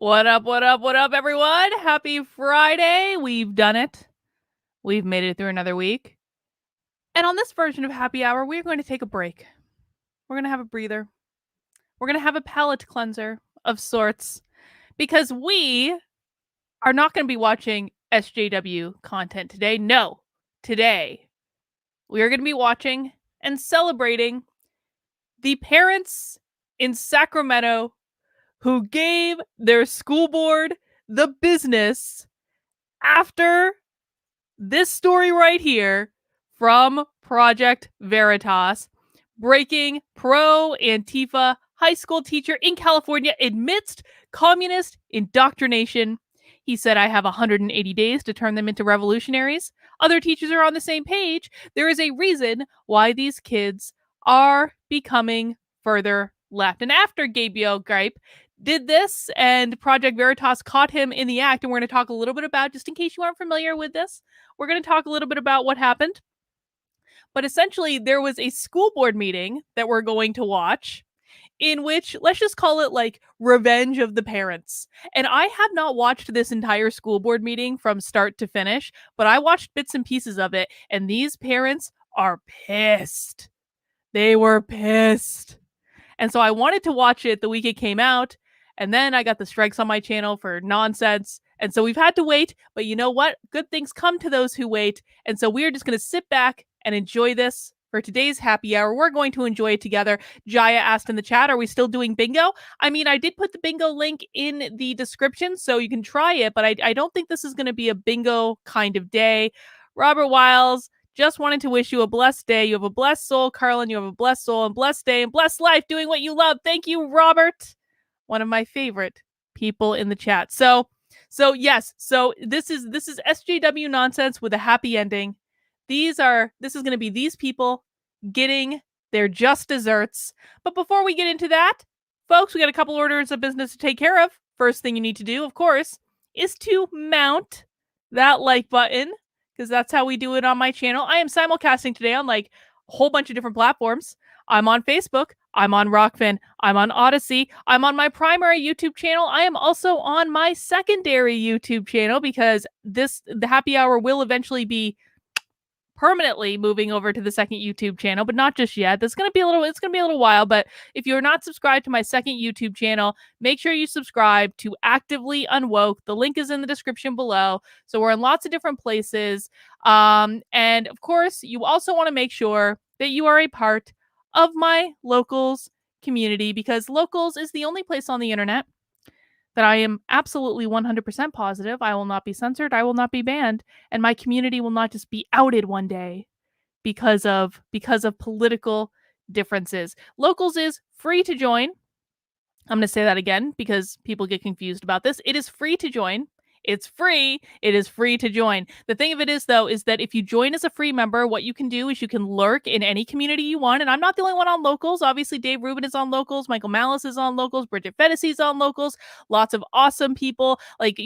What up, what up, what up, everyone? Happy Friday. We've done it. We've made it through another week. And on this version of Happy Hour, we're going to take a break. We're going to have a breather. We're going to have a palate cleanser of sorts because we are not going to be watching SJW content today. No, today we are going to be watching and celebrating the parents in Sacramento who gave their school board the business after this story right here from Project Veritas. Breaking pro-Antifa high school teacher in California admits communist indoctrination. He said, I have 180 days to turn them into revolutionaries. Other teachers are on the same page. There is a reason why these kids are becoming further left. And after Gabriel Gipe did this and Project Veritas caught him in the act, and we're going to talk a little bit about, just in case you aren't familiar with this, we're going to talk a little bit about what happened. But essentially, there was a school board meeting that we're going to watch in which, let's just call it like revenge of the parents. And I have not watched this entire school board meeting from start to finish, but I watched bits and pieces of it, and these parents are pissed. They were pissed. And so I wanted to watch it the week it came out, and then I got the strikes on my channel for nonsense. And so we've had to wait, but you know what? Good things come to those who wait. And so we are just going to sit back and enjoy this for today's happy hour. We're going to enjoy it together. Jaya asked in the chat, are we still doing bingo? I mean, I did put the bingo link in the description, so you can try it, but I don't think this is going to be a bingo kind of day. Robert Wiles, just wanted to wish you a blessed day. You have a blessed soul, Carlin. You have a blessed soul and blessed day and blessed life doing what you love. Thank you, Robert. One of my favorite people in the chat. So yes. So this is SJW nonsense with a happy ending. This is going to be these people getting their just desserts. But before we get into that, folks, we got a couple orders of business to take care of. First thing you need to do, of course, is to mount that like button, because that's how we do it on my channel. I am simulcasting today on like a whole bunch of different platforms. I'm on Facebook. I'm on Rockfin. I'm on Odyssey. I'm on my primary YouTube channel. I am also on my secondary YouTube channel because the happy hour will eventually be permanently moving over to the second YouTube channel, but not just yet. It's going to be a little while, but if you're not subscribed to my second YouTube channel, make sure you subscribe to Actively Unwoke. The link is in the description below. So we're in lots of different places. And of course, you also want to make sure that you are a part of my Locals community, because Locals is the only place on the internet that I am absolutely 100% positive I will not be censored, I will not be banned, and my community will not just be outed one day because of political differences. Locals is free to join. I'm going to say that again because people get confused about this. It is free to join. It's free. It is free to join. The thing of it is, though, is that if you join as a free member, what you can do is you can lurk in any community you want. And I'm not the only one on Locals. Obviously, Dave Rubin is on Locals. Michael Malice is on Locals. Bridget Fennessy is on Locals. Lots of awesome people. Like,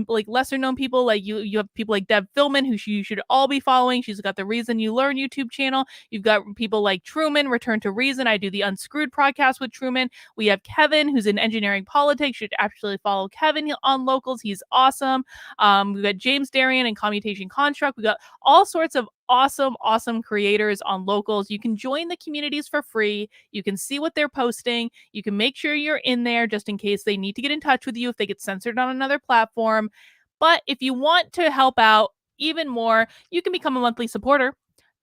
like lesser known people. Like you have people like Deb Philman, who you should all be following. She's got the Reason You Learn YouTube channel. You've got people like Truman, Return to Reason. I do the Unscrewed podcast with Truman. We have Kevin, who's in engineering politics. You should actually follow Kevin on Locals. He's awesome. We've got James Darian and Commutation Construct. We got all sorts of awesome creators on Locals. You can join the communities for free. You can see what they're posting. You can make sure you're in there just in case they need to get in touch with you if they get censored on another platform. But if you want to help out even more, you can become a monthly supporter.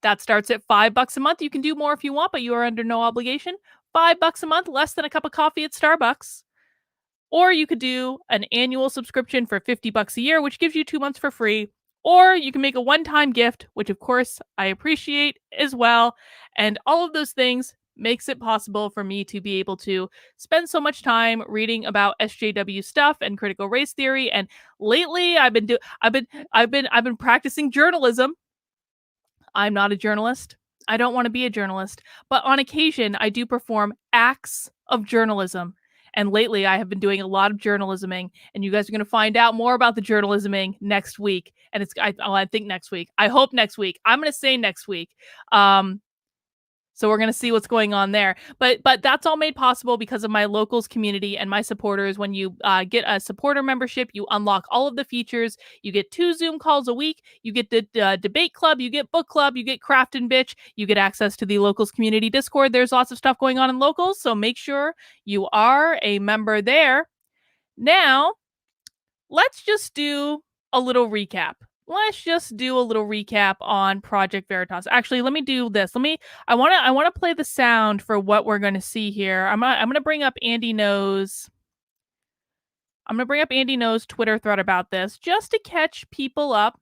That starts at $5 a month. You can do more if you want, but you are under no obligation. $5 a month, less than a cup of coffee at Starbucks. Or you could do an annual subscription for $50 a year, which gives you 2 months for free. Or you can make a one-time gift, which of course I appreciate as well. And all of those things makes it possible for me to be able to spend so much time reading about SJW stuff and critical race theory. And lately I've been practicing journalism. I'm not a journalist. I don't want to be a journalist, but on occasion I do perform acts of journalism. And lately, I have been doing a lot of journalisming, and you guys are going to find out more about the journalisming next week. And I think next week. I hope next week. I'm going to say next week. So we're going to see what's going on there. But that's all made possible because of my locals community and my supporters. When you get a supporter membership, you unlock all of the features. You get 2 Zoom calls a week. You get the debate club. You get book club. You get craft and bitch. You get access to the locals community Discord. There's lots of stuff going on in locals. So make sure you are a member there. Now, let's just do a little recap. Let's just do a little recap on Project Veritas. Actually, let me do this. I want to play the sound for what we're going to see here. I'm going to bring up Andy Knows. I'm going to bring up Andy Knows Twitter thread about this just to catch people up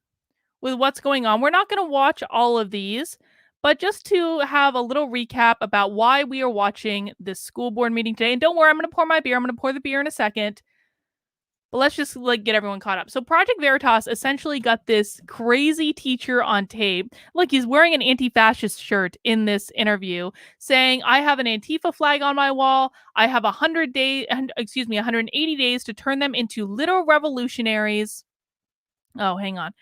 with what's going on. We're not going to watch all of these, but just to have a little recap about why we are watching this school board meeting today. And don't worry, I'm going to pour my beer. I'm going to pour the beer in a second. But let's just get everyone caught up. So Project Veritas essentially got this crazy teacher on tape. Look, he's wearing an anti-fascist shirt in this interview saying, I have an Antifa flag on my wall. I have 180 days to turn them into little revolutionaries. Oh, hang on.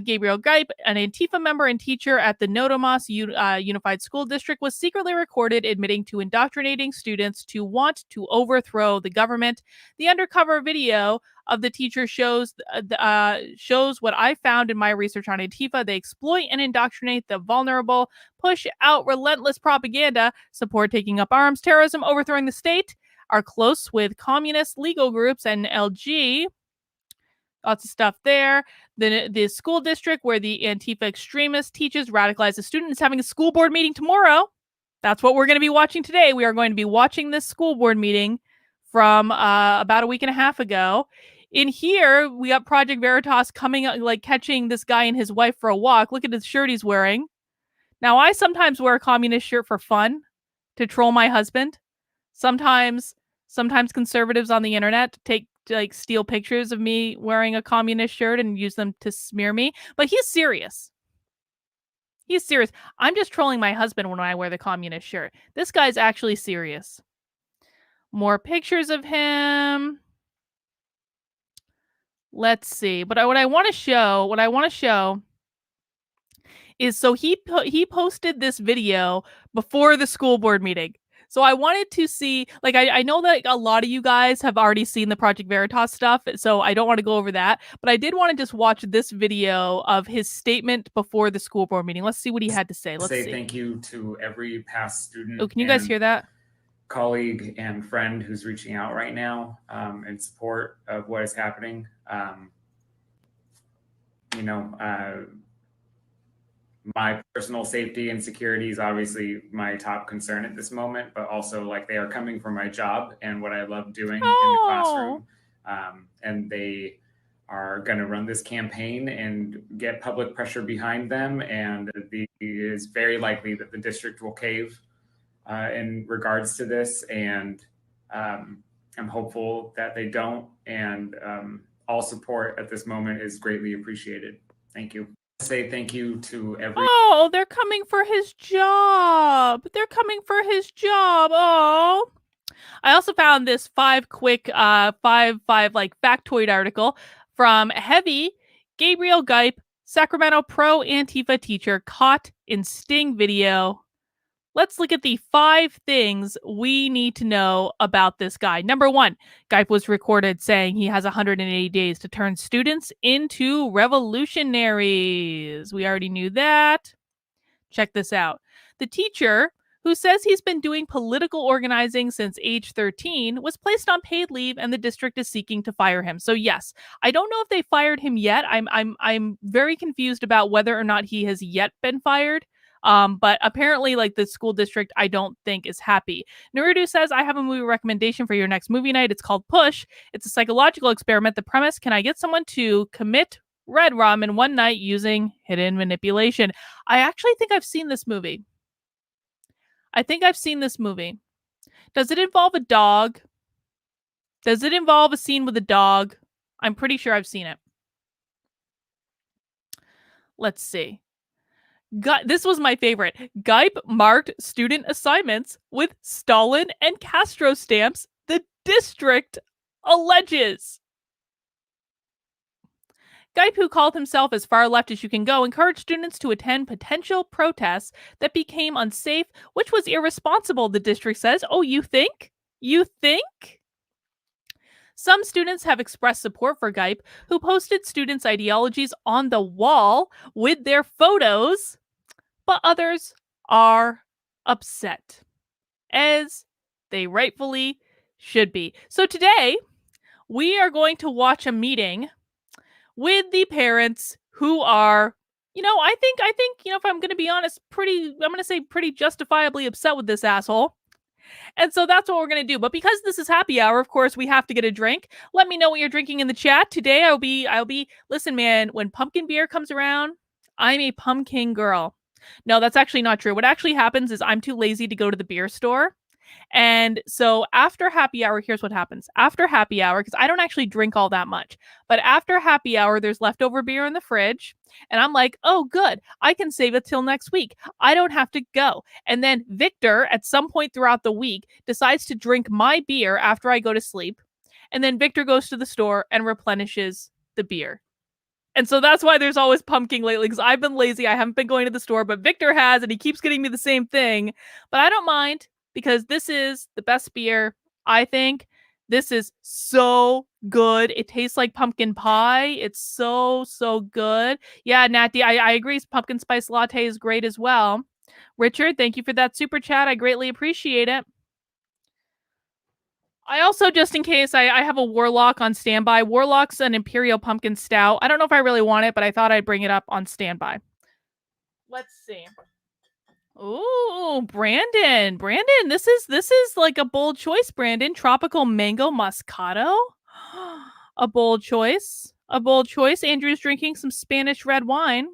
Gabriel Gipe, an Antifa member and teacher at the Natomas Unified School District, was secretly recorded admitting to indoctrinating students to want to overthrow the government. The undercover video of the teacher shows what I found in my research on Antifa. They exploit and indoctrinate the vulnerable, push out relentless propaganda, support taking up arms, terrorism, overthrowing the state, are close with communist legal groups and LG. Lots of stuff there. The school district where the Antifa extremist teaches radicalize a student is having a school board meeting tomorrow. That's what we're going to be watching today. We are going to be watching this school board meeting from about a week and a half ago. In here, we got Project Veritas coming, catching this guy and his wife for a walk. Look at the shirt he's wearing. Now, I sometimes wear a communist shirt for fun to troll my husband. Sometimes conservatives on the internet steal pictures of me wearing a communist shirt and use them to smear me. But he's serious. He's serious. I'm just trolling my husband when I wear the communist shirt. This guy's actually serious. More pictures of him. Let's see. But what I want to show is, so he posted this video before the school board meeting. So I wanted to see, I know that a lot of you guys have already seen the Project Veritas stuff, so I don't want to go over that. But I did want to just watch this video of his statement before the school board meeting. Let's see what he had to say. Let's see. Thank you to every past student. Oh, can you guys hear that? Colleague and friend who's reaching out right now in support of what is happening. My personal safety and security is obviously my top concern at this moment, but also they are coming for my job and what I love doing in the classroom. And they are going to run this campaign and get public pressure behind them. And it is very likely that the district will cave in regards to this. And I'm hopeful that they don't. And all support at this moment is greatly appreciated. Thank you. Say thank you to every. Oh, they're coming for his job. Oh, I also found this 5 quick factoid article from Heavy. Gabriel Gipe, Sacramento pro Antifa teacher caught in sting video. Let's look at the 5 things we need to know about this guy. Number 1, Gipe was recorded saying he has 180 days to turn students into revolutionaries. We already knew that. Check this out. The teacher, who says he's been doing political organizing since age 13, was placed on paid leave and the district is seeking to fire him. So yes, I don't know if they fired him yet. I'm very confused about whether or not he has yet been fired. But apparently, the school district, I don't think is happy. Naruto says, I have a movie recommendation for your next movie night. It's called Push. It's a psychological experiment. The premise, can I get someone to commit red rum in one night using hidden manipulation? I actually think I've seen this movie. Does it involve a dog? Does it involve a scene with a dog? I'm pretty sure I've seen it. Let's see. This was my favorite. Gipe marked student assignments with Stalin and Castro stamps, the district alleges. Gipe, who called himself as far left as you can go, encouraged students to attend potential protests that became unsafe, which was irresponsible, the district says. Oh, you think? You think? Some students have expressed support for Gipe, who posted students' ideologies on the wall with their photos, but others are upset, as they rightfully should be. So today, we are going to watch a meeting with the parents who are, I think, if I'm going to be honest, I'm going to say pretty justifiably upset with this asshole. And so that's what we're going to do. But because this is happy hour, of course, we have to get a drink. Let me know what you're drinking in the chat. Today I'll be, listen, man, when pumpkin beer comes around, I'm a pumpkin girl. No, that's actually not true. What actually happens is I'm too lazy to go to the beer store. And so after happy hour, here's what happens. After happy hour, because I don't actually drink all that much, but after happy hour, there's leftover beer in the fridge. And I'm like, oh, good. I can save it till next week. I don't have to go. And then Victor, at some point throughout the week, decides to drink my beer after I go to sleep. And then Victor goes to the store and replenishes the beer. And so that's why there's always pumpkin lately, because I've been lazy. I haven't been going to the store, but Victor has, and he keeps getting me the same thing. But I don't mind, because this is the best beer, I think. This is so good. It tastes like pumpkin pie. It's so, so good. Yeah, Natty, I agree. Pumpkin spice latte is great as well. Richard, thank you for that super chat. I greatly appreciate it. I also, just in case, I have a Warlock on standby. Warlock's an Imperial Pumpkin Stout. I don't know if I really want it, but I thought I'd bring it up on standby. Let's see. Ooh, Brandon. Brandon, this is like a bold choice, Brandon. Tropical Mango Moscato. A bold choice. A bold choice. Andrew's drinking some Spanish red wine.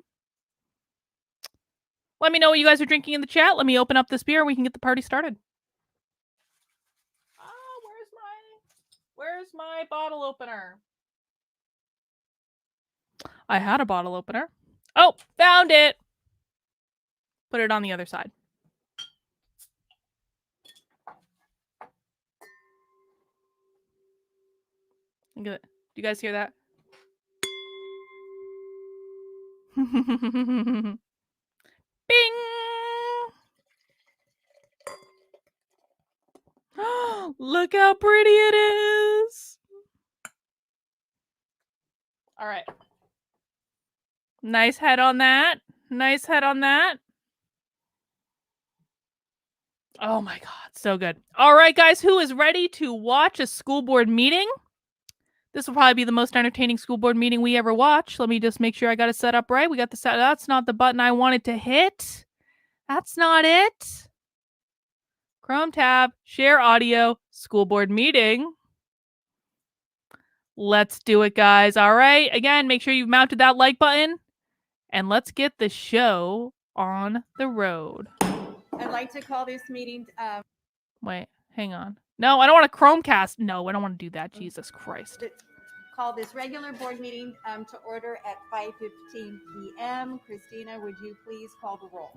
Let me know what you guys are drinking in the chat. Let me open up this beer and we can get the party started. Where's my bottle opener? I had a bottle opener. Oh, found it. Put it on the other side. Look at it. Do you guys hear that? Bing! Look how pretty it is. All right. Nice head on that. Nice head on that. Oh my God, so good. All right, guys, who is ready to watch a school board meeting? This will probably be the most entertaining school board meeting we ever watch. Let me just make sure I got it set up right. We got the set. That's not the button I wanted to hit. That's not it. Chrome tab, share audio, school board meeting. Let's do it, guys. All right. Again, make sure you've mounted that like button. And let's get the show on the road. I'd like to call this meeting. Wait, hang on. No, I don't want a Chromecast. No, I don't want to do that. Jesus Christ. Call this regular board meeting to order at 5:15 p.m. Christina, would you please call the roll?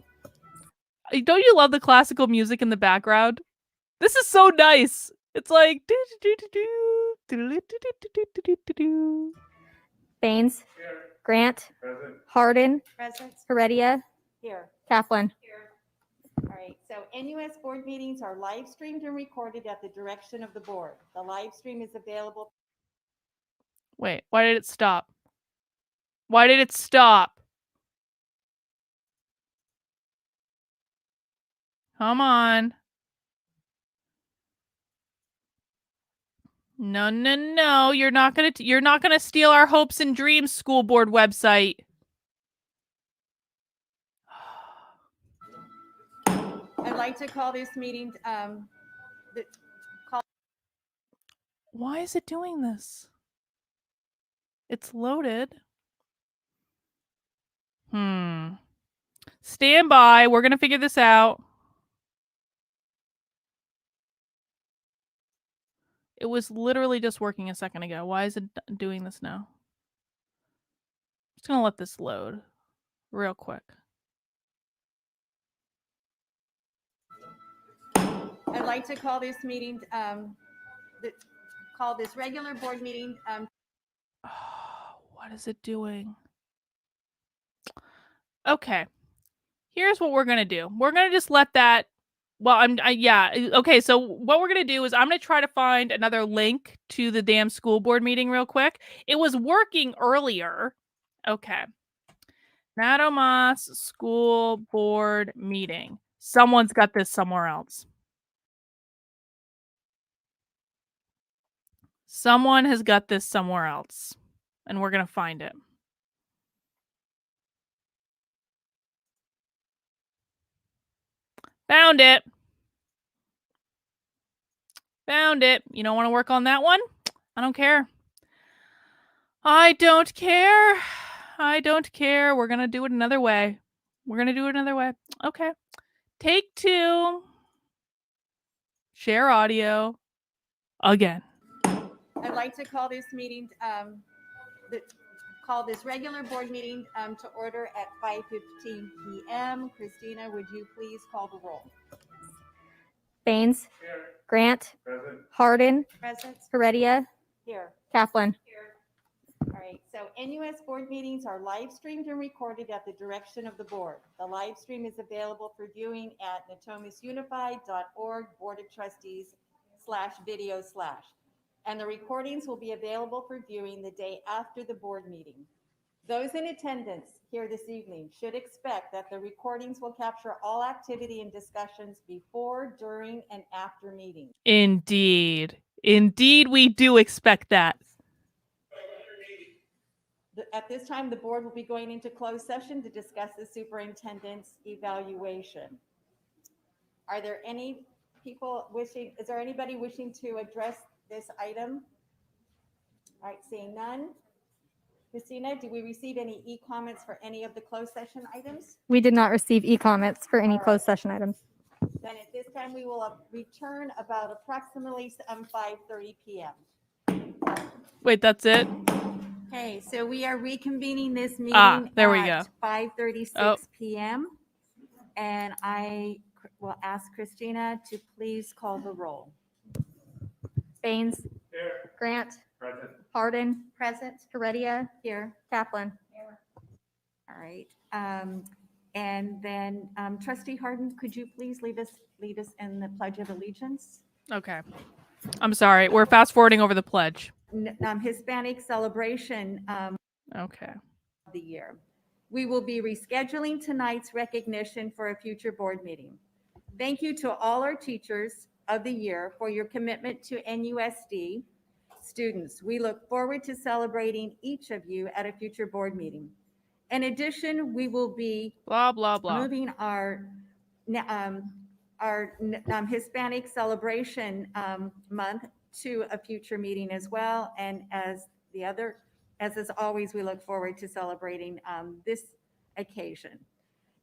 Don't you love the classical music in the background? This is so nice. It's like... Baines. Here. Grant. Present. Hardin. Present. Heredia. Here. Kaplan. Here. All right. So NUS board meetings are live streamed and recorded at the direction of the board. The live stream is available. Wait, why did it stop? Why did it stop? Come on. No, no, no. You're not gonna steal our hopes and dreams, school board website. I'd like to call this meeting. Why is it doing this? It's loaded. Stand by. We're gonna figure this out. It was literally just working a second ago. Why is it doing this now? I'm just gonna let this load real quick. I'd like to call this meeting. Call this regular board meeting. Oh, What is it doing? Okay. Here's what we're going to do. We're going to just let that. Well, okay. So what we're going to do is I'm going to try to find another link to the damn school board meeting real quick. It was working earlier. Okay. Natomas school board meeting. Someone's got this somewhere else. Someone has got this somewhere else. And we're going to find it. Found it. Found it. You don't want to work on that one? I don't care. I don't care. I don't care. We're going to do it another way. We're going to do it another way. Okay. Take 2. Share audio. Again. I'd like to call this meeting, call this regular board meeting to order at 5:15 p.m. Christina, would you please call the roll? Baines. Here. Grant. Present. Hardin. Present. Heredia. Here. Kaplan. All right, so NUS board meetings are live streamed and recorded at the direction of the board. The live stream is available for viewing at natomasunified.org Board of Trustees /video/. And the recordings will be available for viewing the day after the board meeting. Those in attendance here this evening should expect that the recordings will capture all activity and discussions before, during, and after meetings. Indeed. Indeed, we do expect that. At this time, the board will be going into closed session to discuss the superintendent's evaluation. Are there any people wishing, is there anybody wishing to address this item? All right, seeing none. Christina, did we receive any e-comments for any of the closed session items? We did not receive e-comments for any closed session items. Then at this time, we will return about approximately 5:30 p.m. Wait, that's it? Okay, so we are reconvening this meeting there we at go. 5:36 p.m. And I will ask Christina to please call the roll. Baines. Here. Grant. Present. Hardin. Present. Heredia. Here. Kaplan. All right. And then Trustee Harden, could you please lead us in the Pledge of Allegiance? Okay. I'm sorry. We're fast forwarding over the pledge. Hispanic celebration Okay. of the year. We will be rescheduling tonight's recognition for a future board meeting. Thank you to all our teachers of the year for your commitment to NUSD students. We look forward to celebrating each of you at a future board meeting. In addition, we will be Blah, blah, blah. moving our Hispanic celebration month to a future meeting as well. And as always, we look forward to celebrating this occasion.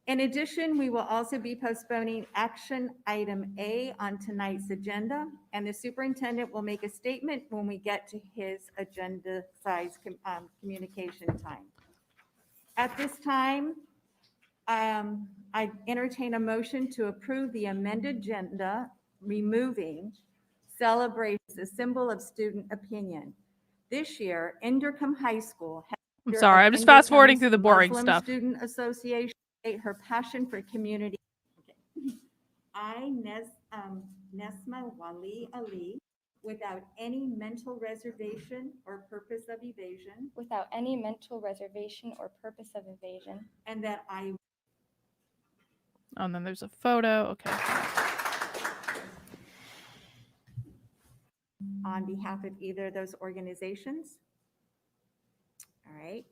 In addition, we will also be postponing action item A on tonight's agenda, and the superintendent will make a statement when we get to his agenda size communication time. At this time, I entertain a motion to approve the amended agenda, removing celebrations, a symbol of student opinion. This year, Indercombe High School I'm sorry. I'm just fast forwarding through the boring Muslim stuff. Student Association, her passion for community. Okay. I, Nesma Wali Ali, without any mental reservation or purpose of evasion, without any mental reservation or purpose of evasion, and that I Oh, and then there's a photo. Okay. on behalf of either of those organizations. All right.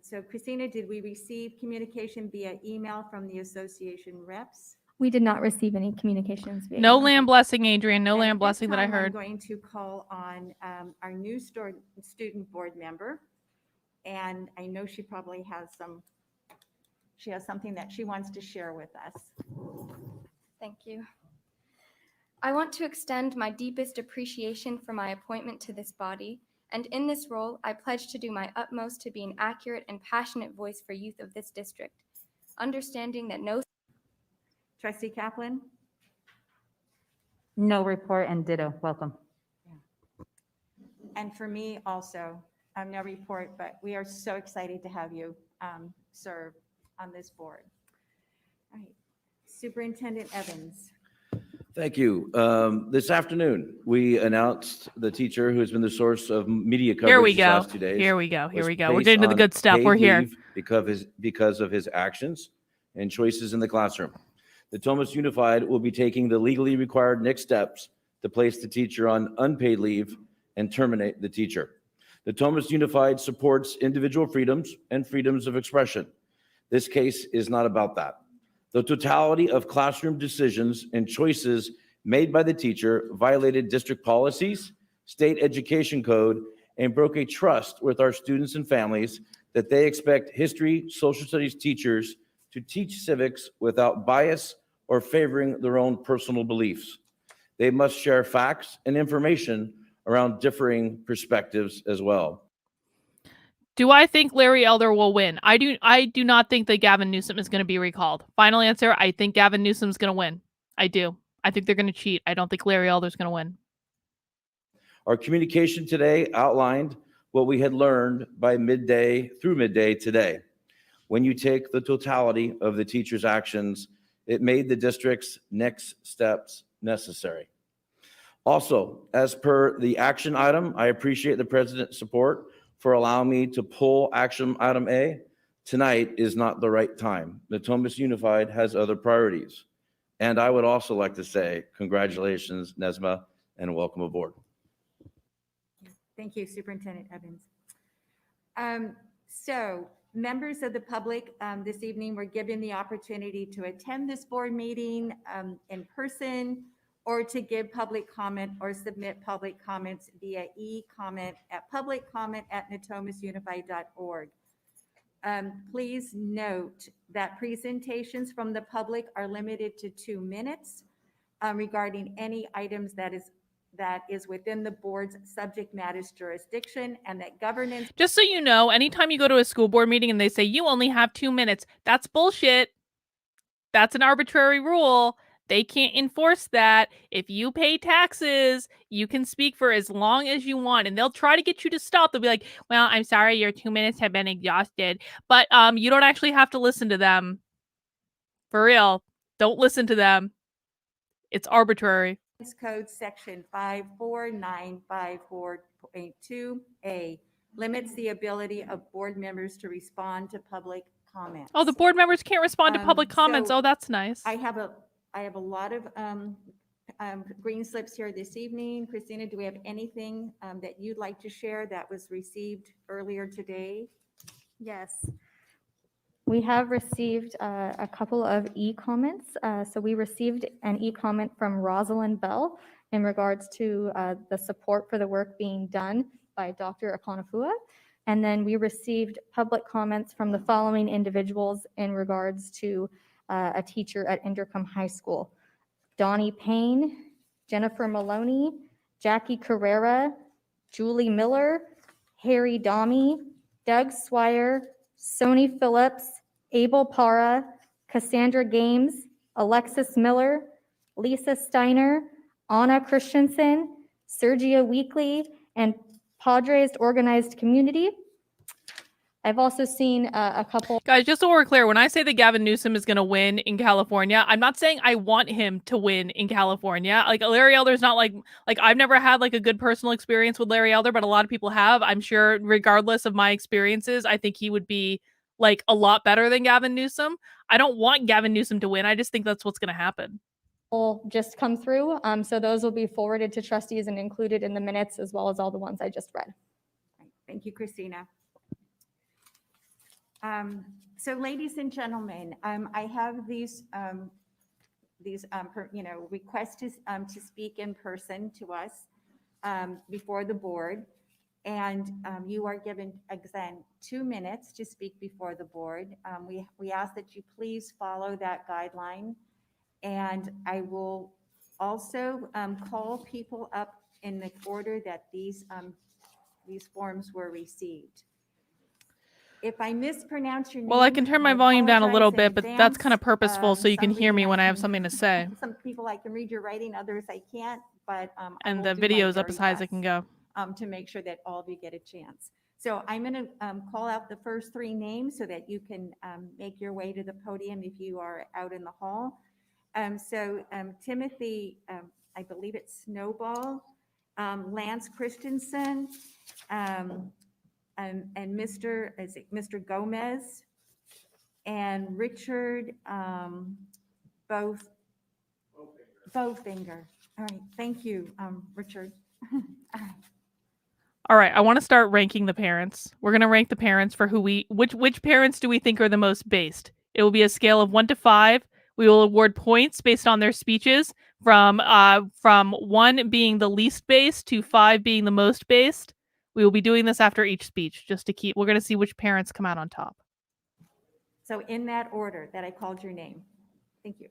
So Christina, did we receive communication via email from the association reps? We did not receive any communications. Via No email. land blessing, Adrian. No And land at this blessing that I time, heard. I'm going to call on our new student board member. And I know she probably has something that she wants to share with us. thank you. I want to extend my deepest appreciation for my appointment to this body, and in this role, I pledge to do my utmost to be an accurate and passionate voice for youth of this district, understanding that no Trustee Kaplan? No report and ditto. Welcome. And for me also, no report, but we are so excited to have you serve on this board. All right, Superintendent Evans. Thank you. This afternoon, we announced the teacher who has been the source of media coverage Here we these go. last 2 days. Here we go. Here was we go. We're placed getting to the on good stuff. paid We're here. leave because of his actions and choices in the classroom. Natomas Unified will be taking the legally required next steps to place the teacher on unpaid leave and terminate the teacher. Natomas Unified supports individual freedoms and freedoms of expression. This case is not about that. The totality of classroom decisions and choices made by the teacher violated district policies, state education code, and broke a trust with our students and families that they expect history, social studies teachers to teach civics without bias or favoring their own personal beliefs. They must share facts and information around differing perspectives as well. Do I think Larry Elder will win? I do not think that Gavin Newsom is going to be recalled. Final answer, I think Gavin Newsom is going to win. I do. I think they're going to cheat. I don't think Larry Elder is going to win. Our communication today outlined what we had learned by midday today. When you take the totality of the teacher's actions, it made the district's next steps necessary. Also, as per the action item, I appreciate the president's support for allowing me to pull action item A. Tonight is not the right time. Natomas Unified has other priorities. And I would also like to say congratulations, Nesma, and welcome aboard. Thank you, Superintendent Evans. So members of the public this evening were given the opportunity to attend this board meeting in person or to give public comment or submit public comments via e-comment at publiccomment@natomasunified.org. Please note that presentations from the public are limited to 2 minutes regarding any items that is within the board's subject matter's jurisdiction, and that governance. Just so you know, anytime you go to a school board meeting and they say you only have 2 minutes, that's bullshit. That's an arbitrary rule. They can't enforce that. If you pay taxes, you can speak for as long as you want, and they'll try to get you to stop. They'll be like, well, I'm sorry, your 2 minutes have been exhausted. But you don't actually have to listen to them. For real. Don't listen to them. It's arbitrary. Code section 54954.2A limits the ability of board members to respond to public comments. Oh, the board members can't respond to public comments. so Oh, that's nice. I have a lot of green slips here this evening. Christina, do we have anything that you'd like to share that was received earlier today? Yes. We have received a couple of e-comments. So we received an e-comment from Rosalind Bell in regards to the support for the work being done by Dr. Akonafua. And then we received public comments from the following individuals in regards to a teacher at Indercombe High School: Donnie Payne, Jennifer Maloney, Jackie Carrera, Julie Miller, Harry Domi, Doug Swire, Sony Phillips, Abel Para, Cassandra Games, Alexis Miller, Lisa Steiner, Anna Christensen, Sergio Weekly, and Padres Organized Community. I've also seen a couple. Guys, just so we're clear, when I say that Gavin Newsom is going to win in California, I'm not saying I want him to win in California. Like, Larry Elder's not like I've never had like a good personal experience with Larry Elder, but a lot of people have. I'm sure regardless of my experiences, I think he would be like a lot better than Gavin Newsom. I don't want Gavin Newsom to win. I just think that's what's going to happen. Will just come through. So those will be forwarded to trustees and included in the minutes, as well as all the ones I just read. Thank you, Christina. So ladies and gentlemen, I have these requests to speak in person to us before the board. And you are given, again, 2 minutes to speak before the board. We ask that you please follow that guideline. And I will also call people up in the order that these forms were received. If I mispronounce your name, Well, I can turn my volume down a little apologize in bit, but that's kind of advance. purposeful so you can hear me Somebody when I have can- something to say. Some people I can read your writing, others I can't, but I And will the do my video's up very as high as I can best, go. to make sure that all of you get a chance. So I'm going to call out the first three names so that you can make your way to the podium if you are out in the hall. Timothy, I believe it's Snowball, Lance Christensen, and Mr. Gomez, and Richard Bowfinger. All right, thank you, Richard. All right. All right, I want to start ranking the parents. We're going to rank the parents for which parents do we think are the most based. It will be a scale of 1 to 5. We will award points based on their speeches from 1 being the least based to 5 being the most based. We will be doing this after each speech we're going to see which parents come out on top. So in that order that I called your name. Thank you.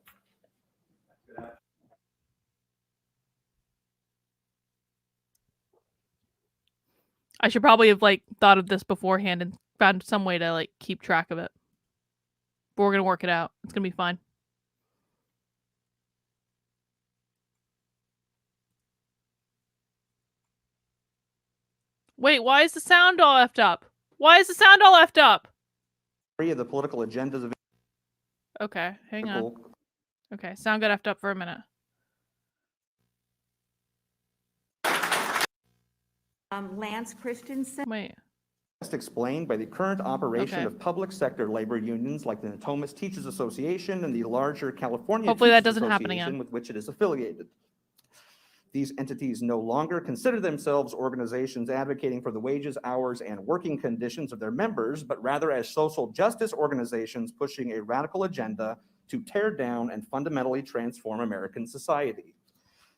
I should probably have thought of this beforehand and found some way to keep track of it. But we're going to work it out. It's going to be fine. Wait, why is the sound all effed up? Why is the sound all effed up? Of the political agendas of Okay, hang on. Okay, sound got effed up for a minute. Lance Christensen. Wait. best explained by the current operation Okay. of public sector labor unions like the Natomas Teachers Association and the larger California Hopefully that Teachers doesn't happen Association again. with which it is affiliated. These entities no longer consider themselves organizations advocating for the wages, hours, and working conditions of their members, but rather as social justice organizations pushing a radical agenda to tear down and fundamentally transform American society.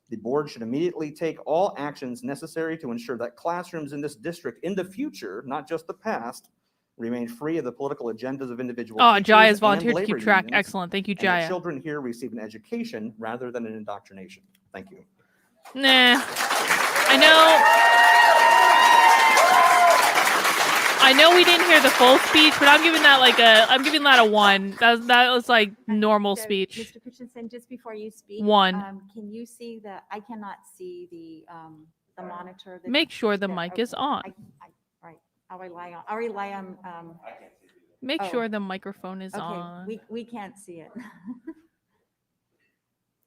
The board should immediately take all actions necessary to ensure that classrooms in this district in the future, not just the past, remain free of the political agendas of individual Oh, teachers Jaya's and volunteered to labor keep track. unions, Excellent. Thank you, and that Jaya. children here receive an education rather than an indoctrination. Thank you. Nah. I know we didn't hear the full speech, but I'm giving that a 1. That was like normal So, speech. Mr. Christensen, just before you speak, 1. can you see I cannot see the monitor. Make sure the mic is on. Right. I'll rely on. Make Oh. sure the microphone is Okay, on. we can't see it.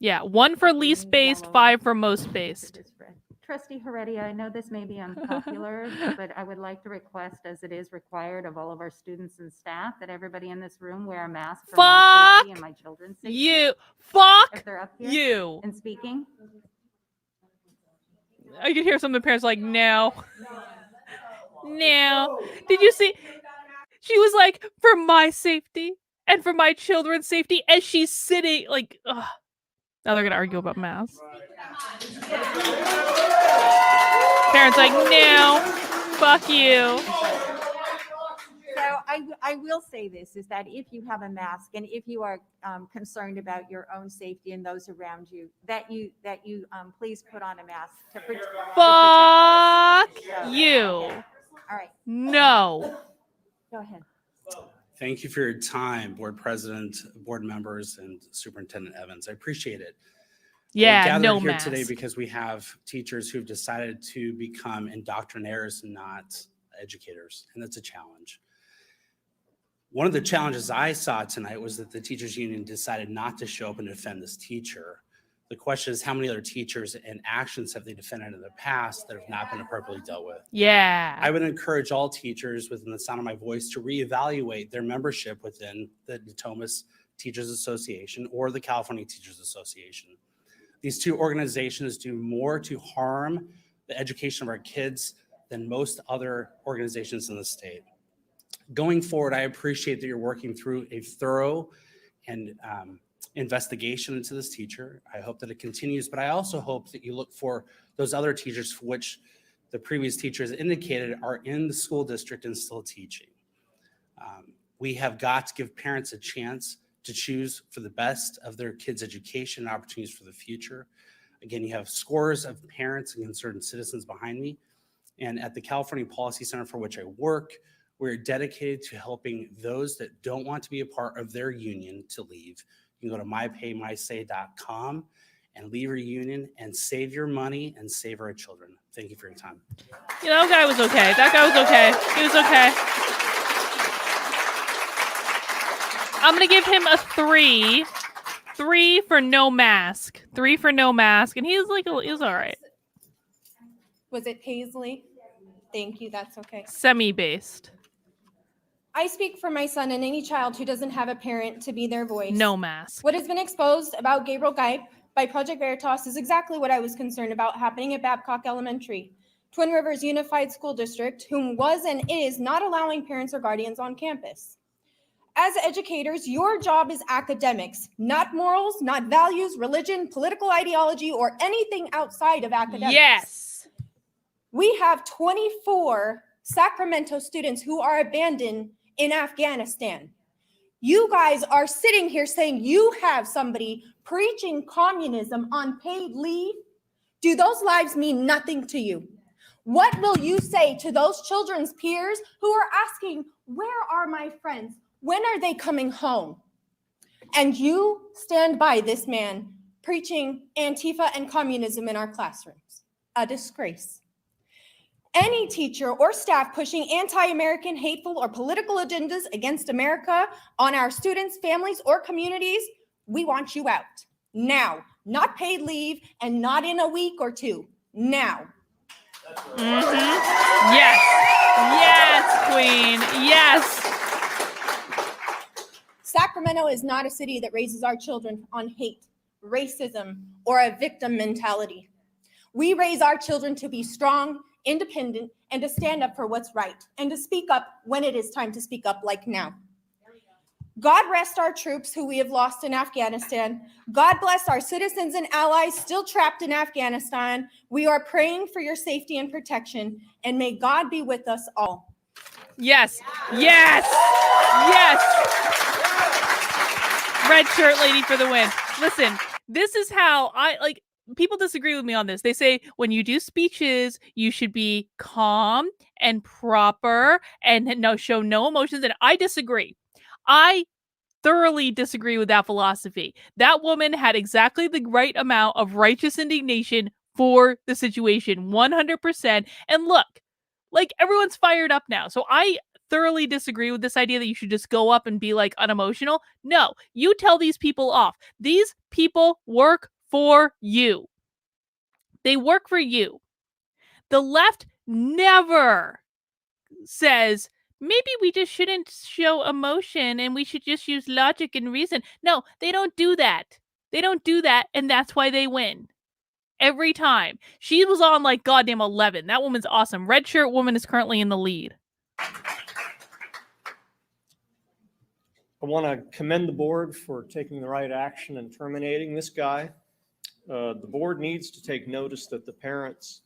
Yeah, 1 for least Green, based, yellow. 5 for most based. Trustee Heredia, I know this may be unpopular, but I would like to request, as it is required of all of our students and staff, that everybody in this room wear a mask for my safety and my children's safety. If they're up here You. and speaking. I could hear some of the parents like, no. No. Did you see? She was like, for my safety and for my children's safety, as she's sitting like, ugh. Now they're going to argue about masks. Parents like, no, fuck you. So I will say this, is that if you have a mask and if you are concerned about your own safety and those around you, that you please put on a mask to protect Fuck So, you. okay. All right, No. go ahead. Thank you for your time, board president, board members, and Superintendent Evans. I appreciate it. Yeah, We're gathered no here mask. today because we have teachers who've decided to become indoctrinators and not educators, and that's a challenge. One of the challenges I saw tonight was that the teachers union decided not to show up and defend this teacher. The question is, how many other teachers and actions have they defended in the past that have not been appropriately dealt with? Yeah. I would encourage all teachers within the sound of my voice to reevaluate their membership within the Natomas Teachers Association or the California Teachers Association. These two organizations do more to harm the education of our kids than most other organizations in the state. Going forward, I appreciate that you're working through a thorough and investigation into this teacher. I hope that it continues, but I also hope that you look for those other teachers for which the previous teachers indicated are in the school district and still teaching. We have got to give parents a chance to choose for the best of their kids' education and opportunities for the future. Again, you have scores of parents and concerned citizens behind me. And at the California Policy Center for which I work, we're dedicated to helping those that don't want to be a part of their union to leave. You can go to mypaymysay.com and leave your union and save your money and save our children. Thank you for your time. That guy was okay. That guy was okay. He was okay. I'm going to give him a 3. 3 for no mask. 3 for no mask. And he was all right. Was it Paisley? Thank you. That's okay. Semi-based. I speak for my son and any child who doesn't have a parent to be their voice. No mask. What has been exposed about Gabriel Gipe by Project Veritas is exactly what I was concerned about happening at Babcock Elementary, Twin Rivers Unified School District, whom was and is not allowing parents or guardians on campus. As educators, your job is academics, not morals, not values, religion, political ideology, or anything outside of academics. Yes. We have 24 Sacramento students who are abandoned in Afghanistan. You guys are sitting here saying you have somebody preaching communism on paid leave. Do those lives mean nothing to you? What will you say to those children's peers who are asking, where are my friends? When are they coming home? And you stand by this man preaching Antifa and communism in our classrooms. A disgrace. Any teacher or staff pushing anti-American, hateful, or political agendas against America on our students, families, or communities, we want you out. Now. Not paid leave and not in a week or two. Now. Mm-hmm. Yes. Yes, Queen. Yes. Sacramento is not a city that raises our children on hate, racism, or a victim mentality. We raise our children to be strong, independent, and to stand up for what's right, and to speak up when it is time to speak up, like now. God rest our troops who we have lost in Afghanistan. God bless our citizens and allies still trapped in Afghanistan. We are praying for your safety and protection, and may God be with us all. Yes. Yes. Yes. Red shirt lady for the win. Listen, this is how people disagree with me on this. They say when you do speeches, you should be calm and proper and show no emotions. And I disagree. I thoroughly disagree with that philosophy. That woman had exactly the right amount of righteous indignation for the situation, 100%. And look, everyone's fired up now. So I thoroughly disagree with this idea that you should just go up and be unemotional. No, you tell these people off. These people work for you. They work for you. The left never says, maybe we just shouldn't show emotion and we should just use logic and reason. No, they don't do that. They don't do that, and that's why they win. Every time. She was on goddamn 11. That woman's awesome. Red shirt woman is currently in the lead. I want to commend the board for taking the right action and terminating this guy. The board needs to take notice that the parents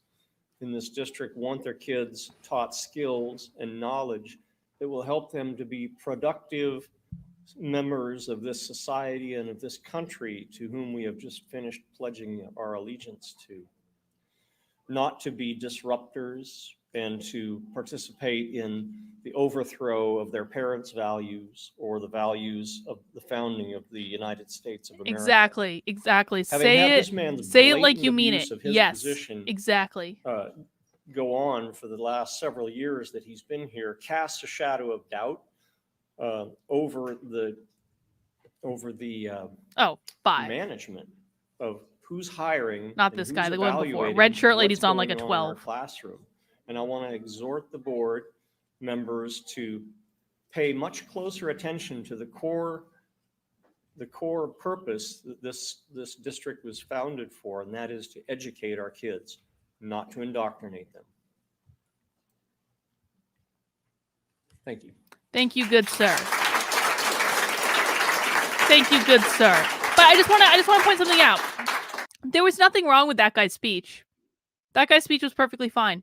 in this district want their kids taught skills and knowledge that will help them to be productive members of this society and of this country to whom we have just finished pledging our allegiance to. Not to be disruptors and to participate in the overthrow of their parents' values or the values of the founding of the United States of America. Exactly. Say it like you mean it. Yes, position, exactly. Go on for the last several years that he's been here, casts a shadow of doubt over the management of who's hiring. Not this guy, the one before. Red shirt lady's on a 12. Classroom. And I want to exhort the board members to pay much closer attention to the core purpose that this district was founded for, and that is to educate our kids, not to indoctrinate them. Thank you. Thank you, good sir. Thank you, good sir. But I just want to point something out. There was nothing wrong with that guy's speech. That guy's speech was perfectly fine.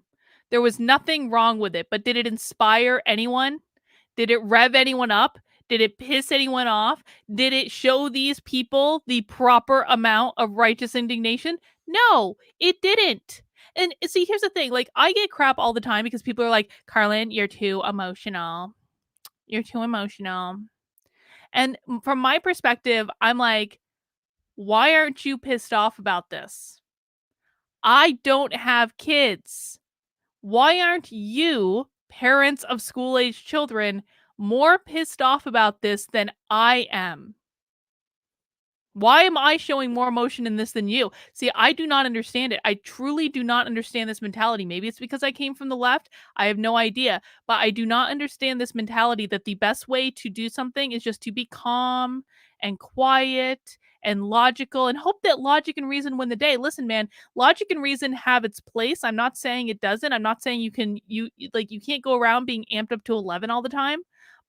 There was nothing wrong with it. But did it inspire anyone? Did it rev anyone up? Did it piss anyone off? Did it show these people the proper amount of righteous indignation? No, it didn't. And see, here's the thing. I get crap all the time because people are like, Carlin, you're too emotional. You're too emotional. And from my perspective, I'm like, Why aren't you pissed off about this? I don't have kids. Why aren't you, parents of school-age children, more pissed off about this than I am? Why am I showing more emotion in this than you? See, I do not understand it. I truly do not understand this mentality. Maybe it's because I came from the left. I have no idea. But I do not understand this mentality that the best way to do something is just to be calm and quiet and logical and hope that logic and reason win the day. Listen, man, logic and reason have its place. I'm not saying it doesn't. I'm not saying you can't go around being amped up to 11 all the time.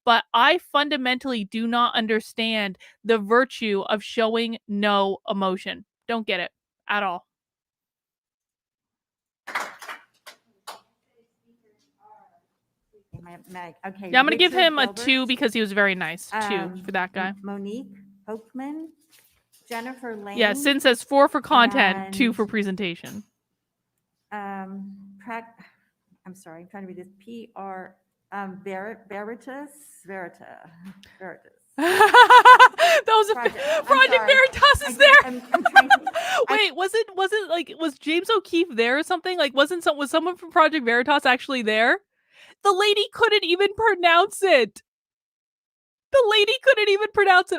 But I fundamentally do not understand the virtue of showing no emotion. Don't get it at all. Okay. Yeah, I'm going to give Richard him a Gilbert, 2 because he was very nice. 2 for that guy. Monique Oakman, Jennifer Lane. Yeah, Sin says 4 for content, 2 for presentation. I'm sorry, I'm trying to read this. Veritas. That was Project sorry. Veritas is I- there. I'm trying to- Wait, was James O'Keefe there or something? Like, was someone from Project Veritas actually there? The lady couldn't even pronounce it.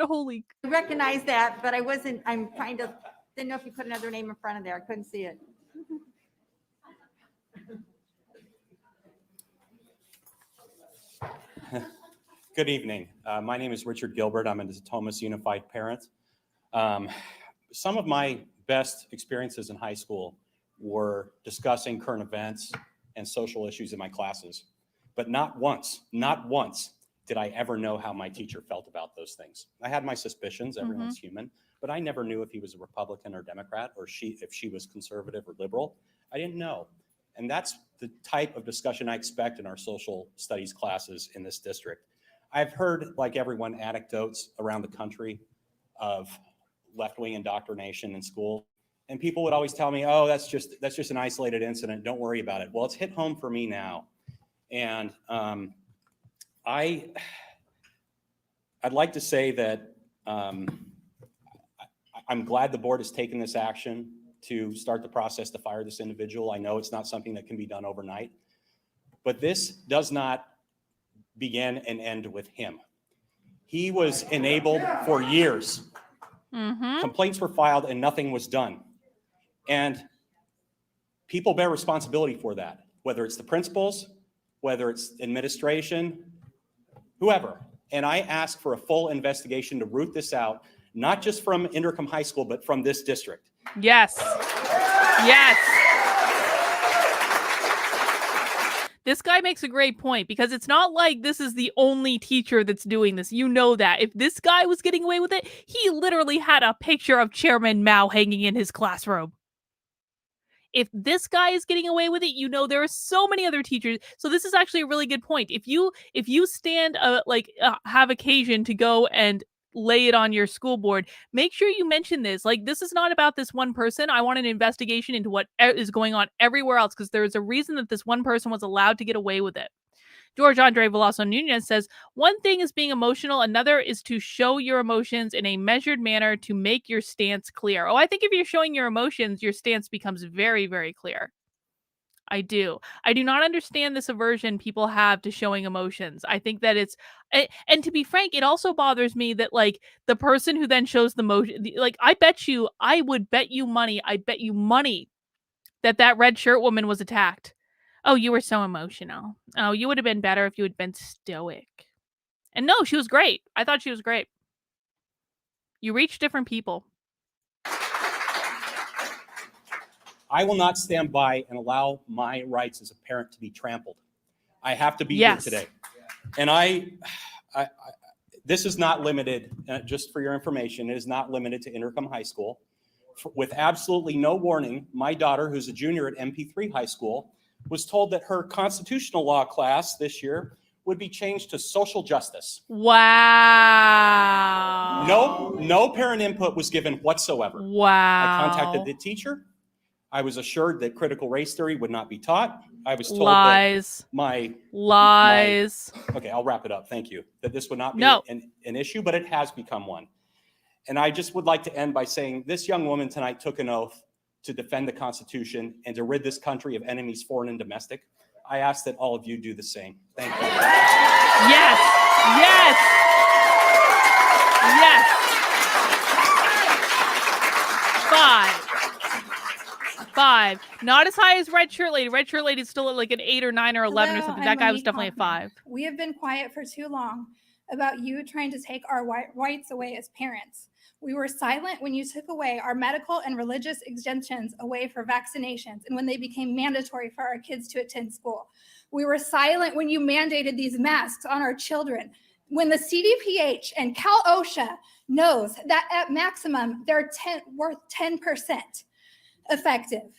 Holy. I recognize that, but didn't know if you put another name in front of there. I couldn't see it. Good evening. My name is Richard Gilbert. I'm a Natomas Unified parent. Some of my best experiences in high school were discussing current events and social issues in my classes. But not once did I ever know how my teacher felt about those things. I had my suspicions, everyone's human, but I never knew if he was a Republican or Democrat or if she was conservative or liberal. I didn't know. And that's the type of discussion I expect in our social studies classes in this district. I've heard, like everyone, anecdotes around the country of left-wing indoctrination in school. And people would always tell me, oh, that's just an isolated incident. Don't worry about it. Well, it's hit home for me now. And I'd like to say that I'm glad the board has taken this action to start the process to fire this individual. I know it's not something that can be done overnight, but this does not begin and end with him. He was enabled for years. Complaints were filed and nothing was done. And people bear responsibility for that, whether it's the principals, whether it's administration, whoever. And I ask for a full investigation to root this out, not just from Inderkum High School, but from this district. Yes. This guy makes a great point because it's not like this is the only teacher that's doing this. You know that. If this guy was getting away with it, he literally had a picture of Chairman Mao hanging in his classroom. If this guy is getting away with it, you know there are so many other teachers. So this is actually a really good point. If you stand have occasion to go and lay it on your school board, make sure you mention this. Like, this is not about this one person. I want an investigation into what is going on everywhere else, because there is a reason that this one person was allowed to get away with it. George Andre Veloso Nunez says, one thing is being emotional. Another is to show your emotions in a measured manner to make your stance clear. Oh, I think if you're showing your emotions, your stance becomes very, very clear. I do not understand this aversion people have to showing emotions. I think that and to be frank, it also bothers me that like the person who then shows the emotion, like I would bet you money that red shirt woman was attacked. Oh, you were so emotional. Oh, you would have been better if you had been stoic. And no, she was great. I thought she was great. You reach different people. I will not stand by and allow my rights as a parent to be trampled. I have to be here today. And this is not limited, just for your information, it is not limited to Inderkum High School. With absolutely no warning, my daughter, who's a junior at MP3 High School, was told that her constitutional law class this year would be changed to social justice. Wow. No parent input was given whatsoever. Wow. I contacted the teacher. I was assured that critical race theory would not be taught. I was told Lies. that Lies. okay, I'll wrap it up. Thank you. That this would not be an issue, but it has become one. And I just would like to end by saying this young woman tonight took an oath to defend the Constitution and to rid this country of enemies, foreign and domestic. I ask that all of you do the same. Thank you. Yes. Yes. Yes. 5. Not as high as Red Shirt Lady. Red Shirt Lady's still at like an 8 or 9 or 11 or Hello, something. I'm That guy was Monique definitely Hoffman. a 5. We have been quiet for too long about you trying to take our rights away as parents. We were silent when you took away our medical and religious exemptions away for vaccinations and when they became mandatory for our kids to attend school. We were silent when you mandated these masks on our children. When the CDPH and Cal OSHA knows that at maximum they're worth 10% effective.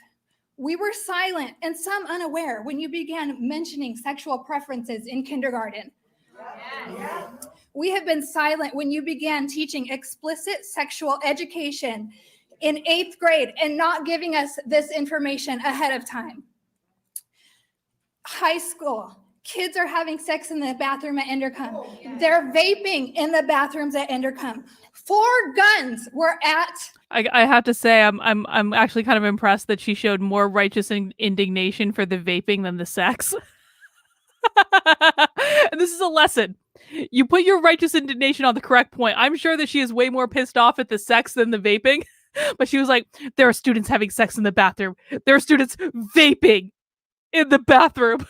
We were silent and some unaware when you began mentioning sexual preferences in kindergarten. We have been silent when you began teaching explicit sexual education in 8th grade and not giving us this information ahead of time. High school, kids are having sex in the bathroom at Endercom. They're vaping in the bathrooms at Endercom. 4 guns were at. I have to say, I'm actually kind of impressed that she showed more righteous indignation for the vaping than the sex. And this is a lesson. You put your righteous indignation on the correct point. I'm sure that she is way more pissed off at the sex than the vaping. But she was like, there are students having sex in the bathroom. There are students vaping in the bathroom.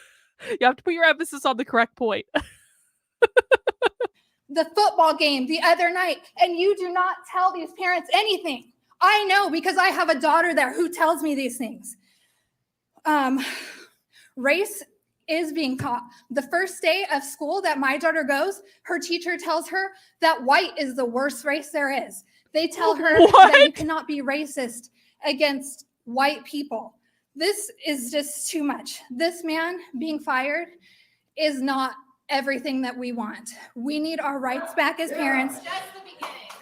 You have to put your emphasis on the correct point. The football game the other night, and you do not tell these parents anything. I know because I have a daughter there who tells me these things. Race is being taught. The first day of school that my daughter goes, her teacher tells her that white is the worst race there is. They tell her that you cannot be racist against white people. This is just too much. This man being fired is not everything that we want. We need our rights back as parents.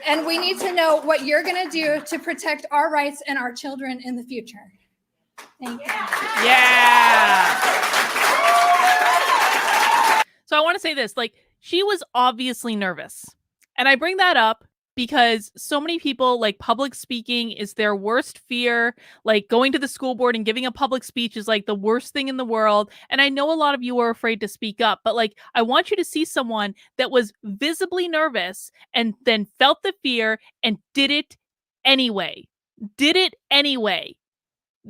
And we need to know what you're going to do to protect our rights and our children in the future. Thank you. Yeah. So I want to say this, like, she was obviously nervous. And I bring that up because so many people, like, public speaking is their worst fear. Like, going to the school board and giving a public speech is like the worst thing in the world. And I know a lot of you are afraid to speak up, but like, I want you to see someone that was visibly nervous and then felt the fear and did it anyway.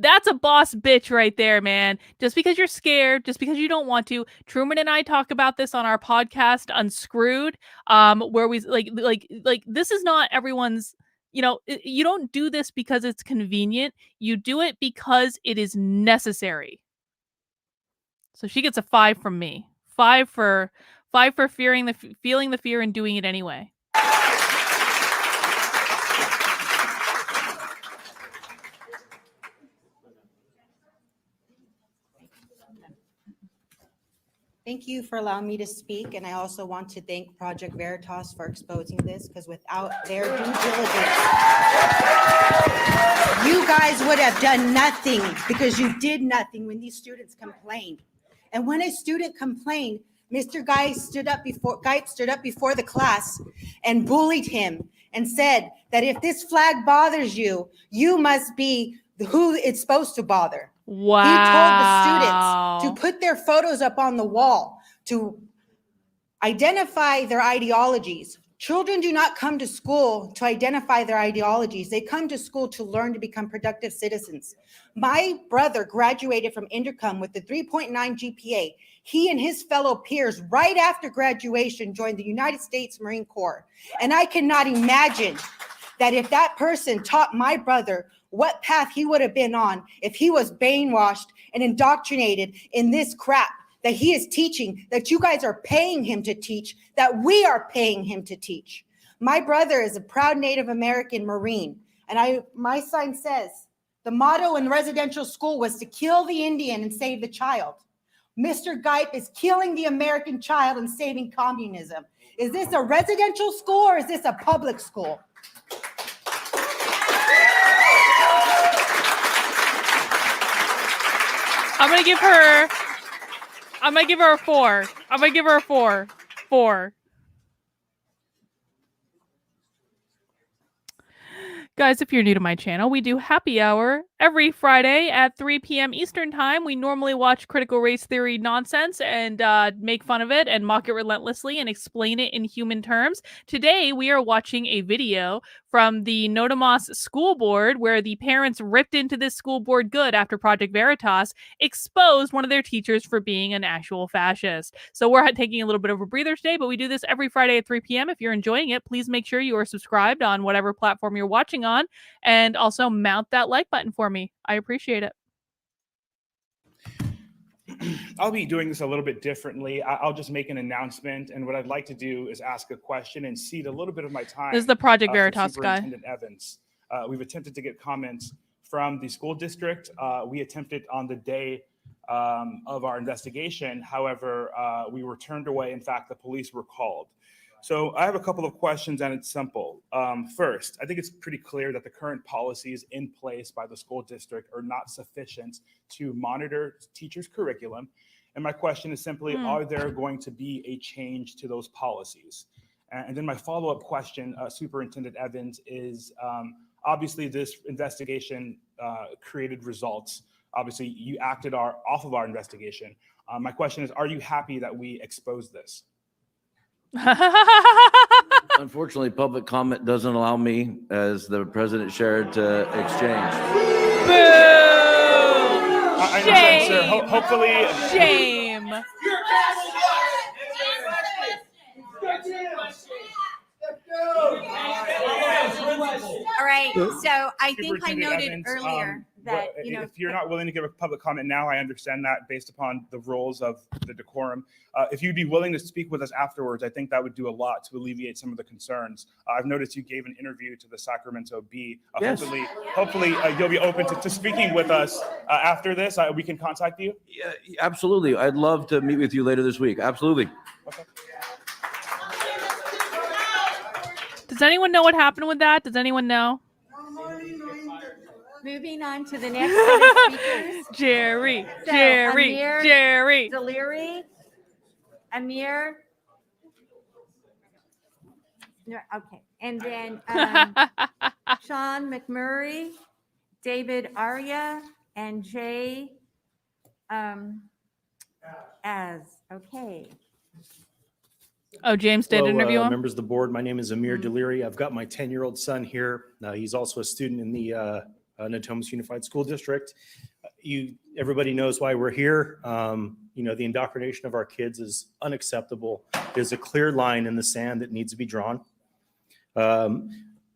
That's a boss bitch right there, man. Just because you're scared, just because you don't want to. Truman and I talk about this on our podcast, Unscrewed, where we like this is not everyone's, you know, you don't do this because it's convenient. You do it because it is necessary. So she gets a 5 from me. 5 for feeling the fear and doing it anyway. Thank you for allowing me to speak, and I also want to thank Project Veritas for exposing this, because without their due diligence, you guys would have done nothing, because you did nothing when these students complained. And when a student complained, Mr. Gipe stood up before the class and bullied him and said that if this flag bothers you, you must be who it's supposed to bother. Wow. He told the students to put their photos up on the wall to identify their ideologies. Children do not come to school to identify their ideologies. They come to school to learn to become productive citizens. My brother graduated from Intercom with a 3.9 GPA. He and his fellow peers right after graduation joined the United States Marine Corps. And I cannot imagine that if that person taught my brother what path he would have been on if he was brainwashed and indoctrinated in this crap that he is teaching, that you guys are paying him to teach, that we are paying him to teach. My brother is a proud Native American Marine, and my sign says the motto in residential school was to kill the Indian and save the child. Mr. Gipe is killing the American child and saving communism. Is this a residential school or is this a public school? I'm gonna give her a 4. I'm gonna give her a 4. 4. Guys, if you're new to my channel, we do happy hour every Friday at 3 p.m. Eastern Time. We normally watch critical race theory nonsense and make fun of it and mock it relentlessly and explain it in human terms. Today, we are watching a video from the Natomas school board where the parents ripped into this school board good after Project Veritas exposed one of their teachers for being an actual fascist. So we're taking a little bit of a breather today, but we do this every Friday at 3 p.m. If you're enjoying it, please make sure you are subscribed on whatever platform you're watching on, and also mount that like button for me. I appreciate it. I'll be doing this a little bit differently. I'll just make an announcement, and what I'd like to do is ask a question and cede a little bit of my time. This is the Project for Veritas guy. Superintendent Evans. We've attempted to get comments from the school district. We attempted on the day of our investigation. However, we were turned away. In fact, the police were called. So I have a couple of questions, and it's simple. First, I think it's pretty clear that the current policies in place by the school district are not sufficient to monitor teachers' curriculum. And my question is simply, are there going to be a change to those policies? And then my follow-up question, Superintendent Evans, is obviously this investigation created results. Obviously, you acted off of our investigation. My question is, are you happy that we exposed this? Unfortunately, public comment doesn't allow me, as the president shared, to exchange. I understand, sir. Hopefully. Shame. All right, so I think I Superintendent noted Evans, earlier that, if you're not willing to give a public comment now, I understand that based upon the rules of the decorum. If you'd be willing to speak with us afterwards, I think that would do a lot to alleviate some of the concerns. I've noticed you gave an interview to the Sacramento Bee. Yes. Hopefully you'll be open to speaking with us after this. We can contact you. Yeah, absolutely. I'd love to meet with you later this week. Absolutely. Okay. Does anyone know what happened with that? Does anyone know? moving on to the next set of speakers. Jerry, So, Jerry, Amir Jerry. Deliri, Amir. No, okay, and then Sean McMurray, David Arya, and Jay as okay. Oh, James did interview him? Members of the board, my name is Amir Deliri. I've got my 10-year-old son here. He's also a student in the Natomas Unified School District. Everybody knows why we're here. The indoctrination of our kids is unacceptable. There's a clear line in the sand that needs to be drawn.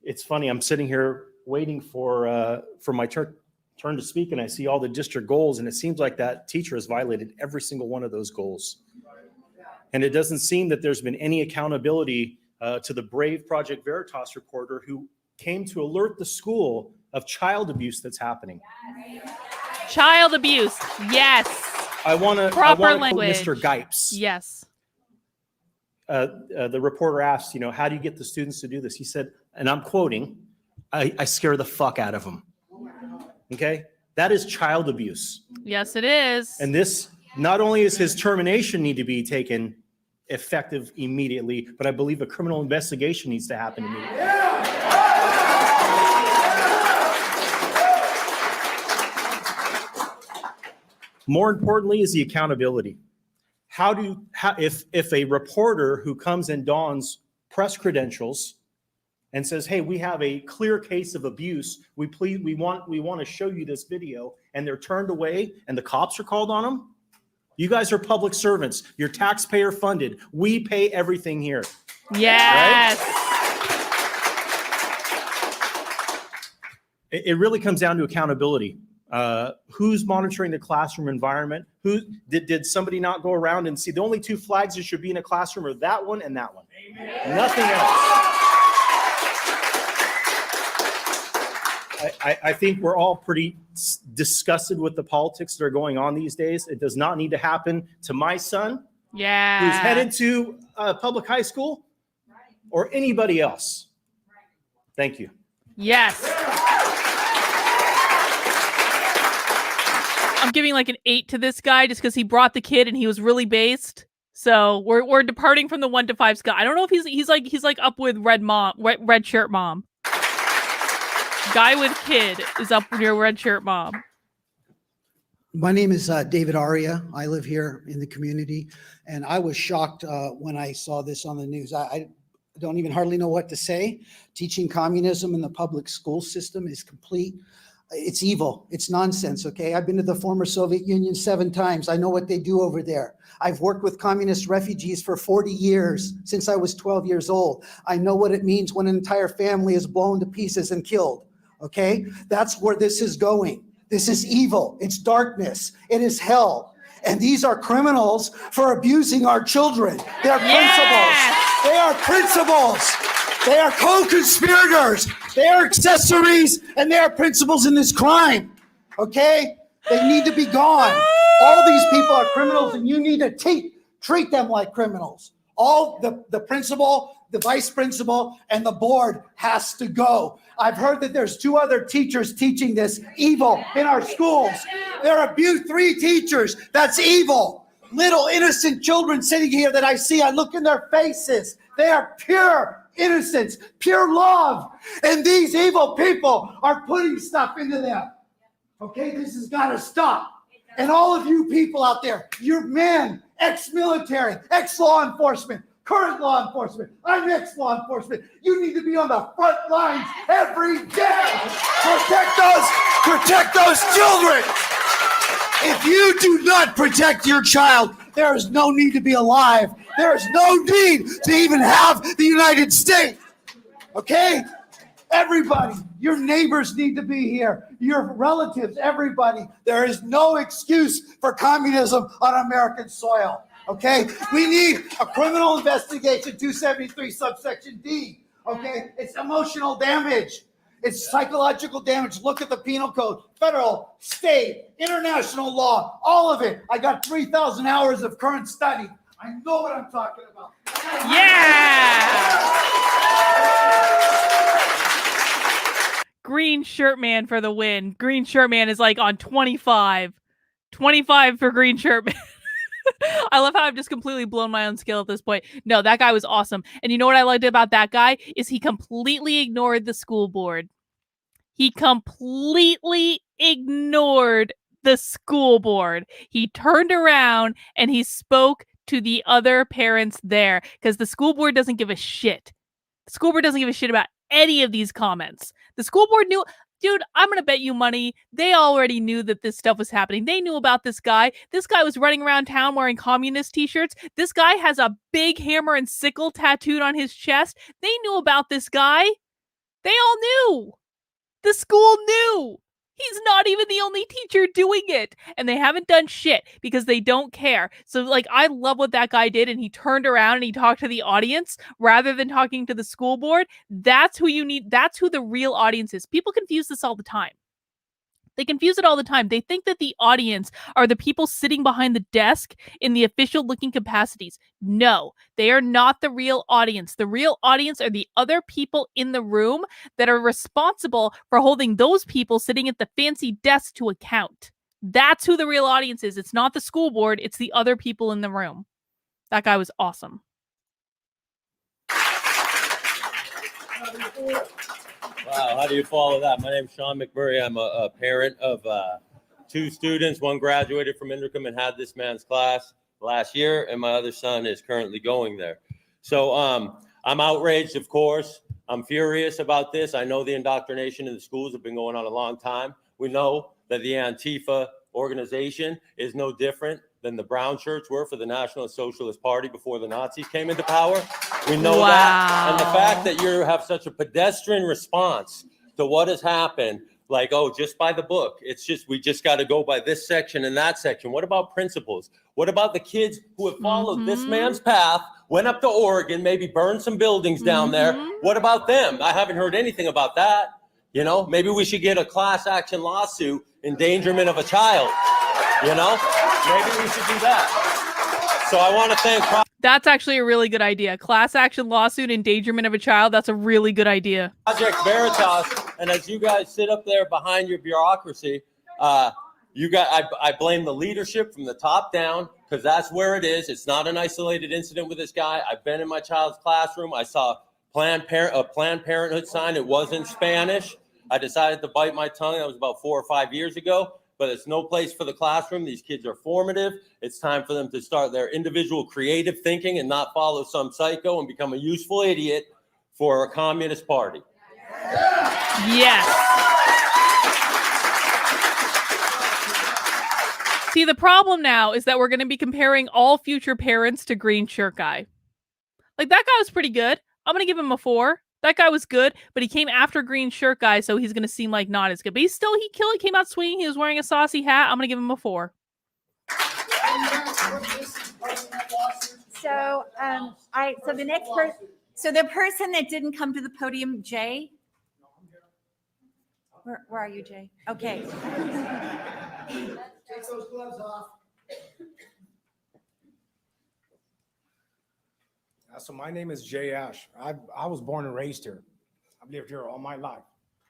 It's funny, I'm sitting here waiting for my turn to speak, and I see all the district goals, and it seems like that teacher has violated every single one of those goals. And it doesn't seem that there's been any accountability to the brave Project Veritas reporter who came to alert the school of child abuse that's happening. Child abuse, yes. I want to quote Mr. Gipes. Yes. The reporter asked, how do you get the students to do this? He said, and I'm quoting, I scare the fuck out of them. Okay? That is child abuse. Yes, it is. And this, not only is his termination need to be taken effective immediately, but I believe a criminal investigation needs to happen immediately. More importantly is the accountability. If a reporter who comes and dons press credentials and says, hey, we have a clear case of abuse, we want to show you this video, and they're turned away and the cops are called on them, you guys are public servants. You're taxpayer funded. We pay everything here. Yes. Right? It really comes down to accountability. Who's monitoring the classroom environment? Did somebody not go around and see? The only two flags that should be in a classroom are that one and that one. Amen. Nothing else. I think we're all pretty disgusted with the politics that are going on these days. It does not need to happen to my son, who's headed to public high school, or anybody else. Thank you. Yes. I'm giving like an 8 to this guy just because he brought the kid and he was really based. So we're departing from the 1 to 5 scale. I don't know if he's like up with red shirt mom. Guy with kid is up near red shirt mom. My name is David Aria. I live here in the community, and I was shocked when I saw this on the news. I don't even hardly know what to say. Teaching communism in the public school system is complete. It's evil. It's nonsense, okay? I've been to the former Soviet Union 7 times. I know what they do over there. I've worked with communist refugees for 40 years, since I was 12 years old. I know what it means when an entire family is blown to pieces and killed, okay? That's where this is going. This is evil. It's darkness. It is hell. And these are criminals for abusing our children. They're principals. They are principals. They are co-conspirators. They are accessories, and they are principals in this crime. Okay? They need to be gone. All these people are criminals, and you need to treat them like criminals. All the principal, the vice principal, and the board has to go. I've heard that there's 2 other teachers teaching this evil in our schools. They're abused 3 teachers. That's evil. Little innocent children sitting here that I see, I look in their faces. They are pure innocence, pure love. And these evil people are putting stuff into them. Okay, this has got to stop. And all of you people out there, you're men, ex-military, ex-law enforcement, current law enforcement, I'm ex-law enforcement. You need to be on the front lines every day. Protect those children. If you do not protect your child, there is no need to be alive. There is no need to even have the United States. Okay? Everybody, your neighbors need to be here. Your relatives, everybody. There is no excuse for communism on American soil. Okay? We need a criminal investigation, 273 subsection D. Okay? It's emotional damage. It's psychological damage. Look at the penal code, federal, state, international law, all of it. I got 3,000 hours of current study. I know what I'm talking about. Yeah! Green shirt man for the win. Green shirt man is like on 25. 25 for green shirt man. I love how I've just completely blown my own scale at this point. No, that guy was awesome. And you know what I liked about that guy is he completely ignored the school board. He completely ignored the school board. He turned around and he spoke to the other parents there because the school board doesn't give a shit. The school board doesn't give a shit about any of these comments. The school board knew, dude, I'm going to bet you money. They already knew that this stuff was happening. They knew about this guy. This guy was running around town wearing communist t-shirts. This guy has a big hammer and sickle tattooed on his chest. They knew about this guy. They all knew. The school knew. He's not even the only teacher doing it. And they haven't done shit because they don't care. So, like, I love what that guy did. And he turned around and he talked to the audience rather than talking to the school board. That's who you need. That's who the real audience is. People confuse this all the time. They confuse it all the time. They think that the audience are the people sitting behind the desk in the official looking capacities. No, they are not the real audience. The real audience are the other people in the room that are responsible for holding those people sitting at the fancy desk to account. That's who the real audience is. It's not the school board. It's the other people in the room. That guy was awesome. Wow, how do you follow that? My name is Sean McMurray. I'm a parent of 2 students. One graduated from Indercom and had this man's class last year, and my other son is currently going there. So I'm outraged, of course. I'm furious about this. I know the indoctrination in the schools have been going on a long time. We know that the Antifa organization is no different than the brown shirts were for the National Socialist Party before the Nazis came into power. We know that. And the fact that you have such a pedestrian response to what has happened, like, oh, just by the book. It's just, we just got to go by this section and that section. What about principals? What about the kids who have followed this man's path, went up to Oregon, maybe burned some buildings down there? What about them? I haven't heard anything about that. You know, maybe we should get a class action lawsuit, endangerment of a child. You know, maybe we should do that. So I want to thank. That's actually a really good idea. Class action lawsuit, endangerment of a child. That's a really good idea. Project Veritas, and as you guys sit up there behind your bureaucracy, I blame the leadership from the top down because that's where it is. It's not an isolated incident with this guy. I've been in my child's classroom. I saw a Planned Parenthood sign. It was in Spanish. I decided to bite my tongue. That was about 4 or 5 years ago, but it's no place for the classroom. These kids are formative. It's time for them to start their individual creative thinking and not follow some psycho and become a useful idiot for a communist party. Yes. See, the problem now is that we're going to be comparing all future parents to Green Shirt Guy. Like, that guy was pretty good. I'm going to give him a 4. That guy was good, but he came after Green Shirt Guy, so he's going to seem like not as good. But he came out swinging. He was wearing a saucy hat. I'm going to give him a 4. So, so the next person, so the person that didn't come to the podium, Jay. Where are you, Jay? Okay. Take those gloves off. So my name is Jay Ash. I was born and raised here. I've lived here all my life.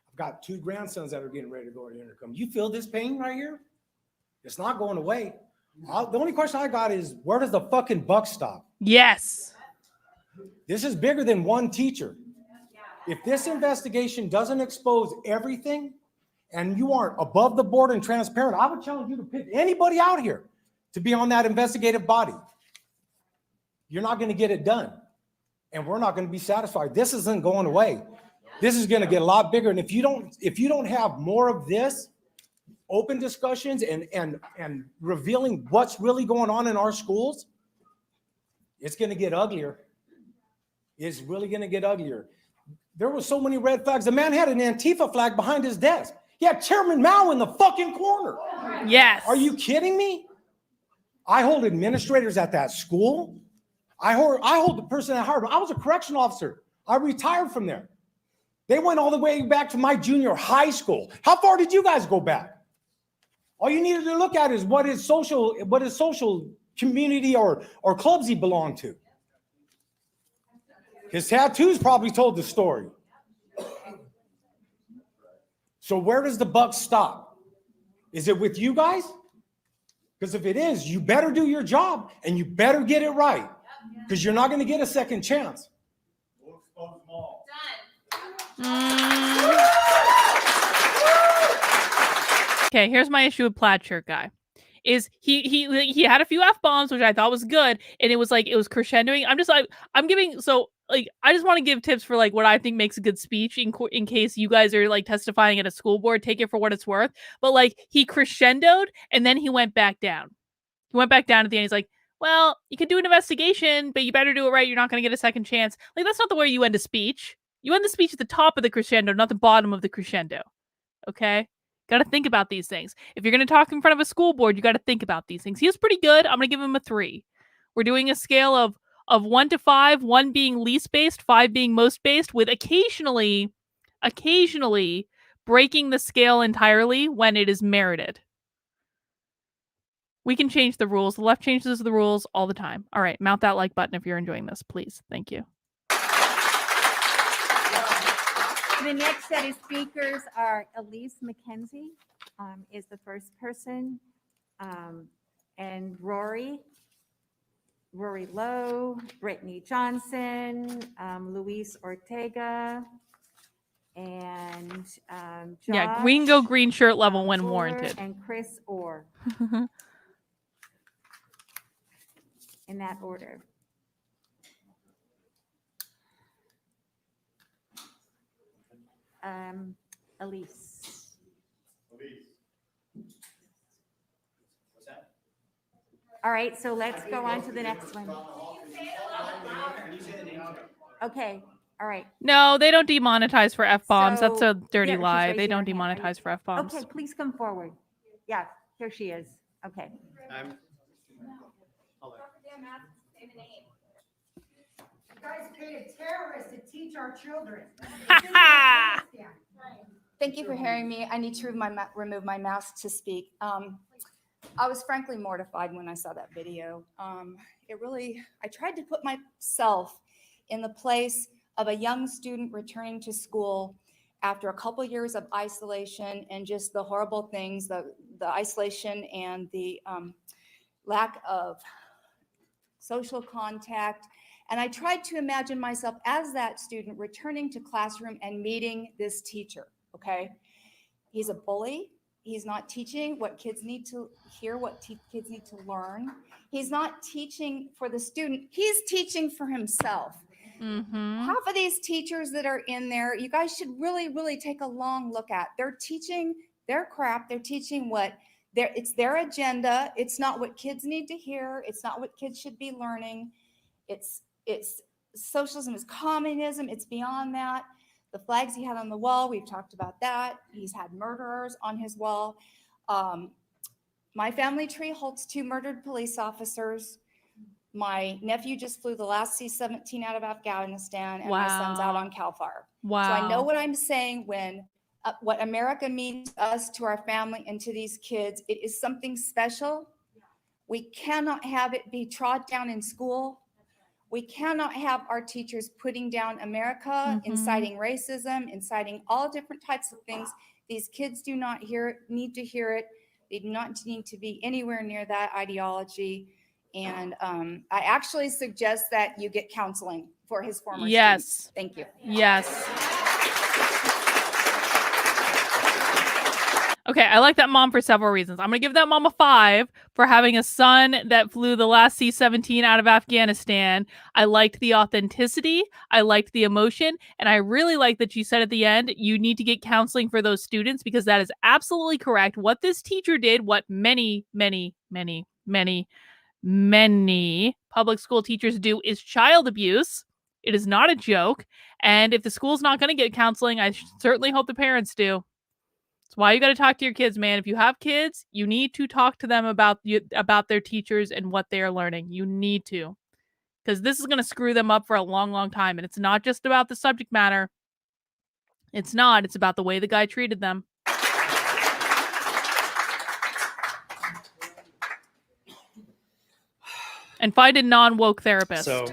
I've got 2 grandsons that are getting ready to go to the intercom. You feel this pain right here? It's not going away. The only question I got is, where does the fucking buck stop? Yes. This is bigger than one teacher. If this investigation doesn't expose everything and you aren't above the board and transparent, I would challenge you to pick anybody out here to be on that investigative body. You're not going to get it done. And we're not going to be satisfied. This isn't going away. This is going to get a lot bigger. And if you don't have more of this, open discussions and revealing what's really going on in our schools, it's going to get uglier. It's really going to get uglier. There were so many red flags. The man had an Antifa flag behind his desk. He had Chairman Mao in the fucking corner. Yes. Are you kidding me? I hold administrators at that school. I hold the person at Harvard. I was a correction officer. I retired from there. They went all the way back to my junior high school. How far did you guys go back? All you needed to look at is what his social community or clubs he belonged to. His tattoos probably told the story. So where does the buck stop? Is it with you guys? Because if it is, you better do your job and you better get it right. Because you're not going to get a second chance. Okay, here's my issue with Plaid Shirt Guy. Is he had a few F-bombs, which I thought was good, and it was crescendoing. I just want to give tips for like what I think makes a good speech in case you guys are like testifying at a school board. Take it for what it's worth. But like he crescendoed and then he went back down. He went back down at the end. He's like, well, you can do an investigation, but you better do it right. You're not going to get a second chance. Like, that's not the way you end a speech. You end the speech at the top of the crescendo, not the bottom of the crescendo. Okay? Got to think about these things. If you're going to talk in front of a school board, you got to think about these things. He was pretty good. I'm going to give him a 3. We're doing a scale of 1 to 5, 1 being least based, 5 being most based, with occasionally breaking the scale entirely when it is merited. We can change the rules. The left changes the rules all the time. All right, mount that like button if you're enjoying this, please. Thank you. The next set of speakers are Elise McKenzie is the first person, and Rory Lowe, Brittany Johnson, Luis Ortega, and Josh, we can go green shirt level when warranted. And Chris Orr. In that order. Elise. All right, so let's go on to the next one. Okay, all right. No, they don't demonetize for F-bombs. So, that's a dirty yeah, she's lie. They raising don't her hand. demonetize for F-bombs. Okay, please come forward. Yeah, here she is. Okay. You guys paid a terrorist to teach our children. Thank you for hearing me. I need to remove my mask to speak. I was frankly mortified when I saw that video. I tried to put myself in the place of a young student returning to school after a couple years of isolation and just the horrible things, the isolation and the lack of social contact. And I tried to imagine myself as that student returning to classroom and meeting this teacher. okay? He's a bully. He's not teaching what kids need to hear, what kids need to learn. He's not teaching for the student. He's teaching for himself. Half of these teachers that are in there, you guys should really, really take a long look at. They're teaching their crap. They're teaching it's their agenda. It's not what kids need to hear. It's not what kids should be learning. It's socialism is communism. It's beyond that. The flags he had on the wall, we've talked about that. He's had murderers on his wall. My family tree holds 2 murdered police officers. My nephew just flew the last C-17 out of Afghanistan, and my son's out on CAL FAR. Wow. So I know what I'm saying when what America means to us, to our family, and to these kids. It is something special. We cannot have it be trod down in school. We cannot have our teachers putting down America, inciting racism, inciting all different types of things. These kids do not need to hear it. They do not need to be anywhere near that ideology. And I actually suggest that you get counseling for his former students. Thank you. Yes. Okay, I like that mom for several reasons. I'm going to give that mom a 5 for having a son that flew the last C-17 out of Afghanistan. I liked the authenticity. I liked the emotion. And I really like that you said at the end, you need to get counseling for those students, because that is absolutely correct. What this teacher did, what many public school teachers do, is child abuse. It is not a joke. And if the school's not going to get counseling, I certainly hope the parents do. That's why you got to talk to your kids, man. If you have kids, you need to talk to them about their teachers and what they are learning. You need to, because this is going to screw them up for a long, long time. And it's not just about the subject matter. It's not. It's about the way the guy treated them. And find a non-woke therapist. So,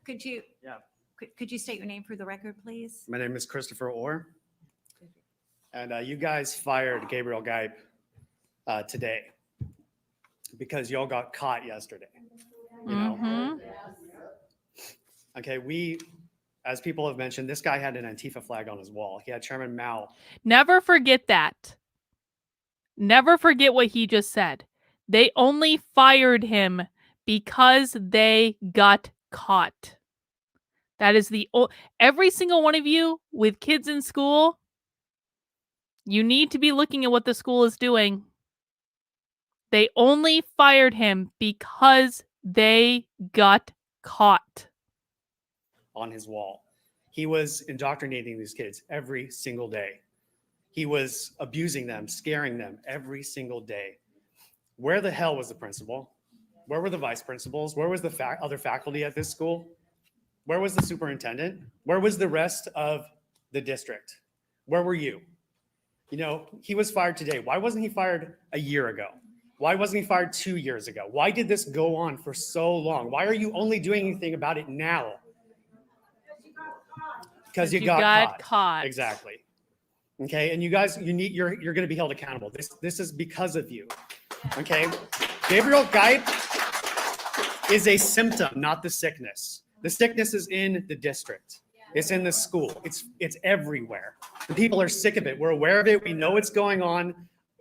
Could you state your name for the record, please? my name is Christopher Orr. And you guys fired Gabriel Gipe today because y'all got caught yesterday. You know? Okay, we, as people have mentioned, this guy had an Antifa flag on his wall. He had Chairman Mao. Never forget that. Never forget what he just said. They only fired him because they got caught. That is every single one of you with kids in school, you need to be looking at what the school is doing. They only fired him because they got caught. On his wall. He was indoctrinating these kids every single day. He was abusing them, scaring them every single day. Where the hell was the principal? Where were the vice principals? Where was the other faculty at this school? Where was the superintendent? Where was the rest of the district? Where were you? You know, he was fired today. Why wasn't he fired a year ago? Why wasn't he fired 2 years ago? Why did this go on for so long? Why are you only doing anything about it now? Because you got caught. Exactly. Okay, and you guys, you're going to be held accountable. This is because of you. Okay, Gabriel Gipe is a symptom, not the sickness. The sickness is in the district. It's in the school. It's everywhere. The people are sick of it. We're aware of it. We know what's going on,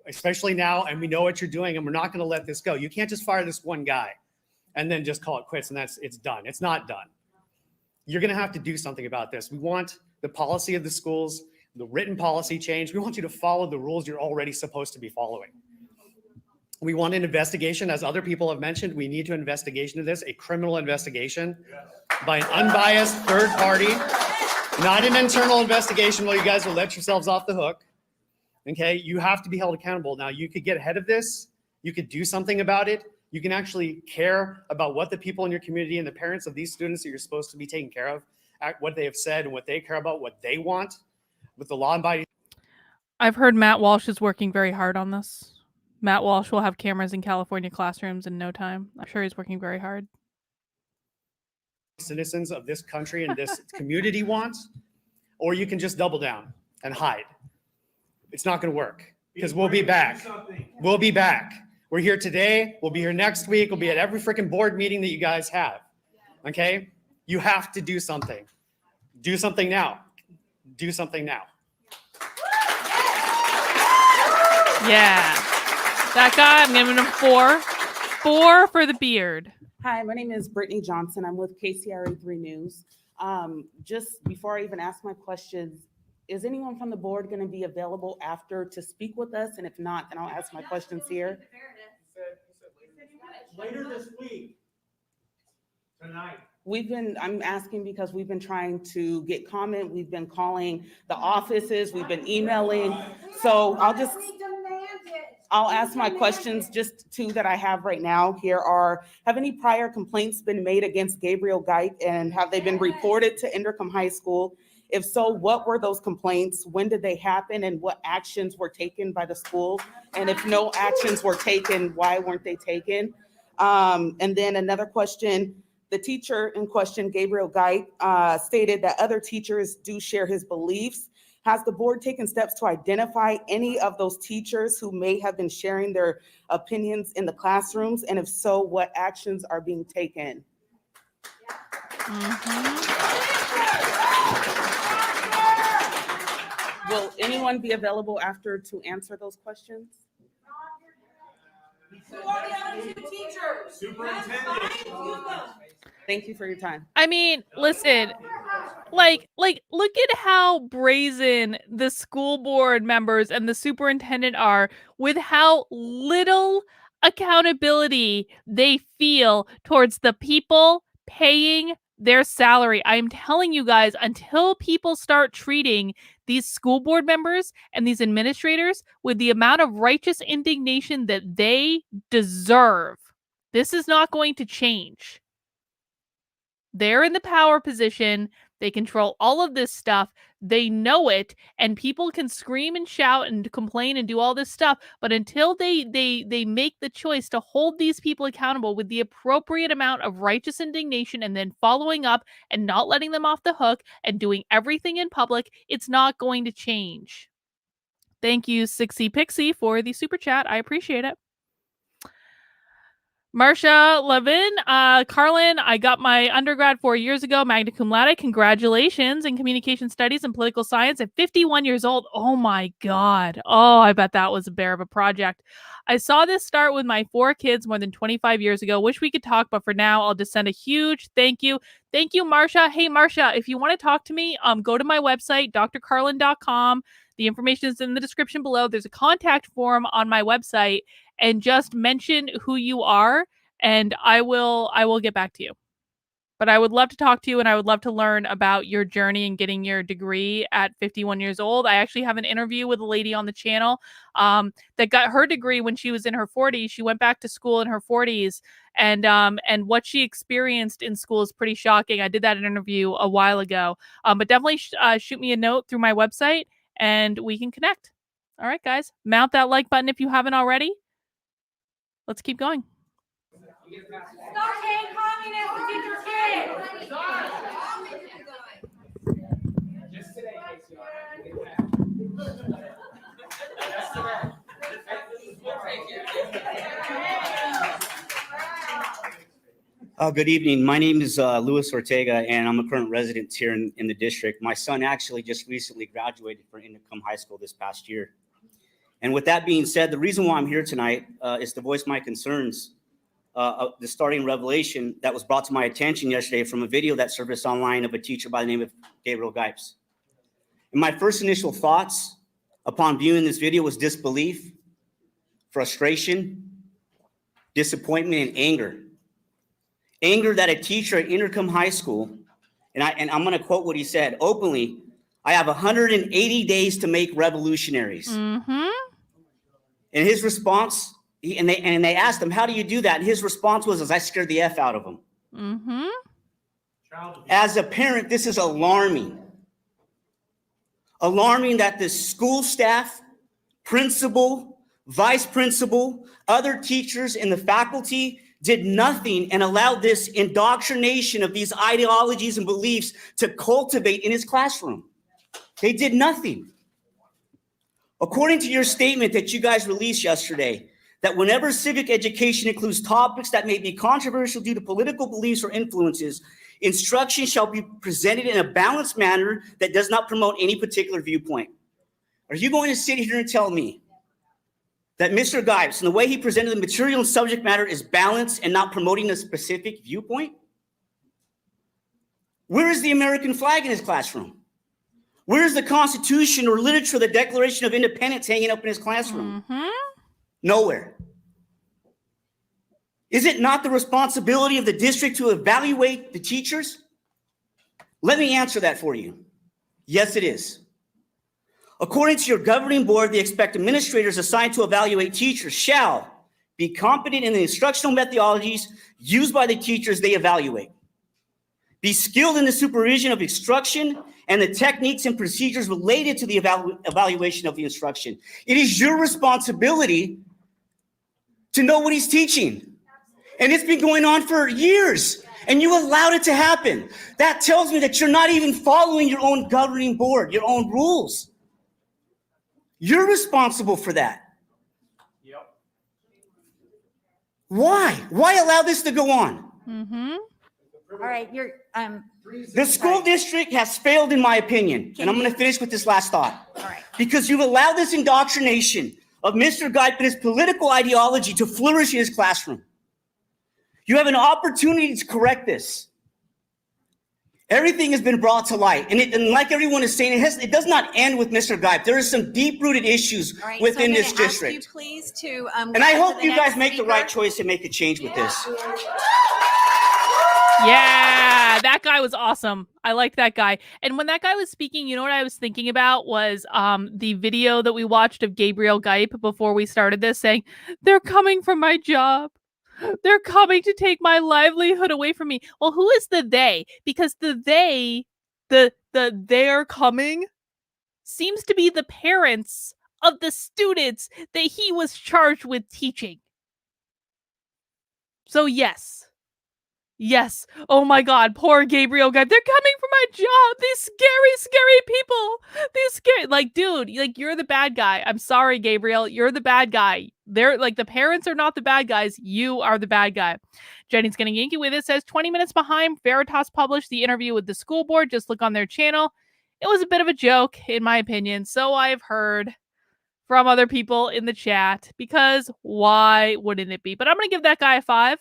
especially now, and we know what you're doing, and we're not going to let this go. You can't just fire this one guy and then just call it quits and it's done. It's not done. You're going to have to do something about this. We want the policy of the schools, the written policy change. We want you to follow the rules you're already supposed to be following. We want an investigation, as other people have mentioned. We need to investigation of this, a criminal investigation by an unbiased third party, not an internal investigation where you guys will let yourselves off the hook. Okay, you have to be held accountable. Now, you could get ahead of this. You could do something about it. You can actually care about what the people in your community and the parents of these students that you're supposed to be taking care of, what they have said and what they care about, what they want with the law-abiding. I've heard Matt Walsh is working very hard on this. Matt Walsh will have cameras in California classrooms in no time. I'm sure he's working very hard. Citizens of this country and this community want, or you can just double down and hide. It's not going to work because we'll be back. We'll be back. We're here today. We'll be here next week. We'll be at every freaking board meeting that you guys have. Okay? You have to do something. Do something now. Do something now. Yeah. That guy, I'm giving him 4. 4 for the beard. Hi, my name is Brittany Johnson. I'm with KCRA 3 News. Just before I even ask my questions, is anyone from the board going to be available after to speak with us? And if not, then I'll ask my questions here. Later this week. Tonight. I'm asking because we've been trying to get comment. We've been calling the offices. We've been emailing. So I'll ask my questions, just 2 that I have right now here are, have any prior complaints been made against Gabriel Gipe, and have they been reported to Indercombe High School? If so, what were those complaints? When did they happen, and what actions were taken by the school? And if no actions were taken, why weren't they taken? And then another question, the teacher in question, Gabriel Gipe, stated that other teachers do share his beliefs. Has the board taken steps to identify any of those teachers who may have been sharing their opinions in the classrooms? And if so, what actions are being taken? Will anyone be available after to answer those questions? Who are the other 2 teachers? Superintendent. Thank you for your time. I mean, listen, like, look at how brazen the school board members and the superintendent are with how little accountability they feel towards the people paying their salary. I'm telling you guys, until people start treating these school board members and these administrators with the amount of righteous indignation that they deserve, this is not going to change. They're in the power position. They control all of this stuff. They know it, and people can scream and shout and complain and do all this stuff. But until they make the choice to hold these people accountable with the appropriate amount of righteous indignation, and then following up and not letting them off the hook and doing everything in public, it's not going to change. Thank you, Sixie Pixie, for the super chat. I appreciate it. Marcia Levin, Carlin, I got my undergrad 4 years ago, magna cum laude. Congratulations in communication studies and political science at 51 years old. Oh my God. Oh, I bet that was a bear of a project. I saw this start with my 4 kids more than 25 years ago. Wish we could talk, but for now, I'll just send a huge thank you. Thank you, Marcia. Hey, Marcia, if you want to talk to me, go to my website, drcarlin.com. The information is in the description below. There's a contact form on my website, and just mention who you are, and I will get back to you. But I would love to talk to you, and I would love to learn about your journey in getting your degree at 51 years old. I actually have an interview with a lady on the channel that got her degree when she was in her 40s. She went back to school in her 40s, and what she experienced in school is pretty shocking. I did that interview a while ago, but definitely shoot me a note through my website, and we can connect. All right, guys, mount that like button if you haven't already. Let's keep going. Stop paying communists to teach your kids. Just today, Good evening. My name is Luis Ortega, and I'm a current resident here in the district. My son actually just recently graduated from Indercombe High School this past year. And with that being said, the reason why I'm here tonight is to voice my concerns of the starting revelation that was brought to my attention yesterday from a video that surfaced online of a teacher by the name of Gabriel Gipe. And my first initial thoughts upon viewing this video was disbelief, frustration, disappointment, and anger. Anger that a teacher at Indercombe High School, and I'm going to quote what he said openly, I have 180 days to make revolutionaries. Mm-hmm. And his response, and they asked him, how do you do that? And his response was, I scared the F out of him. Mm-hmm. As a parent, this is alarming. Alarming that the school staff, principal, vice principal, other teachers in the faculty did nothing and allowed this indoctrination of these ideologies and beliefs to cultivate in his classroom. They did nothing. According to your statement that you guys released yesterday, that whenever civic education includes topics that may be controversial due to political beliefs or influences, instruction shall be presented in a balanced manner that does not promote any particular viewpoint. Are you going to sit here and tell me that Mr. Gipe, and the way he presented the material and subject matter is balanced and not promoting a specific viewpoint? Where is the American flag in his classroom? Where is the Constitution or literature, the Declaration of Independence hanging up in his classroom? Nowhere. Is it not the responsibility of the district to evaluate the teachers? Let me answer that for you. Yes, it is. According to your governing board, they expect administrators assigned to evaluate teachers shall be competent in the instructional methodologies used by the teachers they evaluate, be skilled in the supervision of instruction and the techniques and procedures related to the evaluation of the instruction. It is your responsibility to know what he's teaching. And it's been going on for years, and you allowed it to happen. That tells me that you're not even following your own governing board, your own rules. You're responsible for that. Yep. Why? Why allow this to go on? All right, The school district has failed, in my opinion, and I'm going to finish with this last thought. all right. Because you've allowed this indoctrination of Mr. Gipe and his political ideology to flourish in his classroom. You have an opportunity to correct this. Everything has been brought to light. And like everyone is saying, it does not end with Mr. Gipe. There are some deep-rooted issues All right, within so I'm this gonna ask district. you please to, And I hope you guys make the right choice and make a change with this. Yeah, that guy was awesome. I liked that guy. And when that guy was speaking, you know what I was thinking about was the video that we watched of Gabriel Gipe before we started this saying, they're coming for my job. They're coming to take my livelihood away from me. Well, who is the they? Because the they, they're coming seems to be the parents of the students that he was charged with teaching. So yes. Yes. Oh my God. Poor Gabriel Gipe. They're coming for my job. These scary, scary people. These scary. Like, dude, like you're the bad guy. I'm sorry, Gabriel. You're the bad guy. They're like the parents are not the bad guys. You are the bad guy. Jenny's getting yanky with it. Says 20 minutes behind. Veritas published the interview with the school board. Just look on their channel. It was a bit of a joke, in my opinion. So I've heard from other people in the chat because why wouldn't it be? But I'm going to give that guy a 5.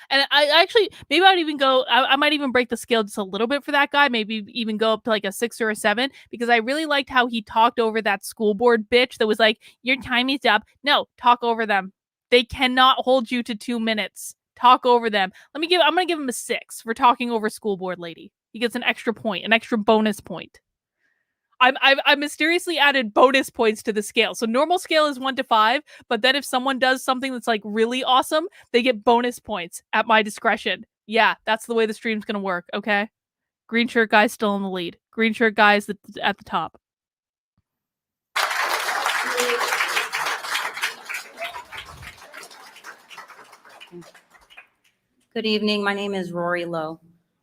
And I actually, maybe I'd even go, I might even break the scale just a little bit for that guy. Maybe even go up to like a 6 or a 7, because I really liked how he talked over that school board bitch that was like, your time is up. No, talk over them. They cannot hold you to 2 minutes. Talk over them. I'm going to give him a 6 for talking over school board lady. He gets an extra point, an extra bonus point. I've mysteriously added bonus points to the scale. So normal scale is 1 to 5, but then if someone does something that's like really awesome, they get bonus points at my discretion. Yeah, that's the way the stream's going to work, okay? Green shirt guy's still in the lead. Green shirt guy's at the top. Good evening. My name is Rory Lowe.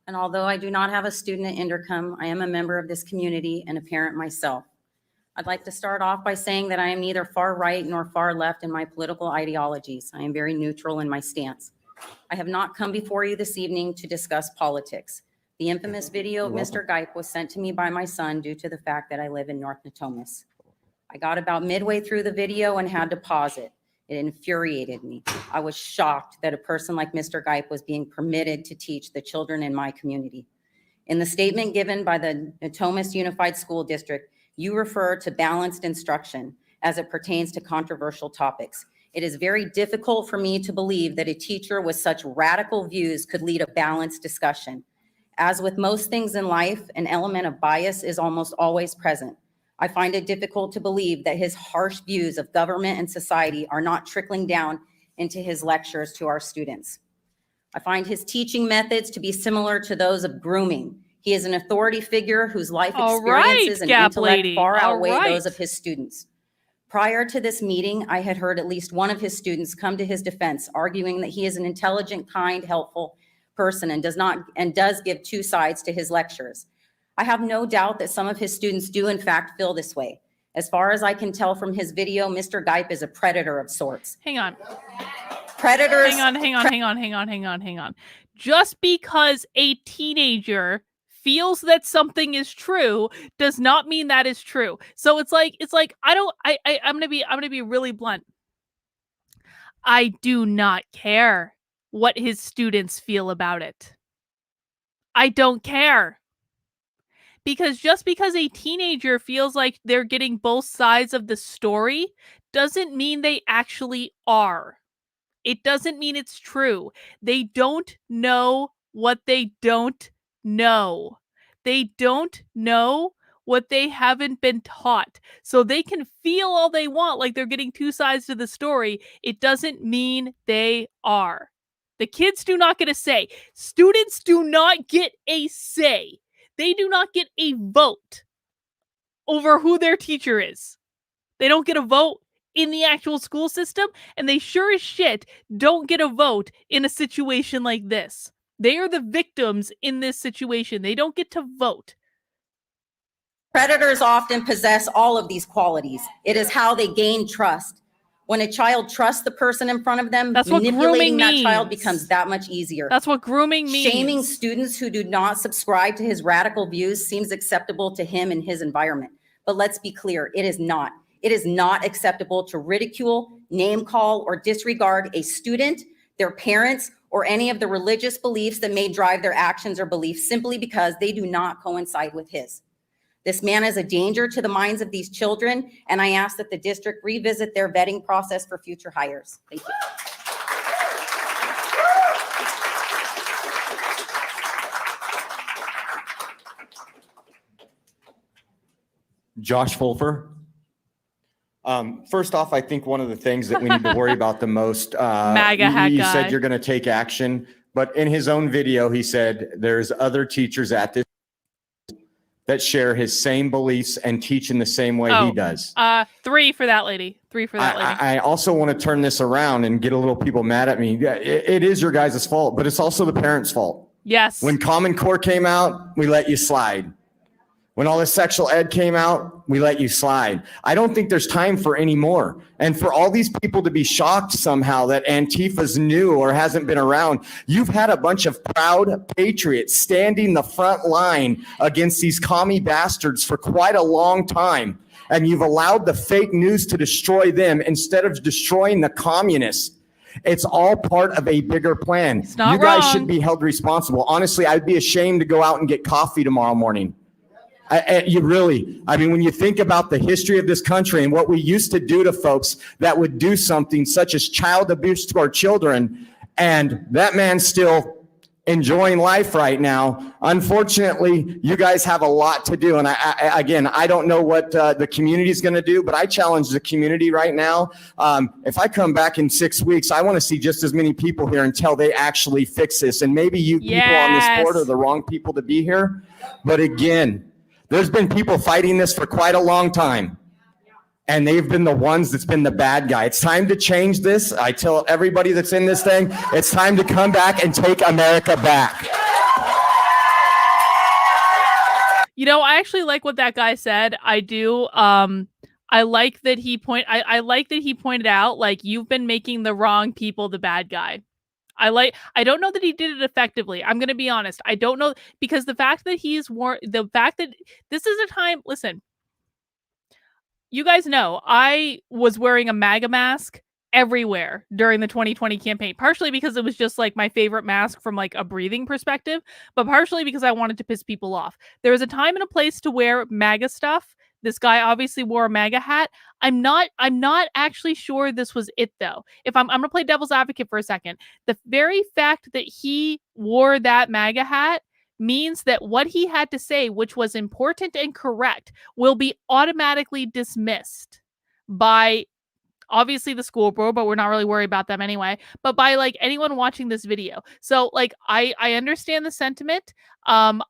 And although I do not have a student at Intercom, I am a member of this community and a parent myself. I'd like to start off by saying that I am neither far right nor far left in my political ideologies. I am very neutral in my stance. I have not come before you this evening to discuss politics. The infamous video of Mr. Gipe was sent to me by my son due to the fact that I live in North Natomas. I got about midway through the video and had to pause it. It infuriated me. I was shocked that a person like Mr. Gipe was being permitted to teach the children in my community. In the statement given by the Natomas Unified School District, you refer to balanced instruction as it pertains to controversial topics. It is very difficult for me to believe that a teacher with such radical views could lead a balanced discussion. As with most things in life, an element of bias is almost always present. I find it difficult to believe that his harsh views of government and society are not trickling down into his lectures to our students. I find his teaching methods to be similar to those of grooming. He is an authority figure whose life experiences and intellect far outweigh those of his students. Prior to this meeting, I had heard at least one of his students come to his defense, arguing that he is an intelligent, kind, helpful person and does give 2 sides to his lectures. I have no doubt that some of his students do in fact feel this way. As far as I can tell from his video, Mr. Gipe is a predator of sorts. Hang on. Predators. Hang on. Just because a teenager feels that something is true does not mean that is true. So it's like I'm gonna be really blunt. I do not care what his students feel about it. I don't care. Because just because a teenager feels like they're getting both sides of the story doesn't mean they actually are. It doesn't mean it's true. They don't know what they don't know. They don't know what they haven't been taught. So they can feel all they want like they're getting two sides to the story. It doesn't mean they are. The kids do not get a say. Students do not get a say. They do not get a vote over who their teacher is. They don't get a vote in the actual school system, and they sure as shit don't get a vote in a situation like this. They are the victims in this situation. They don't get to vote. Predators often possess all of these qualities. It is how they gain trust. When a child trusts the person in front of them, That's what manipulating grooming that child means. becomes that much easier. That's what grooming means. Shaming students who do not subscribe to his radical views seems acceptable to him and his environment. But let's be clear, it is not. It is not acceptable to ridicule, name call, or disregard a student, their parents, or any of the religious beliefs that may drive their actions or beliefs simply because they do not coincide with his. This man is a danger to the minds of these children, and I ask that the district revisit their vetting process for future hires. Thank you. Josh Fulfer. First off, I think one of the things that we need to worry about the most, MAGA hat you guy. said you're going to take action, but in his own video, he said there's other teachers at this that share his same beliefs and teach in the same way he does. 3 for that lady. 3 for that lady. I also want to turn this around and get a little people mad at me. Yeah, it is your guys' fault, but it's also the parents' fault. Yes. When Common Core came out, we let you slide. When all this sexual ed came out, we let you slide. I don't think there's time for any more. And for all these people to be shocked somehow that Antifa's new or hasn't been around, you've had a bunch of proud patriots standing the front line against these commie bastards for quite a long time. And you've allowed the fake news to destroy them instead of destroying the communists. It's all part of a bigger plan. not You guys wrong. should be held responsible. Honestly, I'd be ashamed to go out and get coffee tomorrow morning. When you think about the history of this country and what we used to do to folks that would do something such as child abuse to our children, and that man's still enjoying life right now. Unfortunately, you guys have a lot to do. And I don't know what the community is going to do, but I challenge the community right now. If I come back in 6 weeks, I want to see just as many people here until they actually fix this. And maybe you people on this board are the wrong people to be here. But again, there's been people fighting this for quite a long time, and they've been the ones that's been the bad guy. It's time to change this. I tell everybody that's in this thing, it's time to come back and take America back. You know, I actually like what that guy said. I do. I like that he pointed out, like, you've been making the wrong people the bad guy. I don't know that he did it effectively. I'm going to be honest. I don't know, because the fact that this is a time, listen, you guys know I was wearing a MAGA mask everywhere during the 2020 campaign, partially because it was just like my favorite mask from like a breathing perspective, but partially because I wanted to piss people off. There was a time and a place to wear MAGA stuff. This guy obviously wore a MAGA hat. I'm not actually sure this was it, though. If I'm going to play devil's advocate for a second, the very fact that he wore that MAGA hat means that what he had to say, which was important and correct, will be automatically dismissed by obviously the school board, but we're not really worried about them anyway, but by like anyone watching this video. So like, I understand the sentiment. I'm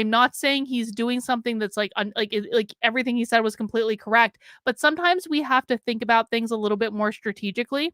not saying he's doing something that's like everything he said was completely correct, but sometimes we have to think about things a little bit more strategically.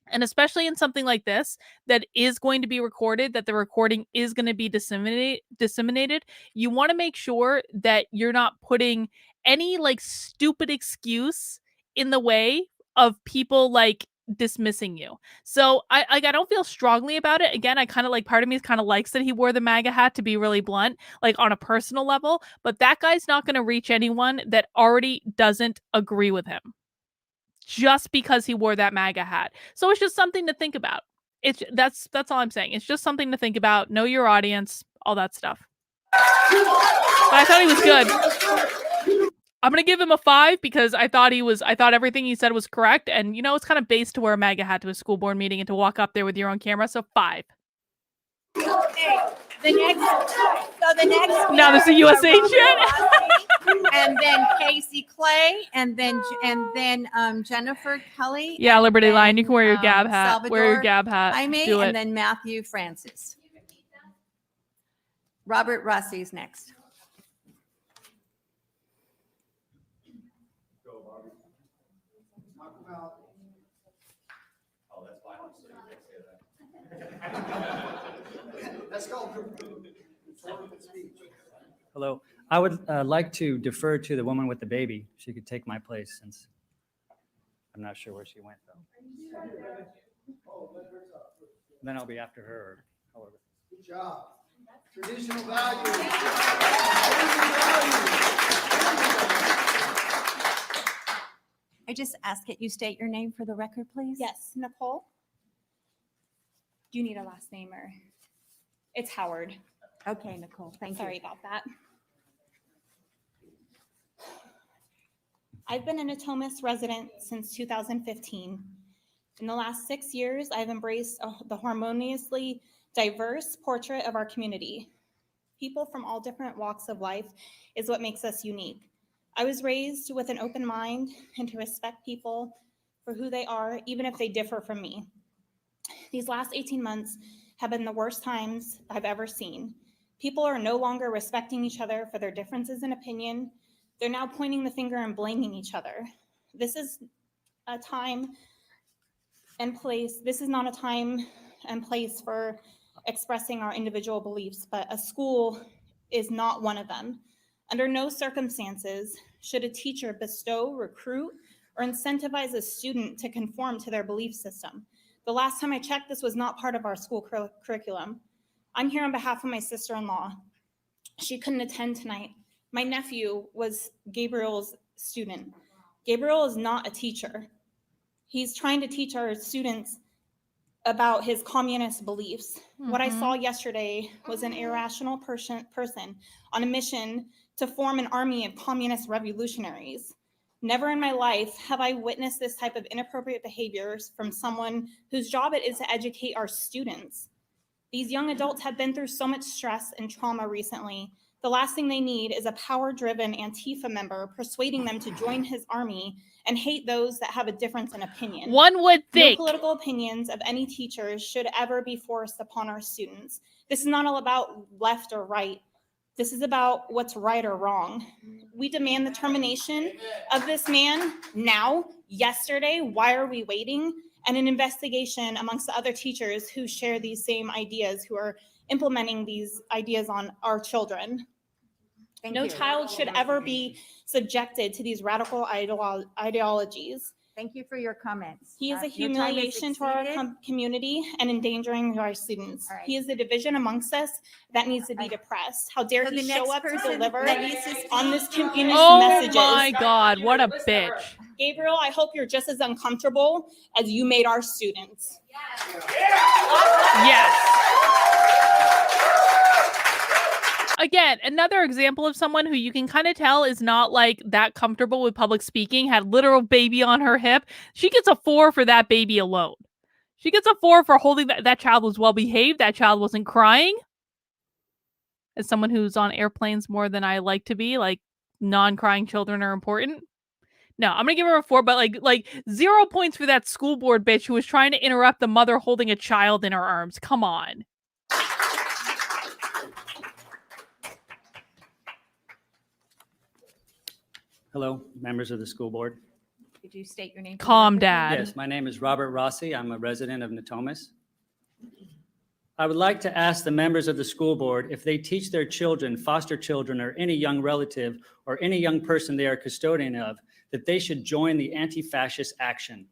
And especially in something like this that is going to be recorded, that the recording is going to be disseminated, you want to make sure that you're not putting any like stupid excuse in the way of people like dismissing you. So I don't feel strongly about it. Again, I kind of like, part of me kind of likes that he wore the MAGA hat, to be really blunt, like on a personal level, but that guy's not going to reach anyone that already doesn't agree with him just because he wore that MAGA hat. So it's just something to think about. That's all I'm saying. It's just something to think about. Know your audience, all that stuff. But I thought he was good. I'm going to give him a 5 because I thought everything he said was correct. And, you know, it's kind of base to wear a MAGA hat to a school board meeting and to walk up there with your own camera. So 5. Okay, the next. Now there's a USA chat. And then Casey Clay, and then Jennifer Kelly. Yeah, Liberty and Line. You then, can wear your Gab hat. Salvador Wear your Gab hat. Jaime, Do it. and then Matthew Francis. Robert Rossi's next. Hello. I would like to defer to the woman with the baby. She could take my place since I'm not sure where she went, though. Then I'll be after her, however. Good job. Traditional values. I just ask that you state your name for the record, please. Yes, Nicole. Do you need a last name or? It's Howard. Okay, Nicole, thank you. Sorry about that. I've been a Natomas resident since 2015. In the last 6 years, I've embraced the harmoniously diverse portrait of our community. People from all different walks of life is what makes us unique. I was raised with an open mind and to respect people for who they are, even if they differ from me. These last 18 months have been the worst times I've ever seen. People are no longer respecting each other for their differences in opinion. They're now pointing the finger and blaming each other. This is a time and place. This is not a time and place for expressing our individual beliefs, but a school is not one of them. Under no circumstances should a teacher bestow, recruit, or incentivize a student to conform to their belief system. The last time I checked, this was not part of our school curriculum. I'm here on behalf of my sister-in-law. She couldn't attend tonight. My nephew was Gabriel's student. Gabriel is not a teacher. He's trying to teach our students about his communist beliefs. What I saw yesterday was an irrational person on a mission to form an army of communist revolutionaries. Never in my life have I witnessed this type of inappropriate behaviors from someone whose job it is to educate our students. These young adults have been through so much stress and trauma recently. The last thing they need is a power-driven Antifa member persuading them to join his army and hate those that have a difference in opinion. One would think. No political opinions of any teachers should ever be forced upon our students. This is not all about left or right. This is about what's right or wrong. We demand the termination of this man now, yesterday. Why are we waiting? And an investigation amongst the other teachers who share these same ideas, who are implementing these ideas on our children. No child should ever be subjected to these radical ideologies. Thank you for your comments. He is a Your time has humiliation to our exceeded. community and endangering our students. He is the division amongst us that needs to be depressed. How dare So he the show next up to person deliver that needs to speak- on this community Oh messages. my God, what a bitch. Gabriel, I hope you're just as uncomfortable as you made our students. Yes. Again, another example of someone who you can kind of tell is not like that comfortable with public speaking, had literal baby on her hip. She gets a 4 for that baby alone. She gets a 4 for holding that child was well behaved. That child wasn't crying. As someone who's on airplanes more than I like to be, like non-crying children are important. No, I'm gonna give her a 4, but like 0 points for that school board bitch who was trying to interrupt the mother holding a child in her arms. Come on. Hello, members of the school board. Could you state your name? for the Calm, record, Dad. Yes, my name is Robert Rossi. I'm a resident of Natomas. I would like to ask the members of the school board if they teach their children, foster children, or any young relative or any young person they are custodian of, that they should join the anti-fascist action.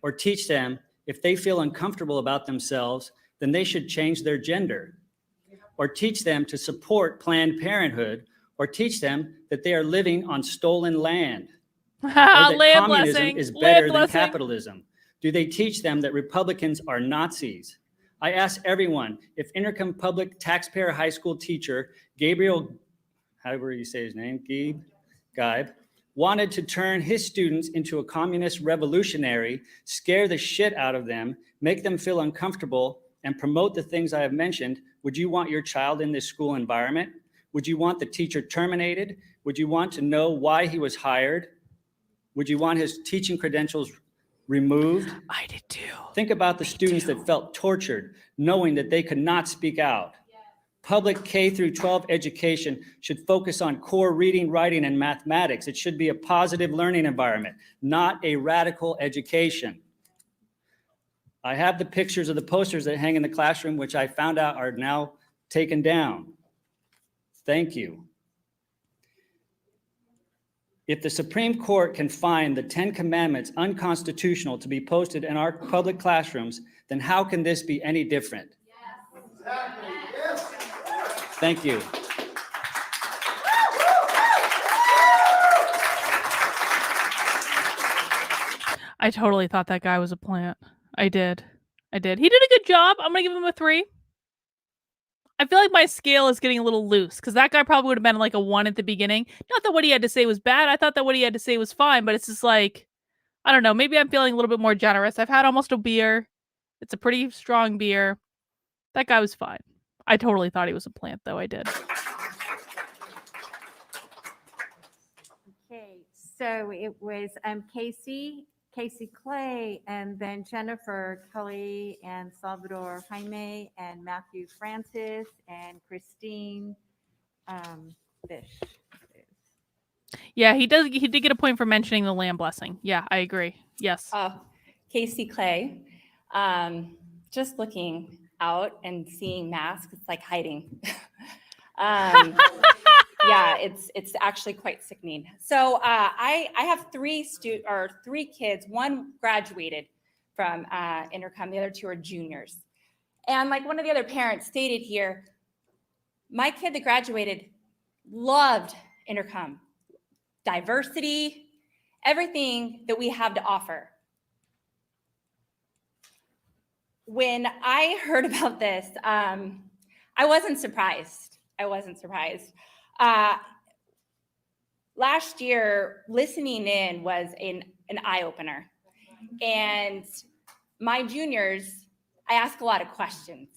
or teach them if they feel uncomfortable about themselves, then they should change their gender, or teach them to support Planned Parenthood, or teach them that they are living on stolen land, or that Land communism blessing. is Land better than blessing. capitalism? Do they teach them that Republicans are Nazis? I ask everyone, if Intercom Public Taxpayer High School teacher Gabriel, however you say his name, Gipe, wanted to turn his students into a communist revolutionary, scare the shit out of them, make them feel uncomfortable, and promote the things I have mentioned, would you want your child in this school environment? Would you want the teacher terminated? Would you want to know why he was hired? Would you want his teaching credentials removed? I did too. Think about the students that felt tortured, knowing that they could not speak out. Public K through 12 education should focus on core reading, writing, and mathematics. It should be a positive learning environment, not a radical education. I have the pictures of the posters that hang in the classroom, which I found out are now taken down. Thank you. If the Supreme Court can find the 10 Commandments unconstitutional to be posted in our public classrooms, then how can this be any different? Thank you. I totally thought that guy was a plant. I did. He did a good job. I'm gonna give him a 3. I feel like my scale is getting a little loose because that guy probably would have been like a 1 at the beginning. Not that what he had to say was bad. I thought that what he had to say was fine, but it's just like, I don't know. Maybe I'm feeling a little bit more generous. I've had almost a beer. It's a pretty strong beer. That guy was fine. I totally thought he was a plant, though. I did. Okay, so it was Casey Clay, and then Jennifer Kelly, and Salvador Jaime, and Matthew Francis, and Christine Fish. Yeah, he did get a point for mentioning the land blessing. Yeah, I agree. Yes. Casey Clay. Just looking out and seeing masks, it's like hiding. Yeah, it's actually quite sickening. So I have three kids. One graduated from Intercom. The other 2 are juniors. And like one of the other parents stated here, my kid that graduated loved Intercom. Diversity, everything that we have to offer. When I heard about this, I wasn't surprised. Last year, listening in was an eye-opener. And my juniors, I ask a lot of questions.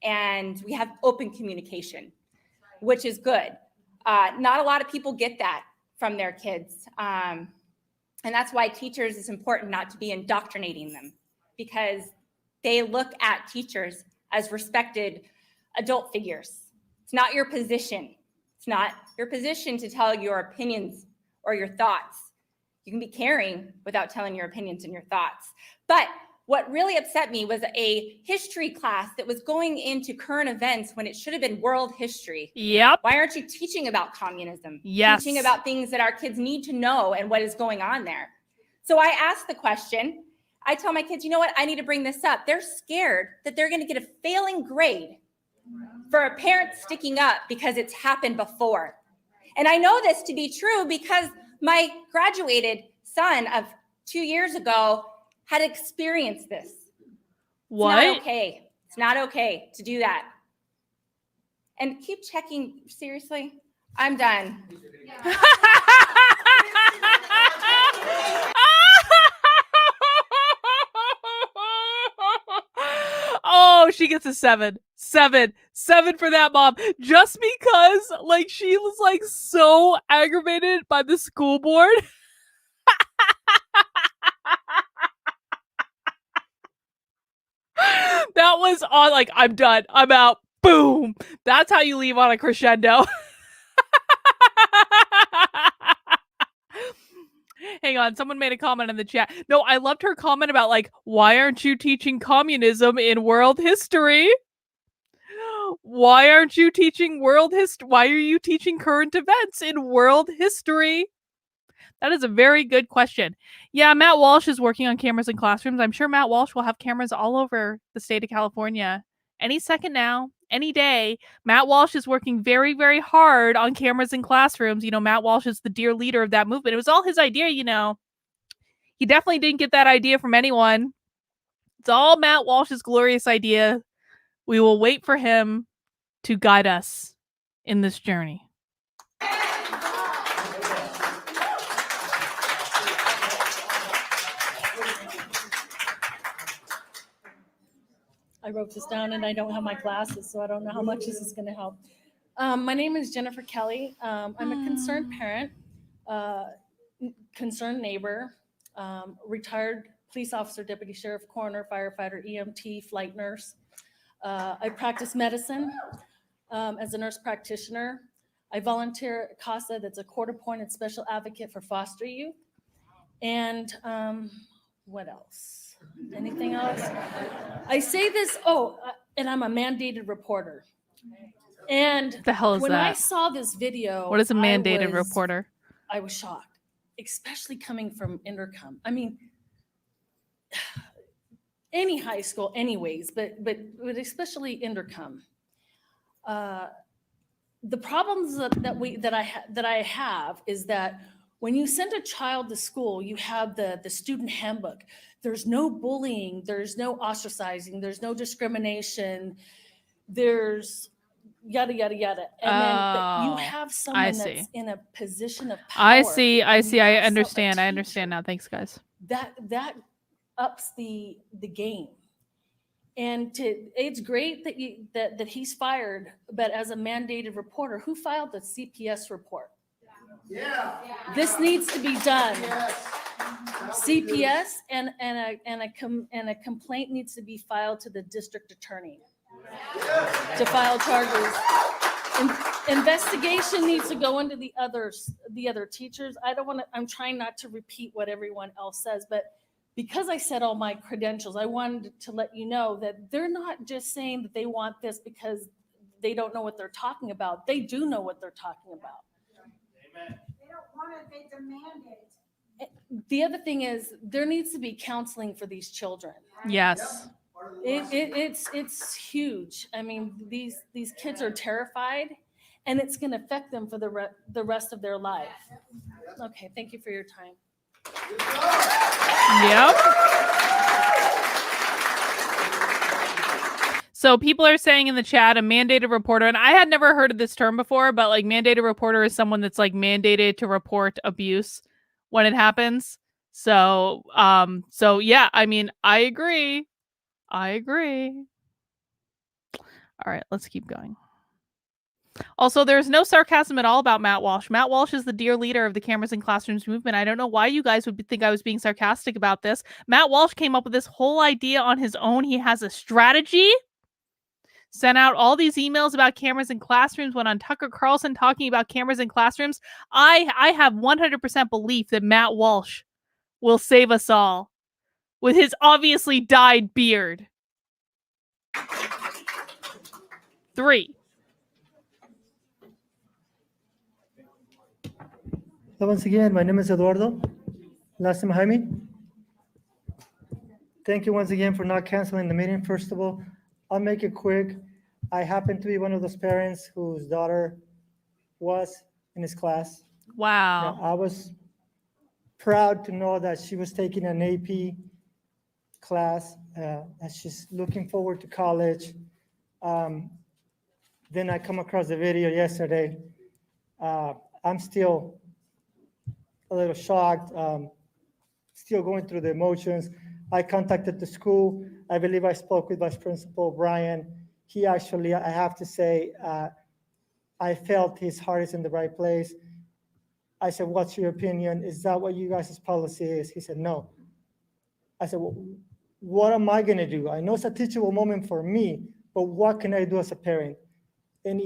And we have open communication, which is good. Not a lot of people get that from their kids. And that's why teachers, it's important not to be indoctrinating them, because they look at teachers as respected adult figures. It's not your position. It's not your position to tell your opinions or your thoughts. You can be caring without telling your opinions and your thoughts. But what really upset me was a history class that was going into current events when it should have been world history. Yep. Why aren't you teaching about communism? Yes. Teaching about things that our kids need to know and what is going on there. So I asked the question. I tell my kids, you know what? I need to bring this up. They're scared that they're going to get a failing grade for a parent sticking up because it's happened before. And I know this to be true because my graduated son of 2 years ago had experienced this. What? It's not okay. It's not okay to do that. And keep checking. Seriously, I'm done. Oh, she gets a 7. 7 for that mom. Just because, like, she was, like, so aggravated by the school board. That was on, like, I'm done. I'm out. Boom. That's how you leave on a crescendo. Hang on, someone made a comment in the chat. No, I loved her comment about, like, why aren't you teaching communism in world history? Why aren't you teaching world history? Why are you teaching current events in world history? That is a very good question. Yeah, Matt Walsh is working on cameras in classrooms. I'm sure Matt Walsh will have cameras all over the state of California any second now, any day. Matt Walsh is working very, very hard on cameras in classrooms. You know, Matt Walsh is the dear leader of that movement. It was all his idea, you know. He definitely didn't get that idea from anyone. It's all Matt Walsh's glorious idea. We will wait for him to guide us in this journey. I wrote this down and I don't have my glasses, so I don't know how much this is going to help. My name is Jennifer Kelly. I'm a concerned parent, concerned neighbor, retired police officer, deputy sheriff, coroner, firefighter, EMT, flight nurse. I practice medicine as a nurse practitioner. I volunteer at CASA, that's a court-appointed special advocate for foster youth. And what else? Anything else? I say this, and I'm a mandated reporter. And What the hell is when that? I saw this video, What is a mandated reporter? I was shocked, especially coming from Intercom. I mean, any high school anyways, but especially Intercom. The problems that I have is that when you send a child to school, you have the student handbook. There's no bullying, there's no ostracizing, there's no discrimination, there's yada, yada, yada. And then but you have someone that's in a position of power. I see. I understand. I understand now. Thanks, guys. That ups the game. And it's great that that he's fired, but as a mandated reporter, who filed the CPS report? Yeah. This needs to be done. Yes. CPS and a complaint needs to be filed to the district attorney to file charges. Investigation needs to go into the other teachers. I'm trying not to repeat what everyone else says, but because I said all my credentials, I wanted to let you know that they're not just saying that they want this because they don't know what they're talking about. They do know what they're talking about. Amen. They don't want it, they demand it. The other thing is there needs to be counseling for these children. Yes. It's huge. I mean, these kids are terrified, and it's going to affect them for the rest of their life. Okay, thank you for your time. Yep. So people are saying in the chat, a mandated reporter, and I had never heard of this term before, but like mandated reporter is someone that's like mandated to report abuse when it happens. So yeah, I mean, I agree. All right, let's keep going. Also, there's no sarcasm at all about Matt Walsh. Matt Walsh is the dear leader of the Cameras in Classrooms movement. I don't know why you guys would think I was being sarcastic about this. Matt Walsh came up with this whole idea on his own. He has a strategy. Sent out all these emails about cameras in classrooms, went on Tucker Carlson talking about cameras in classrooms. I have 100% belief that Matt Walsh will save us all with his obviously dyed beard. 3. So once again, my name is Eduardo. Last name Jaime. Thank you once again for not canceling the meeting. First of all, I'll make it quick. I happen to be one of those parents whose daughter was in his class. Wow. I was proud to know that she was taking an AP class, and she's looking forward to college. Then I come across the video yesterday. I'm still a little shocked, still going through the emotions. I contacted the school. I believe I spoke with Vice Principal Brian. He actually, I have to say, I felt his heart is in the right place. I said, what's your opinion? Is that what you guys' policy is? He said, no. I said, well, what am I gonna do? I know it's a teachable moment for me, but what can I do as a parent? And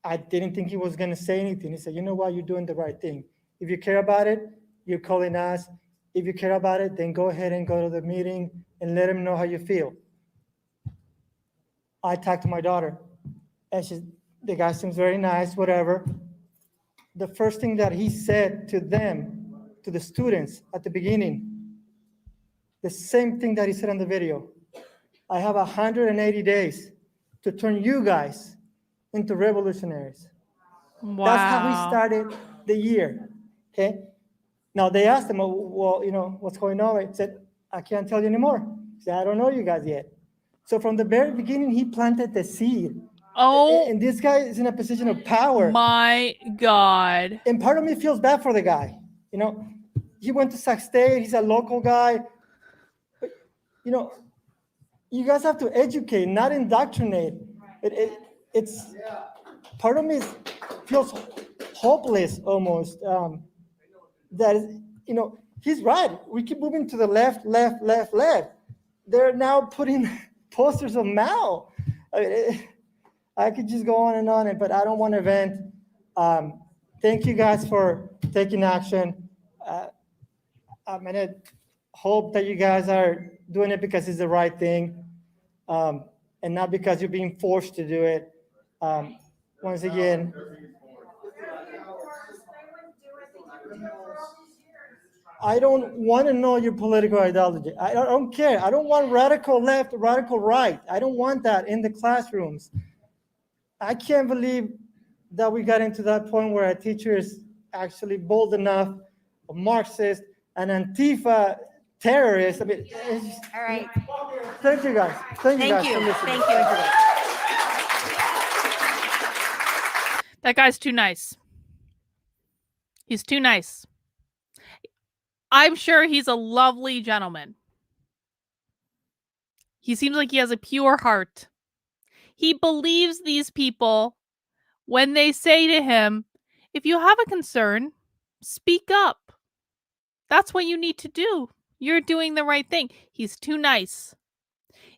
I didn't think he was gonna say anything. He said, you know what, you're doing the right thing. If you care about it, you're calling us. If you care about it, then go ahead and go to the meeting and let him know how you feel. I talked to my daughter, and the guy seems very nice, whatever. The first thing that he said to them to the students at the beginning the same thing that he said on the video. I have 180 days to turn you guys into revolutionaries. Wow. That's how he started the year, okay? Now they asked him, well, what's going on? He said, I can't tell you anymore. He said, I don't know you guys yet. So from the very beginning, he planted the seed. Oh. And this guy is in a position of power. My God. And part of me feels bad for the guy. He went to Sac State. He's a local guy. But, you guys have to educate, not indoctrinate. It's part of me feels hopeless almost. That he's right. We keep moving to the left. They're now putting posters of Mao. I could just go on and on, but I don't want to vent. Thank you guys for taking action. I'm going to hope that you guys are doing it because it's the right thing, and not because you're being forced to do it. Once again, I don't want to know your political ideology. I don't care. I don't want radical left, radical right. I don't want that in the classrooms. I can't believe that we got into that point where a teacher is actually bold enough, a Marxist, an Antifa terrorist. I mean, All right. Thank you guys. Thank you guys Thank for you. listening. Thank you. That guy's too nice. He's too nice. I'm sure he's a lovely gentleman. He seems like he has a pure heart. He believes these people when they say to him, if you have a concern, speak up. That's what you need to do. You're doing the right thing. He's too nice.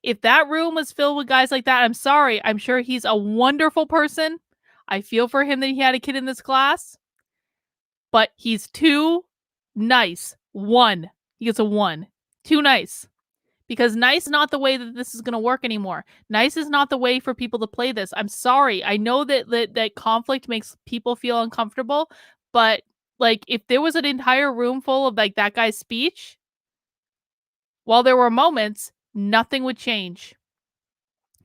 If that room was filled with guys like that, I'm sorry. I'm sure he's a wonderful person. I feel for him that he had a kid in this class. But he's too nice. 1. He gets a 1. Too nice. Because nice is not the way that this is going to work anymore. Nice is not the way for people to play this. I'm sorry. I know that conflict makes people feel uncomfortable, but like if there was an entire room full of like that guy's speech, while there were moments, nothing would change.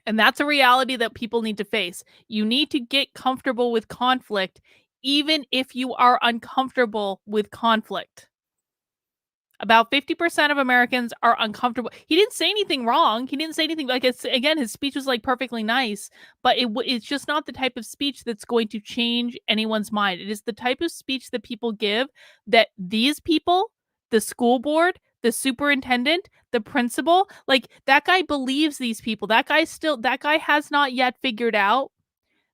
And that's a reality that people need to face. You need to get comfortable with conflict, even if you are uncomfortable with conflict. About 50% of Americans are uncomfortable. He didn't say anything wrong. He didn't say anything like again, his speech was like perfectly nice, but it's just not the type of speech that's going to change anyone's mind. It is the type of speech that people give that these people, the school board, the superintendent, the principal, like that guy believes these people. That guy has not yet figured out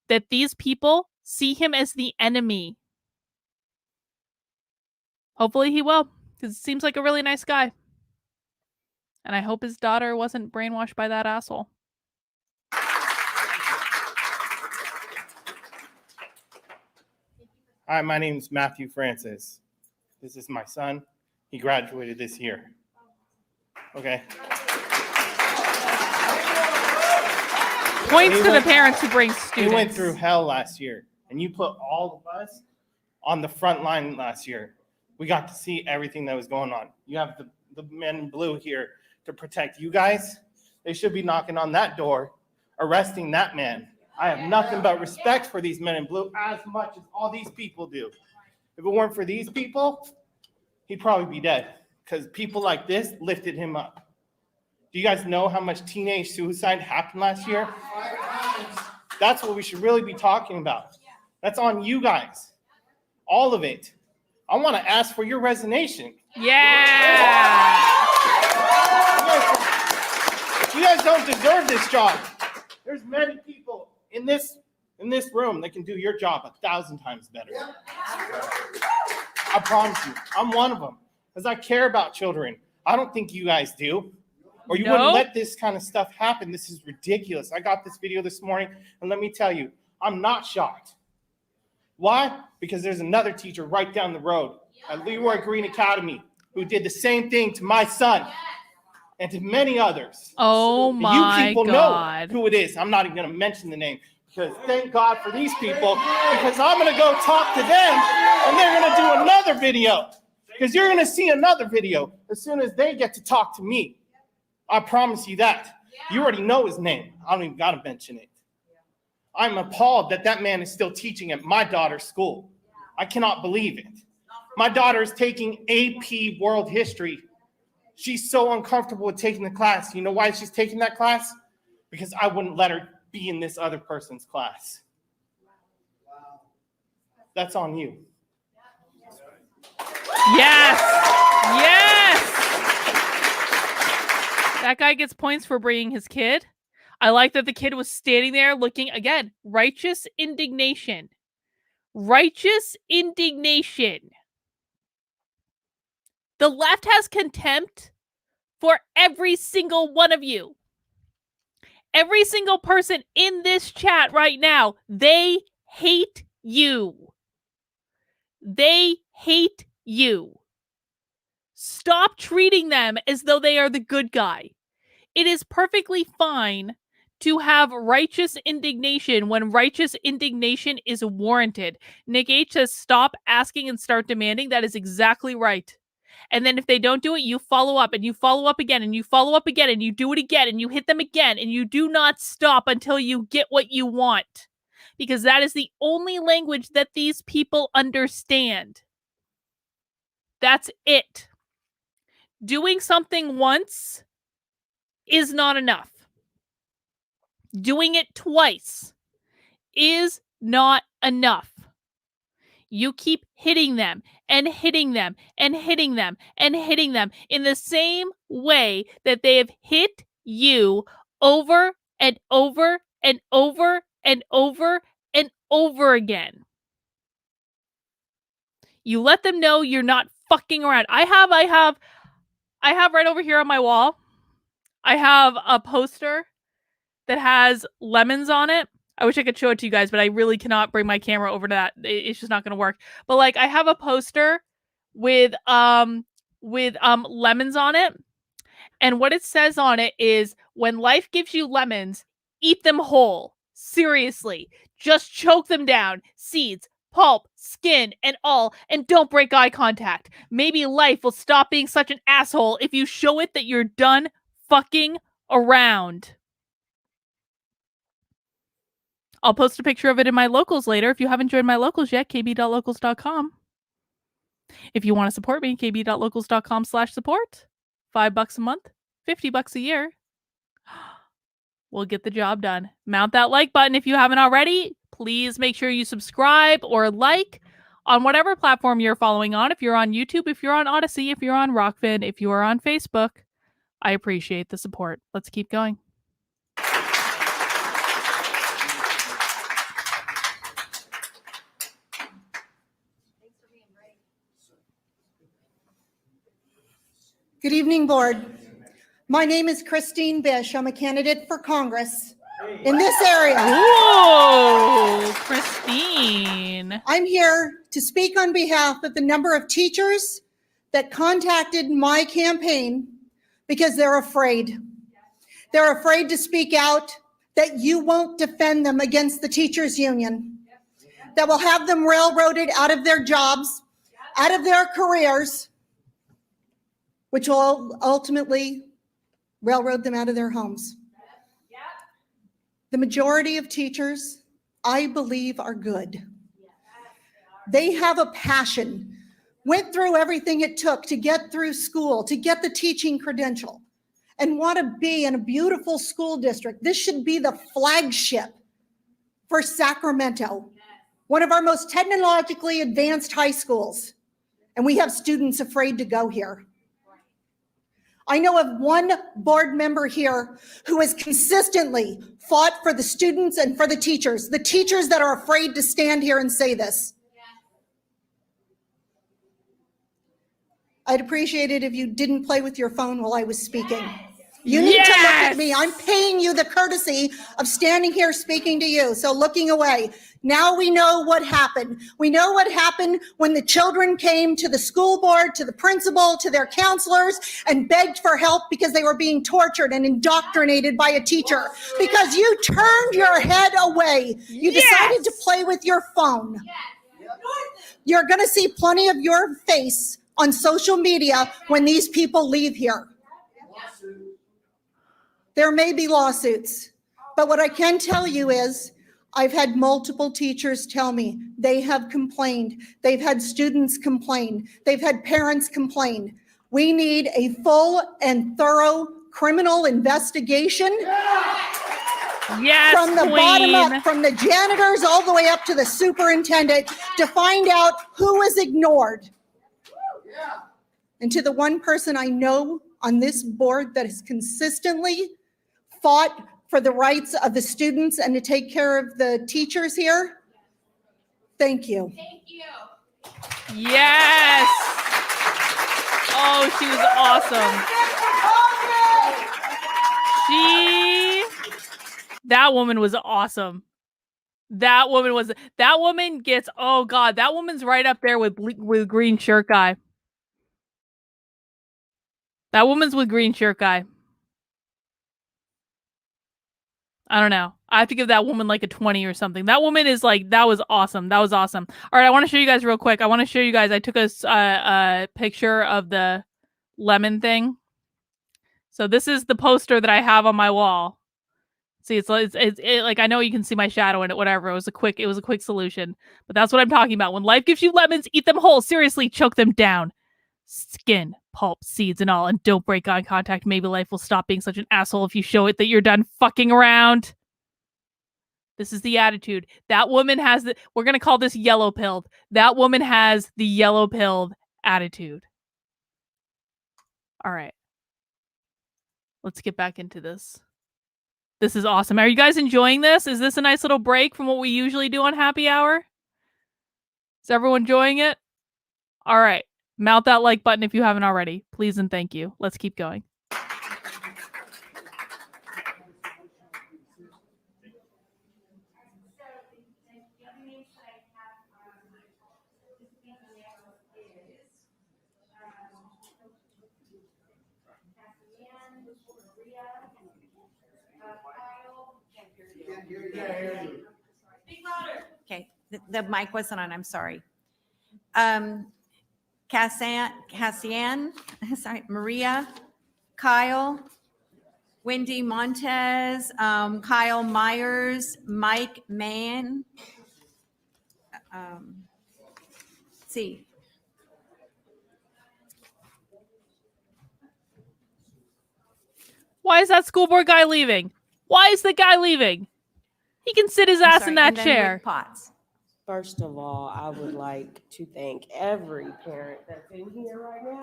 that these people see him as the enemy. Hopefully he will. Because it seems like a really nice guy. And I hope his daughter wasn't brainwashed by that asshole. Hi, my name is Matthew Francis. This is my son. He graduated this year. Okay. Points to the parents who bring students. He went through hell last year, and you put all of us on the front line last year. We got to see everything that was going on. You have the men in blue here to protect you guys. They should be knocking on that door, arresting that man. I have nothing but respect for these men in blue as much as all these people do. If it weren't for these people, he'd probably be dead because people like this lifted him up. Do you guys know how much teenage suicide happened last year? That's what we should really be talking about. That's on you guys. All of it. I want to ask for your resignation. Yeah. You guys don't deserve this job. There's many people in this room that can do your job 1,000 times better. I promise you, I'm one of them. Because I care about children. I don't think you guys do. Or you wouldn't let this kind of stuff happen. This is ridiculous. I got this video this morning, and let me tell you, I'm not shocked. Why? Because there's another teacher right down the road at Leroy Green Academy who did the same thing to my son and to many others. Oh my God. You people know who it is. I'm not even going to mention the name because thank God for these people because I'm going to go talk to them and they're going to do another video Because you're going to see another video as soon as they get to talk to me. I promise you that. You already know his name. I don't even got to mention it. I'm appalled that that man is still teaching at my daughter's school. I cannot believe it. My daughter is taking AP World History. She's so uncomfortable with taking the class. You know why she's taking that class? Because I wouldn't let her be in this other person's class. That's on you. Yes. Yes. That guy gets points for bringing his kid. I like that the kid was standing there looking, again, righteous indignation. Righteous indignation. The left has contempt for every single one of you. Every single person in this chat right now, they hate you. They hate you. Stop treating them as though they are the good guy. It is perfectly fine to have righteous indignation when righteous indignation is warranted. Nick H says, stop asking and start demanding. That is exactly right. And then if they don't do it, you follow up and you follow up again and you follow up again and you do it again and you hit them again and you do not stop until you get what you want. Because that is the only language that these people understand. That's it. Doing something once is not enough. Doing it twice is not enough. You keep hitting them and hitting them and hitting them and hitting them in the same way that they have hit you over and over and over and over and over again. You let them know you're not fucking around. I have right over here on my wall, I have a poster that has lemons on it. I wish I could show it to you guys, but I really cannot bring my camera over to that. It's just not going to work. But like, I have a poster with lemons on it. And what it says on it is, when life gives you lemons, eat them whole. Seriously. Just choke them down. Seeds, pulp, skin, and all. And don't break eye contact. Maybe life will stop being such an asshole if you show it that you're done fucking around. I'll post a picture of it in my locals later. If you haven't joined my locals yet, kb.locals.com. If you want to support me, kb.locals.com/support. $5 a month, $50 a year. We'll get the job done. Mount that like button if you haven't already. Please make sure you subscribe or like on whatever platform you're following on. If you're on YouTube, if you're on Odyssey, if you're on Rockfin, if you are on Facebook, I appreciate the support. Let's keep going. Good evening, board. My name is Christine Bish. I'm a candidate for Congress in this area. Ooh, Christine. I'm here to speak on behalf of the number of teachers that contacted my campaign because they're afraid. They're afraid to speak out, that you won't defend them against the teachers union, that will have them railroaded out of their jobs, out of their careers, which will ultimately railroad them out of their homes. The majority of teachers, I believe, are good. They have a passion, went through everything it took to get through school, to get the teaching credential, and want to be in a beautiful school district. This should be the flagship for Sacramento, one of our most technologically advanced high schools, and we have students afraid to go here. I know of one board member here who has consistently fought for the students and for the teachers that are afraid to stand here and say this. I'd appreciate it if you didn't play with your phone while I was speaking. You need to look at me. I'm paying you the courtesy of standing here speaking to you, so looking away. Now we know what happened. We know what happened when the children came to the school board, to the principal, to their counselors, and begged for help because they were being tortured and indoctrinated by a teacher. Because you turned your head away. You decided to play with your phone. You're going to see plenty of your face on social media when these people leave here. There may be lawsuits, but what I can tell you is I've had multiple teachers tell me they have complained. They've had students complain. They've had parents complain. We need a full and thorough criminal investigation. Yes, from the queen. bottom up, from the janitors all the way up to the superintendent, to find out who was ignored. And to the one person I know on this board that has consistently fought for the rights of the students and to take care of the teachers here, thank you. Thank you. Yes. Oh, she was awesome. That woman was awesome. That woman gets, oh God, that woman's right up there with green shirt guy. That woman's with green shirt guy. I don't know. I have to give that woman like a 20 or something. That woman is like, that was awesome. That was awesome. All right, I want to show you guys real quick. I want to show you guys. I took a picture of the lemon thing. So this is the poster that I have on my wall. See, it's like, I know you can see my shadow in it, whatever. It was a quick solution. But that's what I'm talking about. When life gives you lemons, eat them whole. Seriously, choke them down. Skin, pulp, seeds, and all. And don't break eye contact. Maybe life will stop being such an asshole if you show it that you're done fucking around. This is the attitude. That woman has we're going to call this yellow pilled. That woman has the yellow pilled attitude. All right. Let's get back into this. This is awesome. Are you guys enjoying this? Is this a nice little break from what we usually do on Happy Hour? Is everyone enjoying it? All right. Mount that like button if you haven't already. Please and thank you. Let's keep going. Okay, the mic wasn't on, I'm sorry. Cassian, sorry, Maria, Kyle, Wendy Montez, Kyle Myers, Mike Mann. See. Why is that school board guy leaving? Why is the guy leaving? He can sit his ass in that chair. Potts. First of all, I would like to thank every parent that's in here right now.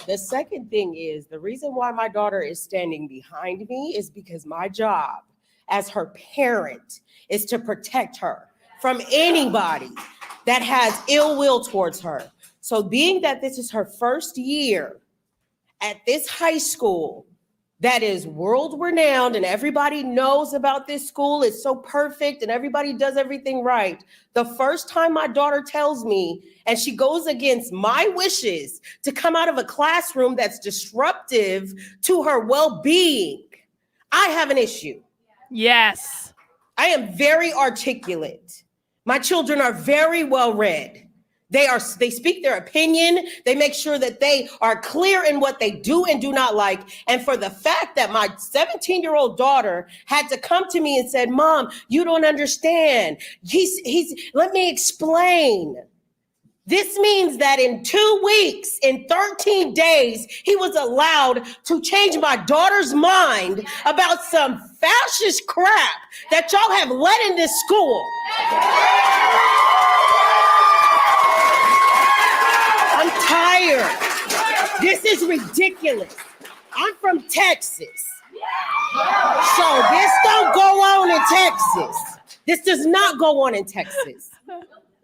The second thing is, the reason why my daughter is standing behind me is because my job as her parent is to protect her from anybody that has ill will towards her. So being that this is her first year at this high school that is world renowned and everybody knows about this school, it's so perfect and everybody does everything right. The first time my daughter tells me, and she goes against my wishes to come out of a classroom that's disruptive to her well-being, I have an issue. Yes. I am very articulate. My children are very well read. They speak their opinion. They make sure that they are clear in what they do and do not like. And for the fact that my 17-year-old daughter had to come to me and said, "Mom, you don't understand. Let me explain." This means that in 2 weeks, in 13 days, he was allowed to change my daughter's mind about some fascist crap that y'all have let in this school. I'm tired. This is ridiculous. I'm from Texas. So this don't go on in Texas. This does not go on in Texas.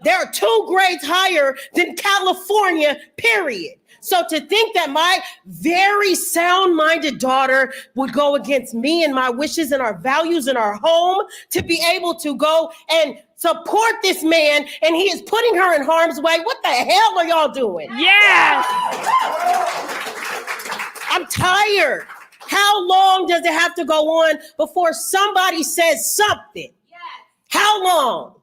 There are 2 grades higher than California, period. So to think that my very sound-minded daughter would go against me and my wishes and our values in our home to be able to go and support this man and he is putting her in harm's way. What the hell are y'all doing? Yes! I'm tired. How long does it have to go on before somebody says something? How long?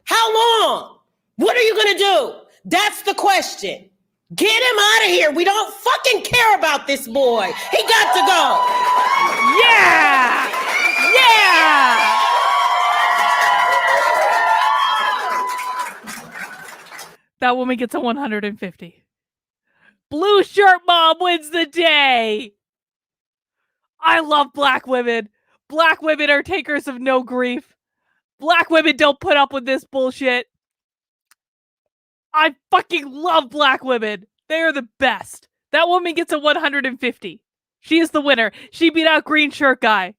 How long? What are you gonna do? That's the question. Get him out of here. We don't fucking care about this boy. He got to go. Yeah! Yeah! That woman gets a 150. Blue shirt mom wins the day. I love black women. Black women are takers of no grief. Black women don't put up with this bullshit. I fucking love black women. They are the best. That woman gets a 150. She is the winner. She beat out green shirt guy.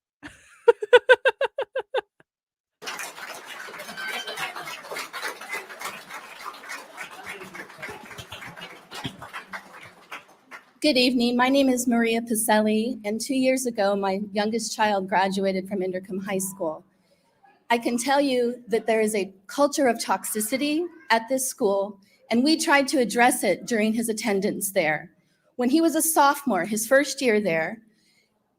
Good evening. My name is Maria Pacelli, and 2 years ago, my youngest child graduated from Indercombe High School. I can tell you that there is a culture of toxicity at this school, and we tried to address it during his attendance there. When he was a sophomore, his first year there,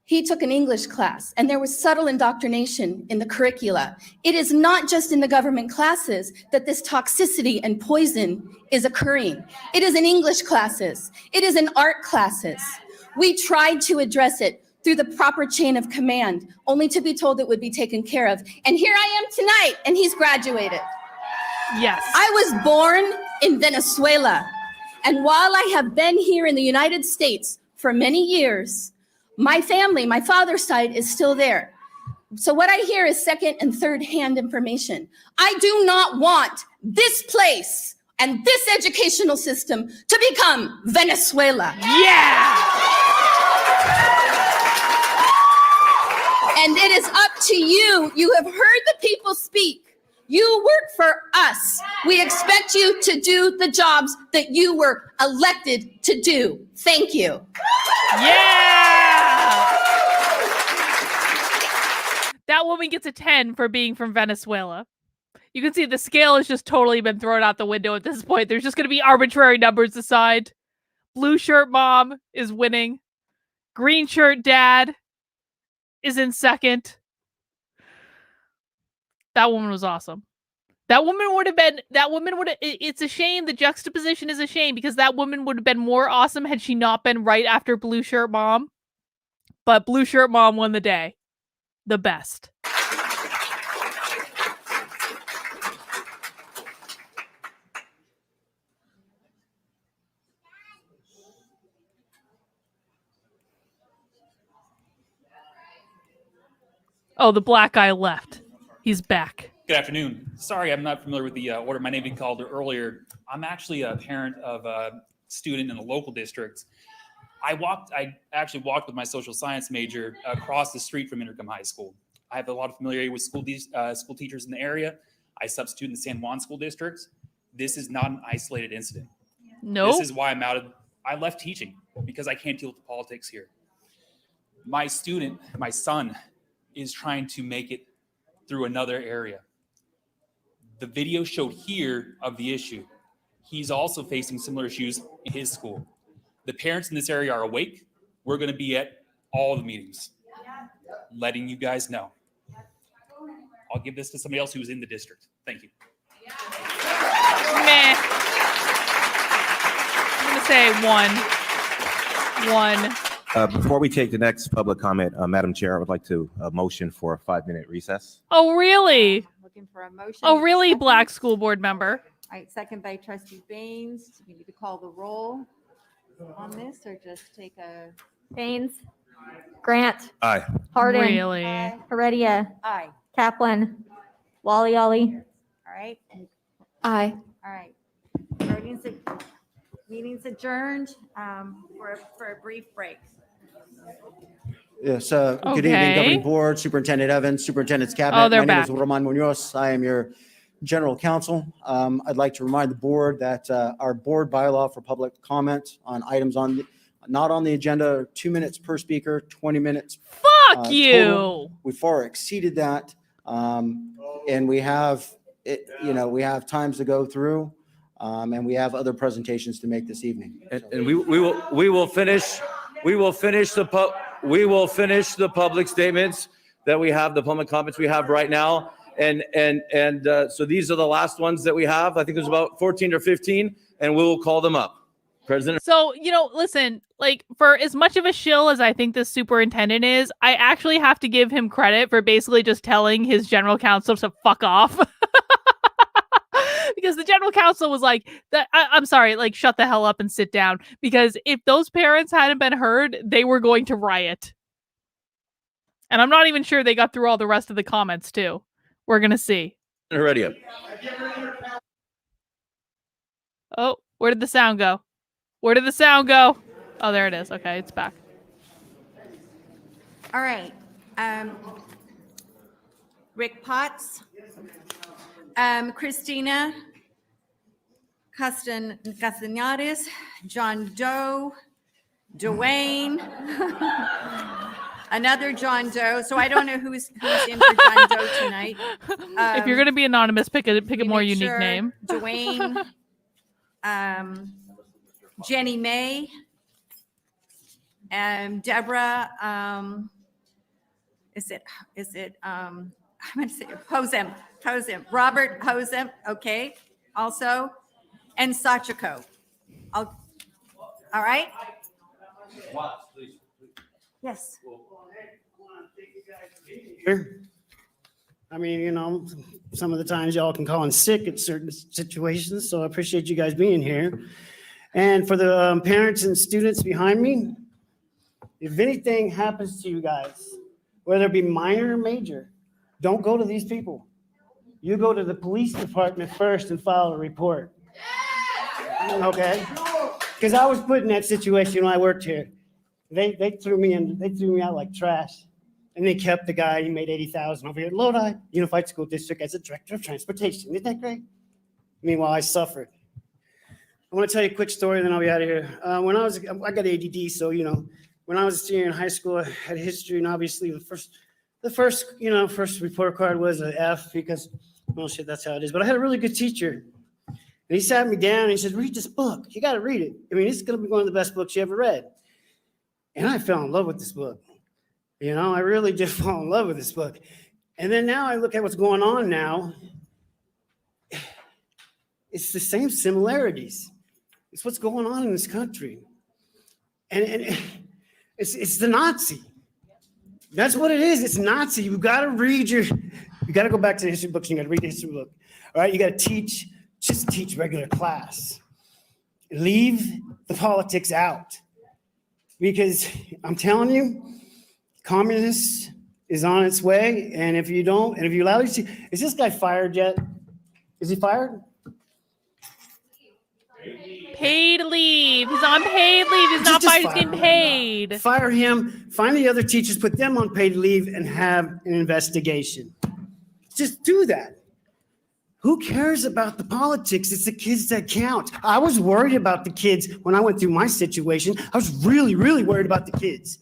he took an English class, and there was subtle indoctrination in the curricula. It is not just in the government classes that this toxicity and poison is occurring. It is in English classes. It is in art classes. We tried to address it through the proper chain of command, only to be told it would be taken care of. And here I am tonight, and he's graduated. Yes. I was born in Venezuela, and while I have been here in the United States for many years, my family, my father's side is still there. So what I hear is second and third hand information. I do not want this place and this educational system to become Venezuela. Yeah! And it is up to you. You have heard the people speak. You work for us. We expect you to do the jobs that you were elected to do. Thank you. Yeah! That woman gets a 10 for being from Venezuela. You can see the scale has just totally been thrown out the window at this point. There's just going to be arbitrary numbers assigned. Blue shirt mom is winning. Green shirt dad is in second. That woman was awesome. It's a shame. The juxtaposition is a shame because that woman would have been more awesome had she not been right after blue shirt mom. But blue shirt mom won the day. The best. Oh, the black guy left. He's back. Good afternoon. Sorry, I'm not familiar with the order. My name being called earlier. I'm actually a parent of a student in the local district. I actually walked with my social science major across the street from Indercombe High School. I have a lot of familiarity with school teachers in the area. I substitute in the San Juan School District. This is not an isolated incident. No. This is why I left teaching because I can't deal with the politics here. My son, is trying to make it through another area. The video showed here of the issue. He's also facing similar issues in his school. The parents in this area are awake. We're going to be at all the meetings, letting you guys know. I'll give this to somebody else who's in the district. Thank you. Meh. I'm going to say one. Before we take the next public comment, Madam Chair, I would like to motion for a 5-minute recess. Oh, really? Looking for a motion. Oh, really, Second. black school board member? All right, second by trustee Baines. Do we need to call the roll on this or just take a? Baines. Grant. Aye. Hardin. Really? Heredia. Aye. Kaplan. Wally Ollie. All right. Aye. All right. Meeting's adjourned for a brief break. Yes, good evening, Okay. Governing Board, Superintendent Evans, Superintendent's Cabinet. Oh, they're My name is back. Roman Munoz. I am your General Counsel. I'd like to remind the board that our board bylaw for public comment on items not on the agenda, 2 minutes per speaker, 20 minutes. Fuck you. total. We far exceeded that. And we have, we have times to go through, and we have other presentations to make this evening. And we will finish the public statements that we have, the public comments we have right now. So these are the last ones that we have. I think there's about 14 or 15, and we will call them up. President. So, listen, like, for as much of a shill as I think this superintendent is, I actually have to give him credit for basically just telling his general counsel to fuck off. Because the general counsel was like, I'm sorry, like, shut the hell up and sit down. Because if those parents hadn't been heard, they were going to riot. And I'm not even sure they got through all the rest of the comments, too. We're going to see. Heredia. Oh, where did the sound go? Where did the sound go? Oh, there it is. Okay, it's back. All right. Rick Potts, Christina Castañares, John Doe, Dwayne, another John Doe. So I don't know who's in for John Doe tonight. If you're going to be anonymous, pick a more unique name. Dwayne, Jenny May, Deborah, I'm going to say Hosem, Robert Hosem, okay, also, and Sachiko. All right? Yes. I mean, some of the times y'all can call in sick at certain situations, so I appreciate you guys being here. And for the parents and students behind me, if anything happens to you guys, whether it be minor or major, don't go to these people. You go to the police department first and file a report. Okay? Because I was put in that situation when I worked here. They threw me out like trash. And they kept the guy, he made $80,000 over here at Lodi Unified School District as a director of transportation. Isn't that great? Meanwhile, I suffered. I want to tell you a quick story, then I'll be out of here. I got ADD, so, when I was a senior in high school, I had history, and obviously the first report card was an F because, well, shit, that's how it is. But I had a really good teacher, and he sat me down and he said, read this book. You got to read it. I mean, it's going to be one of the best books you ever read. And I fell in love with this book. I really did fall in love with this book. And then now I look at what's going on now. It's the same similarities. It's what's going on in this country. And it's the Nazi. That's what it is. It's Nazi. You got to go back to the history books. You got to read the history book. All right. You got to just teach regular class. Leave the politics out. Because I'm telling you, communist is on its way. And if you allow these, is this guy fired yet? Is he fired? Paid leave. He's on paid leave. He's not fired. He's getting paid. Fire him. Find the other teachers, put them on paid leave, and have an investigation. Just do that. Who cares about the politics? It's the kids that count. I was worried about the kids when I went through my situation. I was really, really worried about the kids.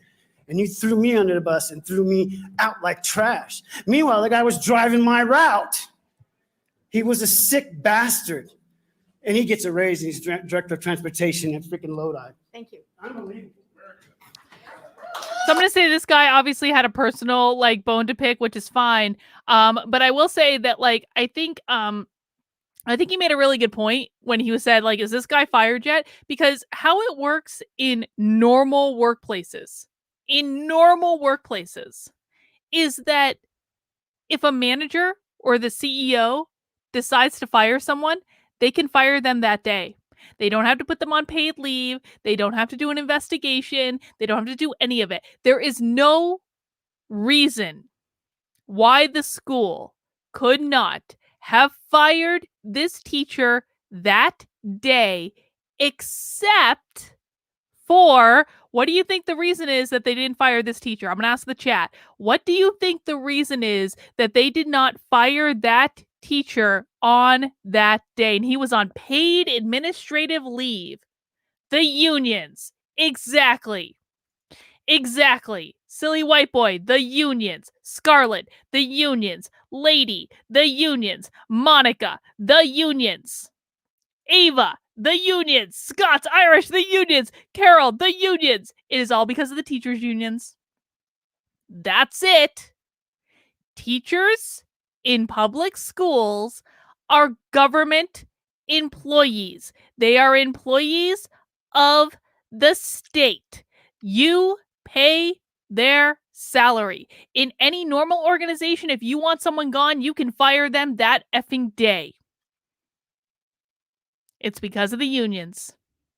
And you threw me under the bus and threw me out like trash. Meanwhile, the guy was driving my route. He was a sick bastard. And he gets a raise, and he's director of transportation at freaking Lodi. Thank you. Unbelievable. So I'm going to say this guy obviously had a personal bone to pick, which is fine. But I will say that I think he made a really good point when he said is this guy fired yet? Because how it works in normal workplaces is that if a manager or the CEO decides to fire someone, they can fire them that day. They don't have to put them on paid leave. They don't have to do an investigation. They don't have to do any of it. There is no reason why the school could not have fired this teacher that day, except for, what do you think the reason is that they didn't fire this teacher? I'm going to ask the chat. What do you think the reason is that they did not fire that teacher on that day? And he was on paid administrative leave. The unions. Exactly. Silly white boy. The unions. Scarlett. The unions. Lady. The unions. Monica. The unions. Ava. The unions. Scots. Irish. The unions. Carol. The unions. It is all because of the teachers' unions. That's it. Teachers in public schools are government employees. They are employees of the state. You pay their salary. In any normal organization, if you want someone gone, you can fire them that effing day. It's because of the unions.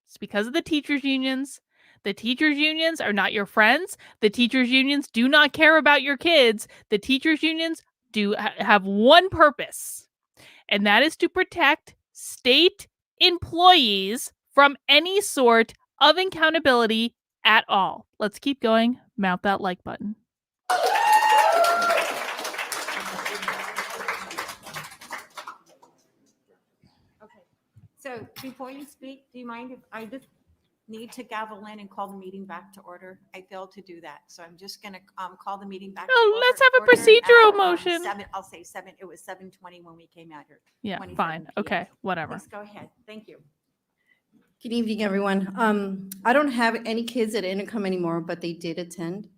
It's because of the teachers' unions. The teachers' unions are not your friends. The teachers' unions do not care about your kids. The teachers' unions do have one purpose, and that is to protect state employees from any sort of accountability at all. Let's keep going. Mount that like button. Okay. So before you speak, do you mind if I just need to gavel in and call the meeting back to order? I failed to do that. So I'm just going to call the meeting back to order. Let's have a order procedural at, motion. 7, I'll say 7. It was 7:20 when we came out here. Yeah, 27 fine. PM. Okay, whatever. Please go ahead. Thank you. Good evening, everyone. I don't have any kids at Intercom anymore, but they did attend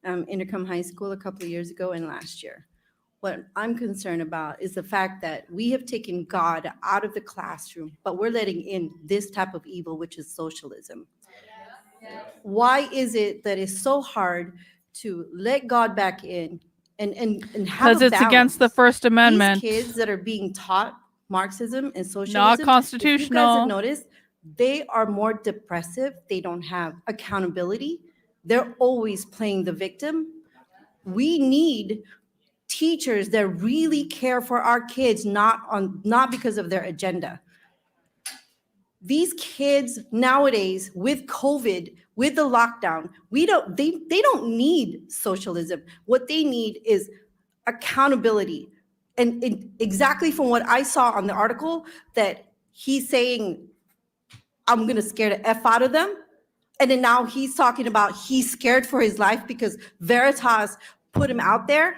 Intercom High School a couple of years ago and last year. What I'm concerned about is the fact that we have taken God out of the classroom, but we're letting in this type of evil, which is socialism. Why is it that it's so hard to let God back in and have Because a it's against the balance? First Amendment. These kids that are being taught Marxism and socialism, Not if you guys constitutional. have noticed, they are more depressive. They don't have accountability. They're always playing the victim. We need teachers that really care for our kids, not because of their agenda. These kids nowadays with COVID, with the lockdown, they don't need socialism. What they need is accountability. And exactly from what I saw on the article, that he's saying, I'm gonna scare the F out of them. And then now he's talking about he's scared for his life because Veritas put him out there.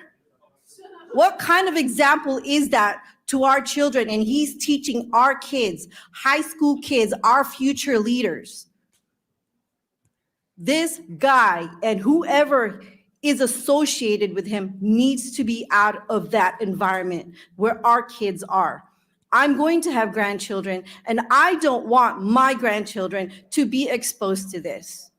What kind of example is that to our children? And he's teaching our kids, high school kids, our future leaders. This guy and whoever is associated with him needs to be out of that environment where our kids are. I'm going to have grandchildren, and I don't want my grandchildren to be exposed to this.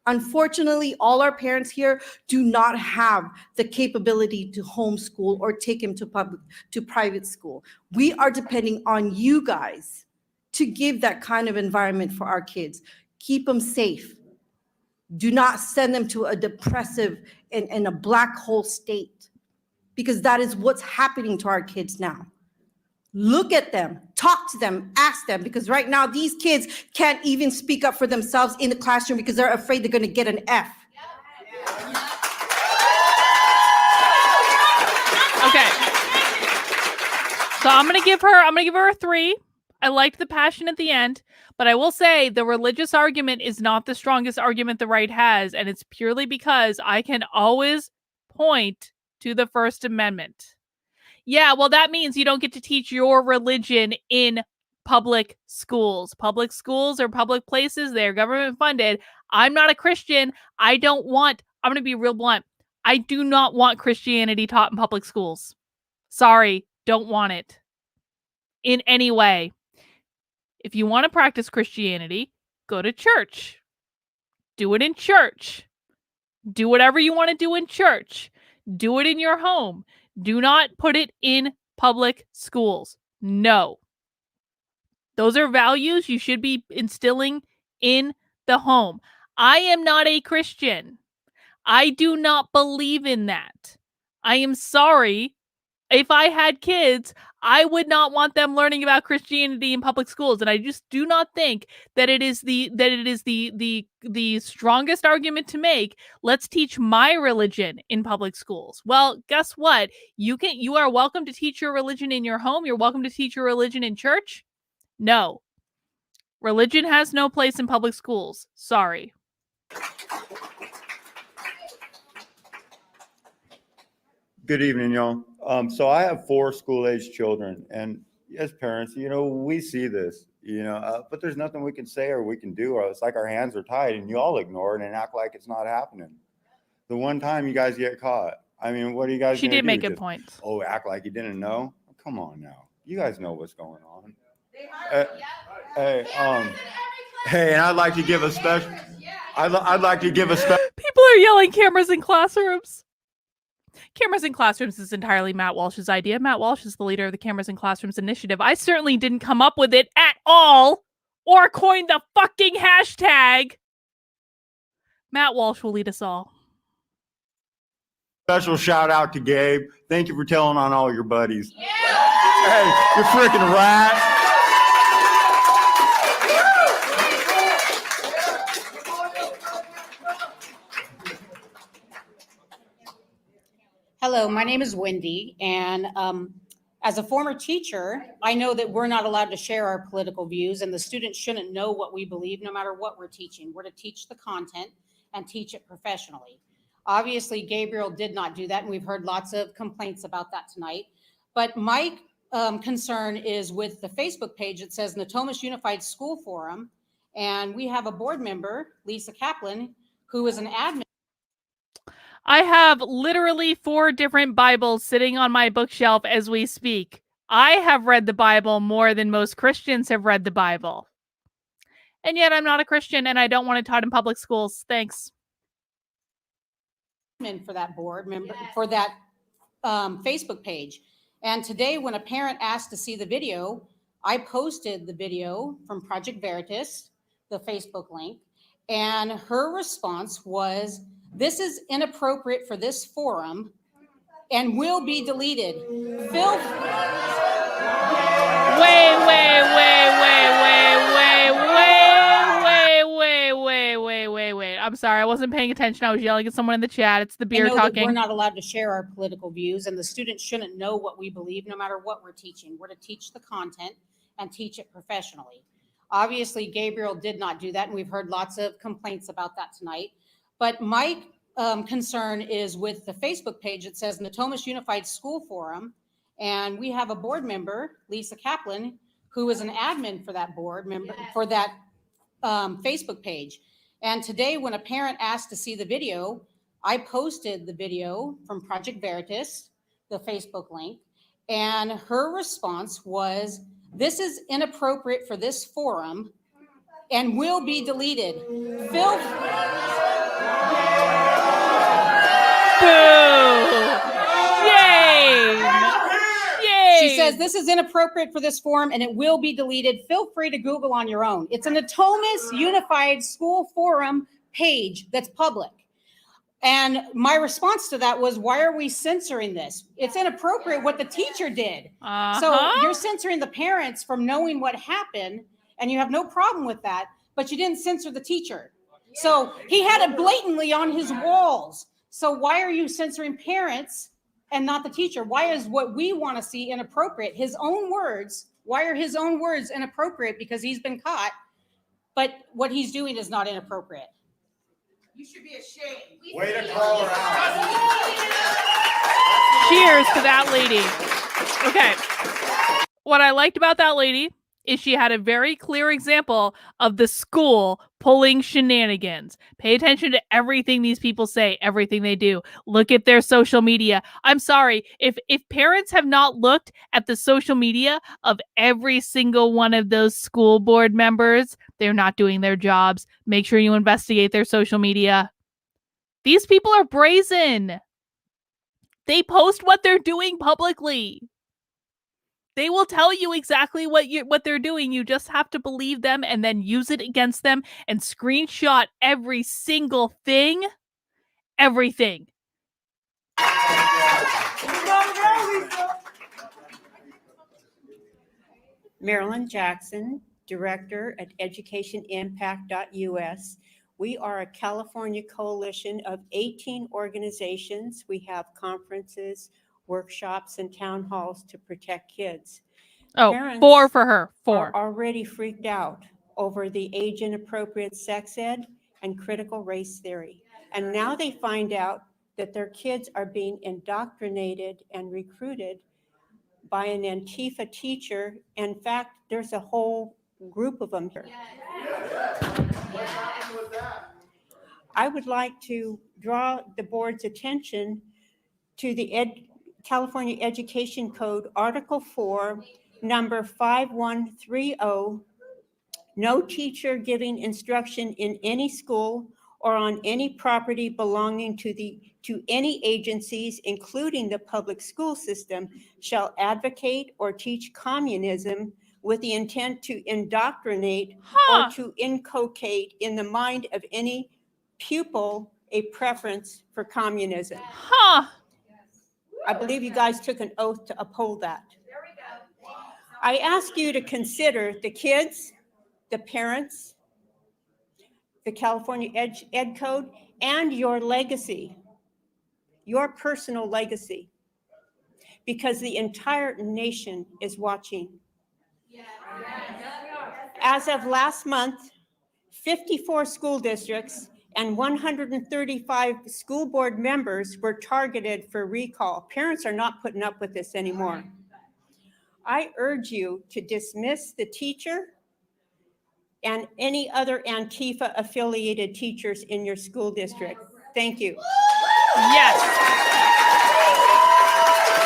Unfortunately, all our parents here do not have the capability to homeschool or take them to private school. We are depending on you guys to give that kind of environment for our kids. Keep them safe. Do not send them to a depressive and a black hole state, because that is what's happening to our kids now. Look at them, talk to them, ask them, because right now these kids can't even speak up for themselves in the classroom because they're afraid they're going to get an F. Okay. So I'm gonna give her a 3. I liked the passion at the end, but I will say the religious argument is not the strongest argument the right has, and it's purely because I can always point to the First Amendment. Yeah, well, that means you don't get to teach your religion in public schools. Public schools are public places. They're government funded. I'm not a Christian. I'm going to be real blunt. I do not want Christianity taught in public schools. Sorry, don't want it in any way. If you want to practice Christianity, go to church. Do it in church. Do whatever you want to do in church. Do it in your home. Do not put it in public schools. No. Those are values you should be instilling in the home. I am not a Christian. I do not believe in that. I am sorry. If I had kids, I would not want them learning about Christianity in public schools, and I just do not think that it is the strongest argument to make. Let's teach my religion in public schools. Well, guess what? You are welcome to teach your religion in your home. You're welcome to teach your religion in church. No. Religion has no place in public schools. Sorry. Good evening, y'all. So I have 4 school-age children, and as parents, we see this, but there's nothing we can say or we can do, or it's like our hands are tied and you all ignore it and act like it's not happening. The one time you guys get caught, I mean, what are you guys She gonna did do? make good Just, points. oh, act like you didn't know? Come on now. You guys know what's going on. Hey, hey, and I'd like to give a special, I'd like to give a special. People are yelling cameras in classrooms. Cameras in Classrooms is entirely Matt Walsh's idea. Matt Walsh is the leader of the Cameras in Classrooms initiative. I certainly didn't come up with it at all or coin the fucking hashtag. Matt Walsh will lead us all. Special shout out to Gabe. Thank you for telling on all your buddies. Hey, you freaking rat. Hello, my name is Wendy, and as a former teacher, I know that we're not allowed to share our political views, and the students shouldn't know what we believe no matter what we're teaching. We're to teach the content and teach it professionally. Obviously, Gabriel did not do that, and we've heard lots of complaints about that tonight. But my concern is with the Facebook page that says Natomas Unified School Forum, and we have a board member, Lisa Kaplan, who is an admin. I have literally 4 different Bibles sitting on my bookshelf as we speak. I have read the Bible more than most Christians have read the Bible. And yet I'm not a Christian and I don't want it taught in public schools. Thanks. For that board member, for that Facebook page. And today when a parent asked to see the video, I posted the video from Project Veritas, the Facebook link, and her response was, "This is inappropriate for this forum and will be deleted." Phil. Wait. I'm sorry. I wasn't paying attention. I was yelling at someone in the chat. It's the I beer know that talking. we're not allowed to share our political views, and the students shouldn't know what we believe no matter what we're teaching. We're to teach the content and teach it professionally. Obviously, Gabriel did not do that, and we've heard lots of complaints about that tonight. But my concern is with the Facebook page that says Natomas Unified School Forum, and we have a board member, Lisa Kaplan, who is an admin for that board member, for that Facebook page. And today when a parent asked to see the video, I posted the video from Project Veritas, the Facebook link, and her response was, "This is inappropriate for this forum and will be deleted." Phil. Boo! Shame! She says, "This is inappropriate for this forum and it will be deleted. Feel free to Google on your own." It's a Natomas Unified School Forum page that's public. And my response to that was, why are we censoring this? It's inappropriate what the teacher did. So you're censoring the parents from knowing what happened, and you have no problem with that, but you didn't censor the teacher. So he had it blatantly on his walls. So why are you censoring parents and not the teacher? Why is what we want to see inappropriate? His own words. Why are his own words inappropriate? Because he's been caught, but what he's doing is not inappropriate. You should be ashamed. Way to call her out. Cheers to that lady. Okay. What I liked about that lady is she had a very clear example of the school pulling shenanigans. Pay attention to everything these people say, everything they do. Look at their social media. I'm sorry, if parents have not looked at the social media of every single one of those school board members, they're not doing their jobs. Make sure you investigate their social media. These people are brazen. They post what they're doing publicly. They will tell you exactly what they're doing. You just have to believe them and then use it against them and screenshot every single thing. Everything. Marilyn Jackson, Director at educationimpact.us. We are a California coalition of 18 organizations. We have conferences, workshops, and town halls to protect kids. Oh, Parents 4 for her. 4. are already freaked out over the age-inappropriate sex ed and critical race theory. And now they find out that their kids are being indoctrinated and recruited by an Antifa teacher. In fact, there's a whole group of them here. I would like to draw the board's attention to the California Education Code, Article 4, number 5130, no teacher giving instruction in any school or on any property belonging to any agencies, including the public school system, shall advocate or teach communism with the intent to indoctrinate or to inculcate in the mind of any pupil a preference for communism. I believe you guys took an oath to uphold that. I ask you to consider the kids, the parents, the California Ed Code, and your legacy, your personal legacy, because the entire nation is watching. As of last month, 54 school districts and 135 school board members were targeted for recall. Parents are not putting up with this anymore. I urge you to dismiss the teacher and any other Antifa affiliated teachers in your school district. Thank you. Yes.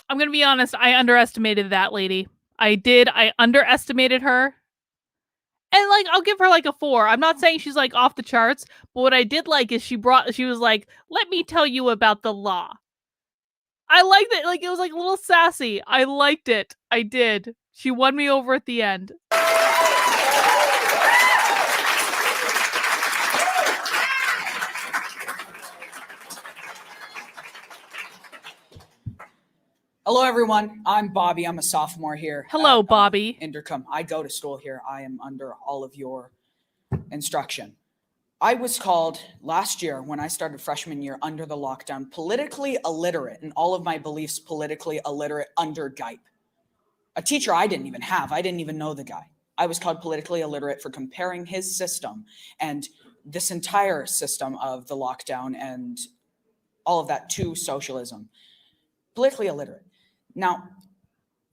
I'm going to be honest. I underestimated that lady. I did. I underestimated her. And like, I'll give her like a 4. I'm not saying she's like off the charts, but what I did like is she was like, let me tell you about the law. I liked it. Like, it was like a little sassy. I liked it. I did. She won me over at the end. Hello, everyone. I'm Bobby. I'm a sophomore here. Hello, Bobby. Intercom. I go to school here. I am under all of your instruction. I was called last year when I started freshman year under the lockdown, politically illiterate, and all of my beliefs politically illiterate under Gipe. A teacher I didn't even have. I didn't even know the guy. I was called politically illiterate for comparing his system and this entire system of the lockdown and all of that to socialism. Politically illiterate. Now,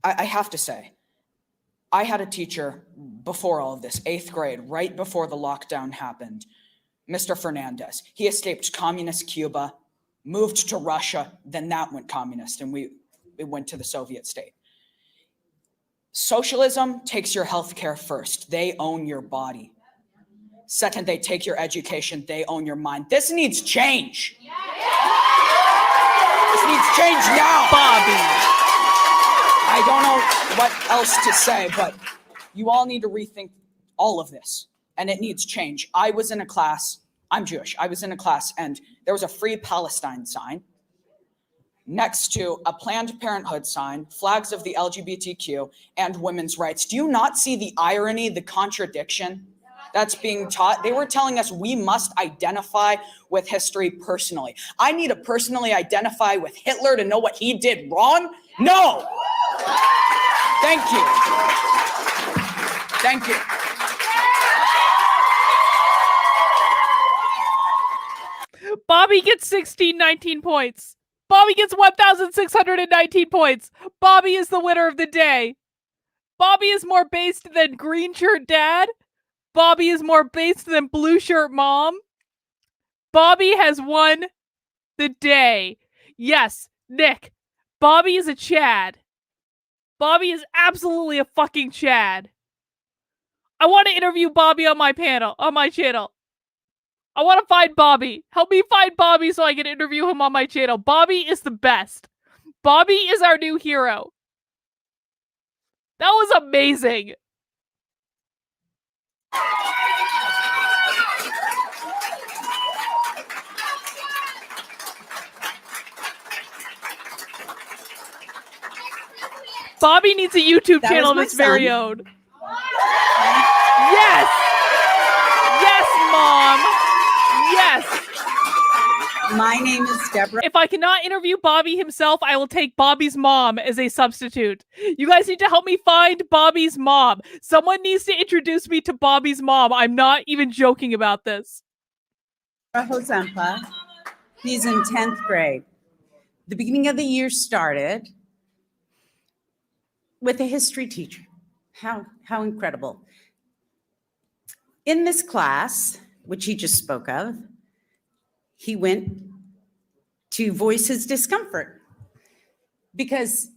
I have to say, I had a teacher before all of this, 8th grade, right before the lockdown happened, Mr. Fernandez. He escaped communist Cuba, moved to Russia, then that went communist, and it went to the Soviet state. Socialism takes your healthcare first. They own your body. Second, they take your education. They own your mind. This needs change. This needs change now. Bobby. I don't know what else to say, but you all need to rethink all of this, and it needs change. I was in a class, I'm Jewish, I was in a class, and there was a Free Palestine sign next to a Planned Parenthood sign, flags of the LGBTQ, and women's rights. Do you not see the irony, the contradiction that's being taught? They were telling us we must identify with history personally. I need to personally identify with Hitler to know what he did wrong? No! Thank you. Thank you. Bobby gets 19 points. Bobby gets 1,619 points. Bobby is the winner of the day. Bobby is more based than Green Shirt Dad. Bobby is more based than Blue Shirt Mom. Bobby has won the day. Yes, Nick. Bobby is a Chad. Bobby is absolutely a fucking Chad. I want to interview Bobby on my channel. I want to find Bobby. Help me find Bobby so I can interview him on my channel. Bobby is the best. Bobby is our new hero. That was amazing. Bobby needs a YouTube channel of its very own. Yes! Yes, Mom! Yes! My name is Deborah. If I cannot interview Bobby himself, I will take Bobby's mom as a substitute. You guys need to help me find Bobby's mom. Someone needs to introduce me to Bobby's mom. I'm not even joking about this. Hozempa. He's in 10th grade. The beginning of the year started with a history teacher. How incredible. In this class, which he just spoke of, he went to voice his discomfort. because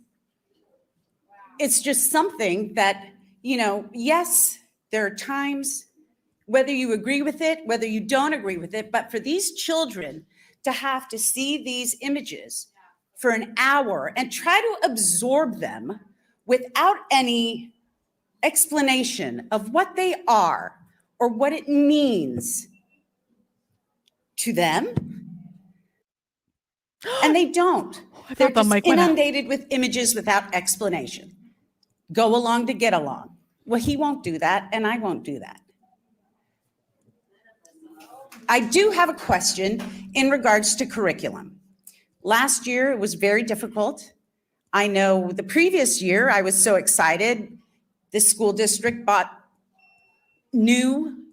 it's just something that, yes, there are times, whether you agree with it, whether you don't agree with it, but for these children to have to see these images for an hour and try to absorb them without any explanation of what they are or what it means to them, and they don't. They're just inundated with images without explanation. Go along to get along. Well, he won't do that, and I won't do that. I do have a question in regards to curriculum. Last year, it was very difficult. I know the previous year, I was so excited. The school district bought new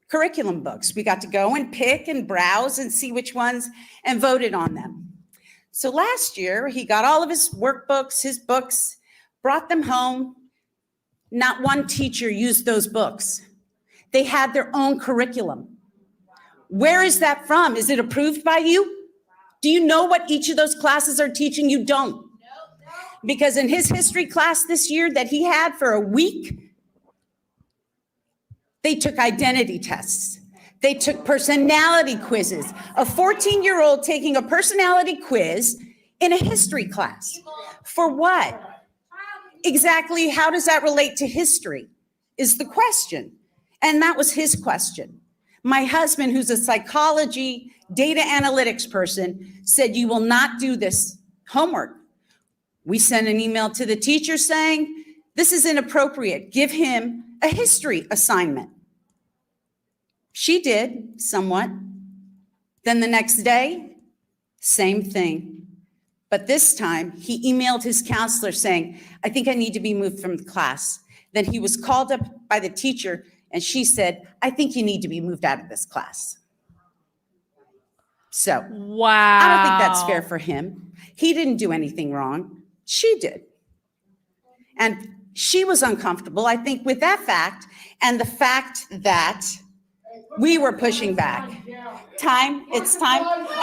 curriculum books. We got to go and pick and browse and see which ones and voted on them. So last year, he got all of his workbooks, his books, brought them home. Not one teacher used those books. They had their own curriculum. Where is that from? Is it approved by you? Do you know what each of those classes are teaching? You don't. Because in his history class this year that he had for a week, they took identity tests. They took personality quizzes. A 14-year-old taking a personality quiz in a history class. For what? Exactly how does that relate to history is the question. And that was his question. My husband, who's a psychology, data analytics person, said, you will not do this homework. We sent an email to the teacher saying, this is inappropriate. Give him a history assignment. She did somewhat. Then the next day, same thing. But this time he emailed his counselor saying, I think I need to be moved from the class. Then he was called up by the teacher and she said, I think you need to be moved out of this class. So, wow. I don't think that's fair for him. He didn't do anything wrong. She did. And she was uncomfortable, I think, with that fact and the fact that we were pushing back. Time, it's time.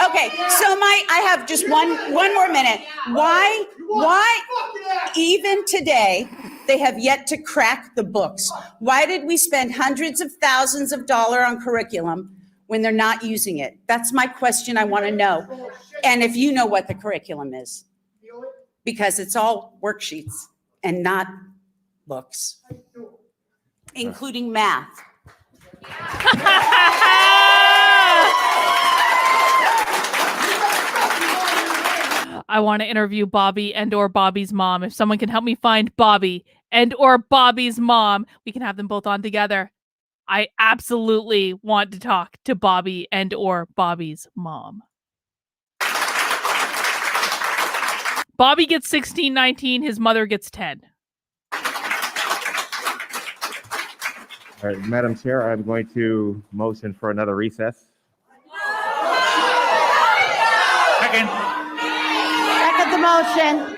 Okay, so I have just one more minute. Why, even today, they have yet to crack the books? Why did we spend hundreds of thousands of dollars on curriculum when they're not using it? That's my question I want to know. And if you know what the curriculum is, because it's all worksheets and not books, including math. I want to interview Bobby and or Bobby's mom. If someone can help me find Bobby and or Bobby's mom, we can have them both on together. I absolutely want to talk to Bobby and or Bobby's mom. Bobby gets 16-19, his mother gets 10. All right, Madam Chair, I'm going to motion for another recess. Second. Second the motion.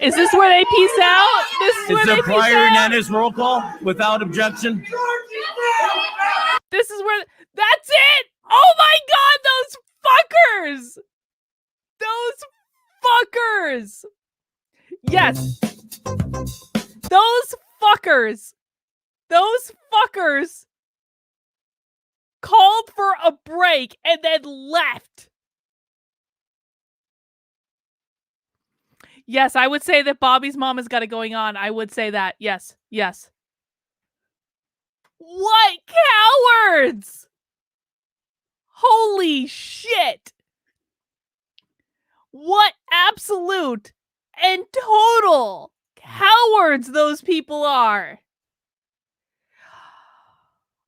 Is this where they peace out? This is where Is they the peace prior out? unanimous roll call without objection? This is where, that's it! Oh my God, those fuckers! Those fuckers! Yes. Those fuckers called for a break and then left. Yes, I would say that Bobby's mom has got it going on. I would say that. Yes, yes. What cowards! Holy shit! What absolute and total cowards those people are.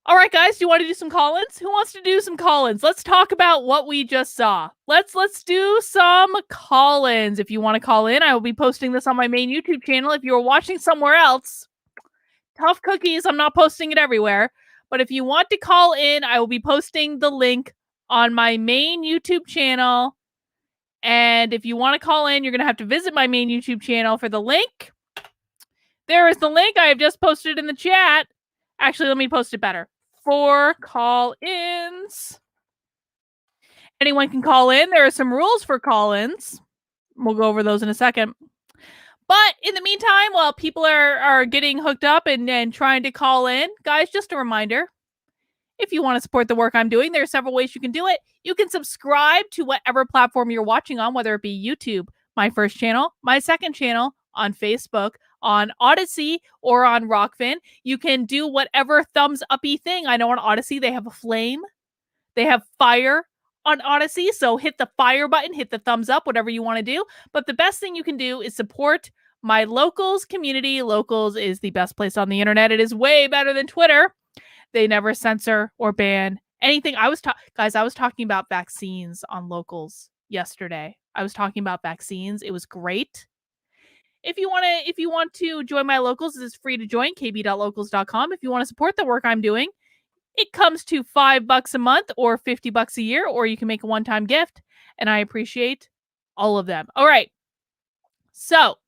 All right, guys, do you want to do some call-ins? Who wants to do some call-ins? Let's talk about what we just saw. Let's do some call-ins. If you want to call in, I will be posting this on my main YouTube channel. If you're watching somewhere else, tough cookies, I'm not posting it everywhere. But if you want to call in, I will be posting the link on my main YouTube channel. And if you want to call in, you're going to have to visit my main YouTube channel for the link. There is the link. I have just posted in the chat. Actually, let me post it better. For call-ins. Anyone can call in. There are some rules for call-ins. We'll go over those in a second. But in the meantime, while people are getting hooked up and trying to call in, guys, just a reminder, if you want to support the work I'm doing, there are several ways you can do it. You can subscribe to whatever platform you're watching on, whether it be YouTube, my first channel, my second channel, on Facebook, on Odyssey, or on Rockfin. You can do whatever thumbs uppy thing. I know on Odyssey they have a flame. They have fire on Odyssey. So hit the fire button, hit the thumbs up, whatever you want to do. But the best thing you can do is support my Locals community. Locals is the best place on the internet. It is way better than Twitter. They never censor or ban anything. Guys, I was talking about vaccines on Locals yesterday. I was talking about vaccines. It was great. If you want to join my Locals, it's free to join, kb.locals.com. If you want to support the work I'm doing, it comes to $5 a month or $50 a year, or you can make a one-time gift, and I appreciate all of them. All right. So,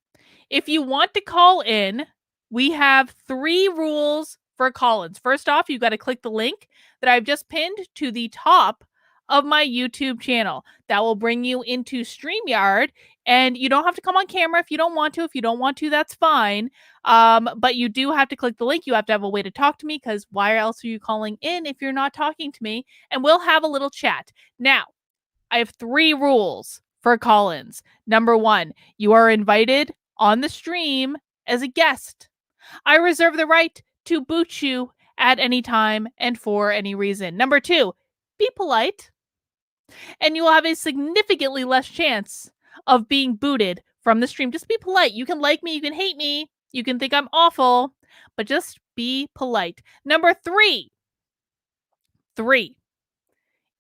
if you want to call in, we have 3 rules for call-ins. First off, you've got to click the link that I've just pinned to the top of my YouTube channel. That will bring you into StreamYard, and you don't have to come on camera if you don't want to. If you don't want to, that's fine. But you do have to click the link. You have to have a way to talk to me, because why else are you calling in if you're not talking to me? And we'll have a little chat. Now, I have 3 rules for call-ins. Number 1, you are invited on the stream as a guest. I reserve the right to boot you at any time and for any reason. Number 2, be polite, and you will have a significantly less chance of being booted from the stream. Just be polite. You can like me, you can hate me, you can think I'm awful, but just be polite. Number 3,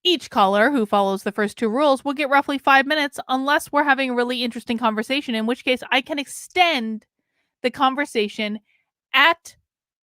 each caller who follows the first 2 rules will get roughly 5 minutes, unless we're having a really interesting conversation, in which case I can extend the conversation at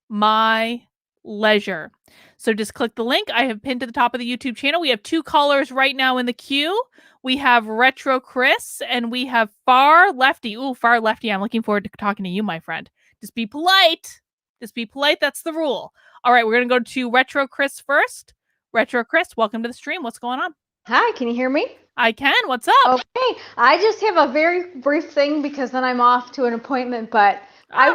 my leisure. So just click the link I have pinned to the top of the YouTube channel. We have 2 callers right now in the queue. We have Retro Chris and we have Far Lefty. Ooh, Far Lefty, I'm looking forward to talking to you, my friend. Just be polite. Just be polite. That's the rule. All right, we're going to go to Retro Chris first. Retro Chris, welcome to the stream. What's going on? Hi, can you hear me? I can. What's up? Okay, I just have a very brief thing because then I'm off to an appointment, but I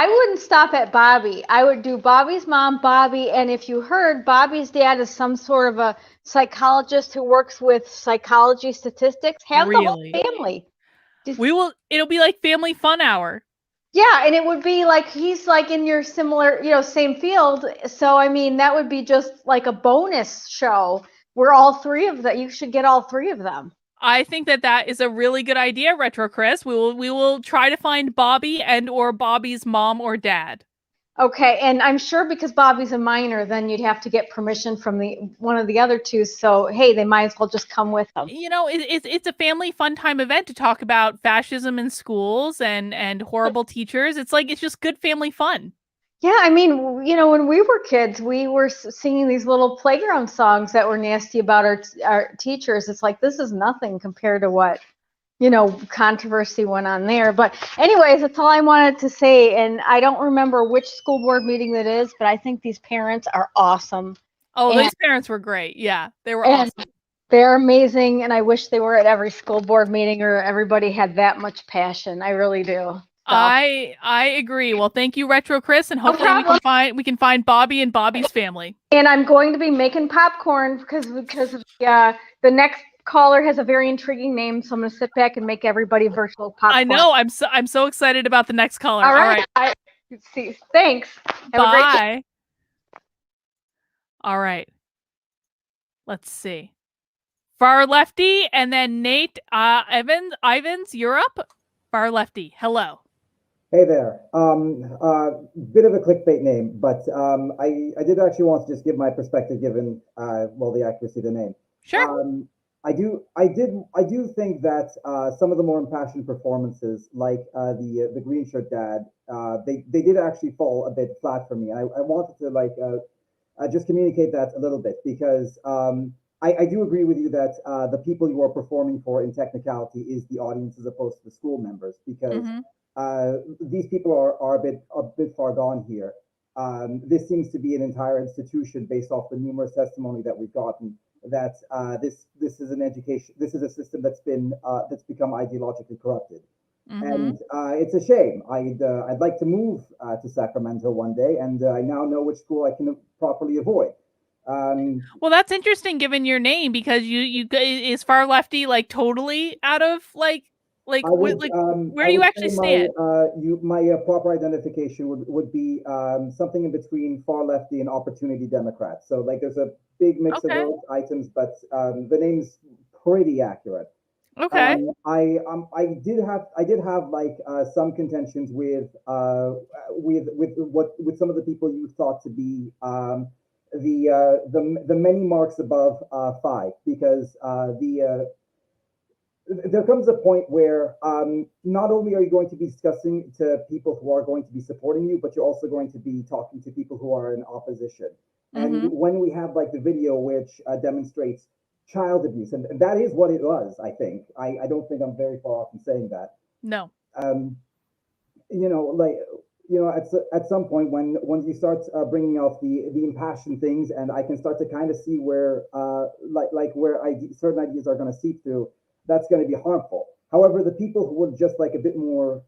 wouldn't stop at Bobby. I would do Bobby's mom, Bobby, and if you heard, Bobby's dad is some sort of a psychologist who works with psychology statistics. Have the whole family. It'll be like family fun hour. Yeah, and it would be like he's like in your similar, same field. So I mean, that would be just like a bonus show where all 3 of them, you should get all 3 of them. I think that is a really good idea, Retro Chris. We will try to find Bobby and or Bobby's mom or dad. Okay, and I'm sure because Bobby's a minor, then you'd have to get permission from one of the other 2. So hey, they might as well just come with them. It's a family fun time event to talk about fascism in schools and horrible teachers. It's just good family fun. Yeah, I mean, when we were kids, we were singing these little playground songs that were nasty about our teachers. It's like, this is nothing compared to what, controversy went on there. But anyways, that's all I wanted to say. And I don't remember which school board meeting that is, but I think these parents are awesome. Oh, those parents were great. Yeah, they were awesome. They're amazing. And I wish they were at every school board meeting or everybody had that much passion. I really do. So. I agree. Well, thank you, Retro Chris, and hopefully we can find Bobby and Bobby's family. And I'm going to be making popcorn because the next caller has a very intriguing name, so I'm going to sit back and make everybody virtual popcorn. I know. I'm so excited about the next caller. All right. See. Thanks. Have a great day. All right. Let's see. Far Lefty and then Nate Ivans, you're up. Far Lefty. Hello. Hey there. Bit of a clickbait name, but I did actually want to just give my perspective given the accuracy of the name. Sure. I do think that some of the more impassioned performances, like the green shirt dad, they did actually fall a bit flat for me. I wanted to just communicate that a little bit because I do agree with you that the people you are performing for in technicality is the audience as opposed to the school members, because these people are a bit far gone here. This seems to be an entire institution based off the numerous testimony that we've gotten that this is an education, this is a system that's become ideologically corrupted. And it's a shame. I'd like to move to Sacramento one day, and I now know which school I can properly avoid. Well, that's interesting given your name, because is far lefty like totally out of like I would, where I do you would actually say stand? my proper identification would be something in between far lefty and opportunity Democrat. So like there's a big mix of Okay. those items, but the name's pretty accurate. Okay. I did have like some contentions with some of the people you thought to be the many marks above 5, because there comes a point where not only are you going to be discussing to people who are going to be supporting you, but you're also going to be talking to people who are in opposition. And when we have like the video which demonstrates child abuse, and that is what it was, I think. I don't think I'm very far off in saying that. No. At some point when you start bringing out the impassioned things, and I can start to kind of see where certain ideas are going to seep through, that's going to be harmful. However, the people who were just like a bit more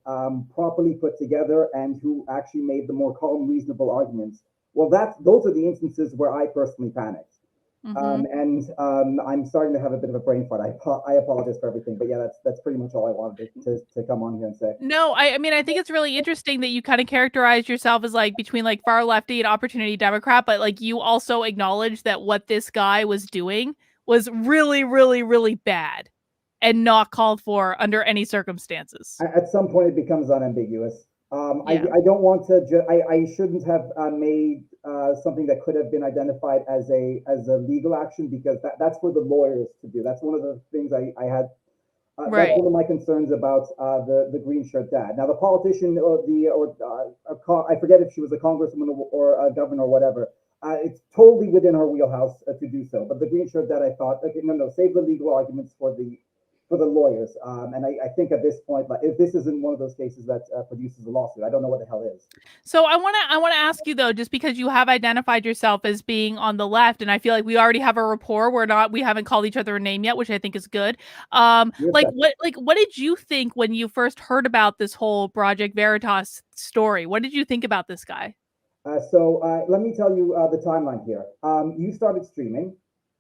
properly put together and who actually made the more calm, reasonable arguments, well, those are the instances where I personally panicked. I'm starting to have a bit of a brain fart. I apologize for everything, but yeah, that's pretty much all I wanted to come on here and say. No, I mean, I think it's really interesting that you kind of characterize yourself as like between like far lefty and opportunity Democrat, but like you also acknowledge that what this guy was doing was really, really, really bad and not called for under any circumstances. At some point, it becomes unambiguous. Yeah. I don't want to. I shouldn't have made something that could have been identified as a legal action, because that's for the lawyers to do. That's one of the things I had. That's one of my concerns about the green shirt dad. Now, the politician I forget if she was a congresswoman or a governor or whatever. It's totally within her wheelhouse to do so. But the green shirt dad, I thought, okay, no, save the legal arguments for the lawyers. And I think at this point, like, if this isn't one of those cases that produces a lawsuit, I don't know what the hell is. So I want to ask you though, just because you have identified yourself as being on the left, and I feel like we already have a rapport. We haven't called each other a name yet, which I think is good. What did you think when you first heard about this whole Project Veritas story? What did you think about this guy? Let me tell you the timeline here. You started streaming.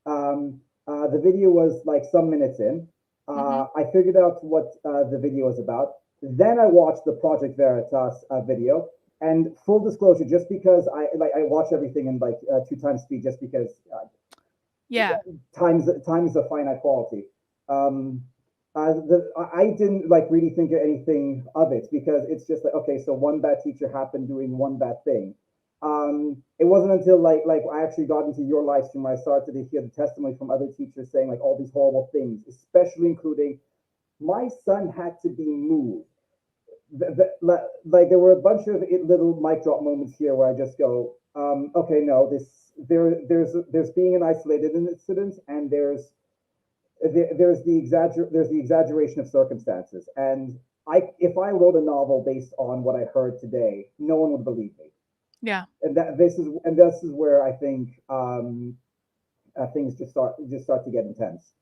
The video was like some minutes in. I figured out what the video was about. Then I watched the Project Veritas video. And full disclosure, just because I watch everything in like 2 times speed, just because time is a finite quality. I didn't like really think of anything of it, because it's just like, okay, so one bad teacher happened doing one bad thing. It wasn't until like I actually got into your live stream where I started to hear the testimony from other teachers saying like all these horrible things, especially including my son had to be moved. Like there were a bunch of little mic drop moments here where I just go, okay, no, there's being an isolated incident, and there's the exaggeration of circumstances. And if I wrote a novel based on what I heard today, no one would believe me. Yeah. And this is where I think things just start to get intense.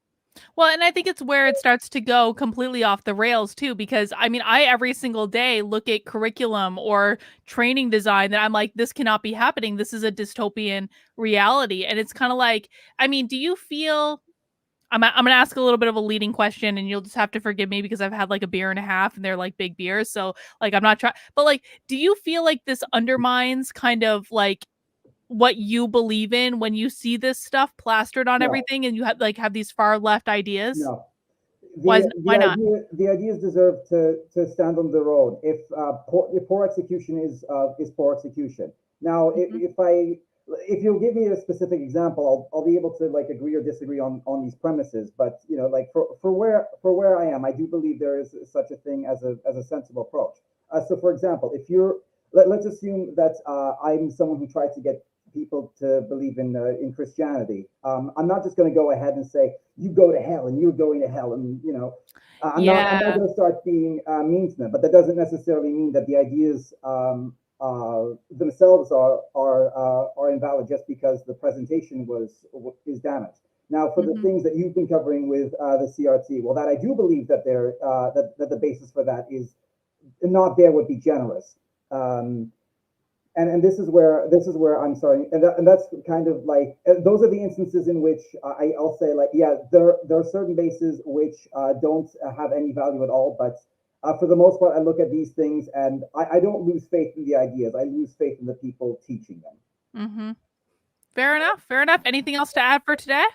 Well, and I think it's where it starts to go completely off the rails too, because I mean, I every single day look at curriculum or training design that I'm like, this cannot be happening. This is a dystopian reality. And it's kind of like, I mean, do you feel, I'm going to ask a little bit of a leading question, and you'll just have to forgive me because I've had like a beer and a half and they're like big beers. So like, I'm not trying, but like, do you feel like this undermines kind of like what you believe in when you see this stuff plastered on everything, and you have these far left ideas? No. Why not? The ideas deserve to stand on their own. If poor execution is poor execution. Now, if you'll give me a specific example, I'll be able to like agree or disagree on these premises. But you know, like for where I am, I do believe there is such a thing as a sensible approach. So, for example, if let's assume that I'm someone who tried to get people to believe in Christianity. I'm not just going to go ahead and say you go to hell and you're going to hell, and you know, I'm not going to start being mean to them. But that doesn't necessarily mean that the ideas themselves are invalid just because the presentation is damaged. Now, for the things that you've been covering with the CRT, well, that I do believe that that the basis for that is not there would be generous. And this is where I'm sorry, and that's kind of like those are the instances in which I'll say like, yeah, there are certain bases which don't have any value at all, but for the most part, I look at these things and I don't lose faith in the ideas. I lose faith in the people teaching them. Fair enough. Fair enough. Anything else to add for today?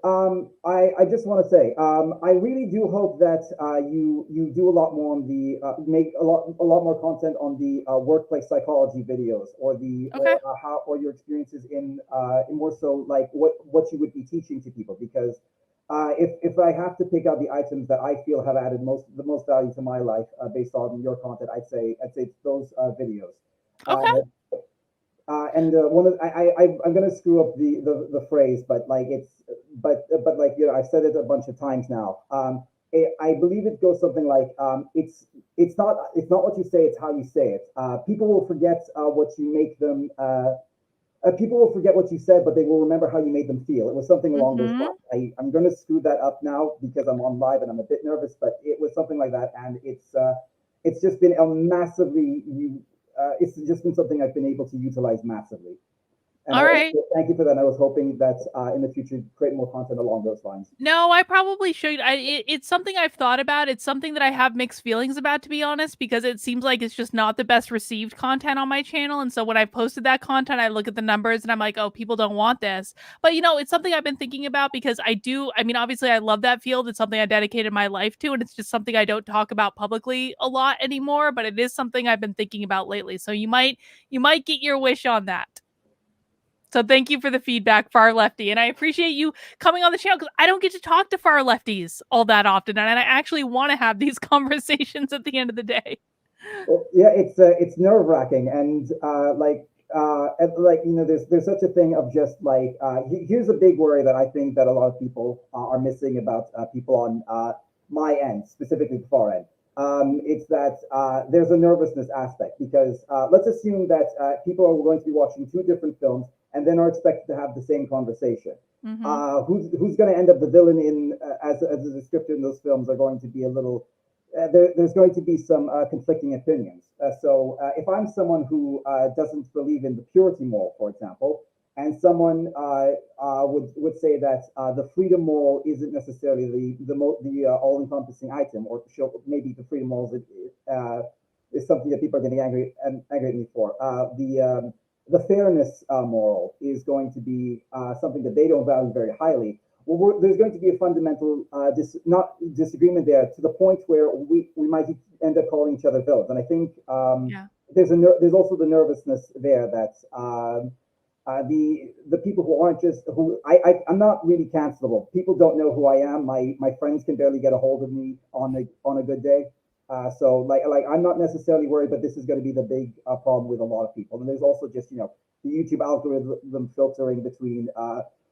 I just want to say, I really do hope that you do a lot more on the make a lot more content on the workplace psychology videos or the or your experiences in more so like what you would be teaching to people, because if I have to pick out the items that I feel have added the most value to my life based on your content, I'd say it's those videos. Okay. And one of I'm gonna screw up the phrase, but like but like I've said it a bunch of times now. I believe it goes something like it's not what you say, it's how you say it. People will forget what you make them. People will forget what you said, but they will remember how you made them feel. It was something along those lines. I'm gonna screw that up now because I'm on live and I'm a bit nervous, but it was something like that, and it's just been a massively it's just been something I've been able to utilize massively. And all right. Thank you for that. I was hoping that in the future, create more content along those lines. No, I probably should. It's something I've thought about. It's something that I have mixed feelings about, to be honest, because it seems like it's just not the best received content on my channel. And so when I posted that content, I look at the numbers and I'm like, oh, people don't want this. But, it's something I've been thinking about because obviously I love that field. It's something I dedicated my life to. And it's just something I don't talk about publicly a lot anymore. But it is something I've been thinking about lately. So you might get your wish on that. So thank you for the feedback, Far Lefty. And I appreciate you coming on the channel because I don't get to talk to Far Lefties all that often. And I actually want to have these conversations at the end of the day. Well, yeah, it's nerve wracking. And there's such a thing of just like, here's a big worry that I think that a lot of people are missing about people on my end, specifically the far end. It's that there's a nervousness aspect because let's assume that people are going to be watching two different films and then are expected to have the same conversation. Who's going to end up the villain in as a descriptor in those films are going to be a little. There's going to be some conflicting opinions. So if I'm someone who doesn't believe in the purity moral, for example, and someone would say that the freedom moral isn't necessarily the all-encompassing item, or maybe the freedom moral is something that people are getting angry at me for. The fairness moral is going to be something that they don't value very highly. Well, there's going to be a fundamental disagreement there to the point where we might end up calling each other villains. And I think there's also the nervousness there that the people who aren't just I'm not really cancelable. People don't know who I am. My friends can barely get a hold of me on a good day. So I'm not necessarily worried, but this is going to be the big problem with a lot of people. And there's also just the YouTube algorithm filtering between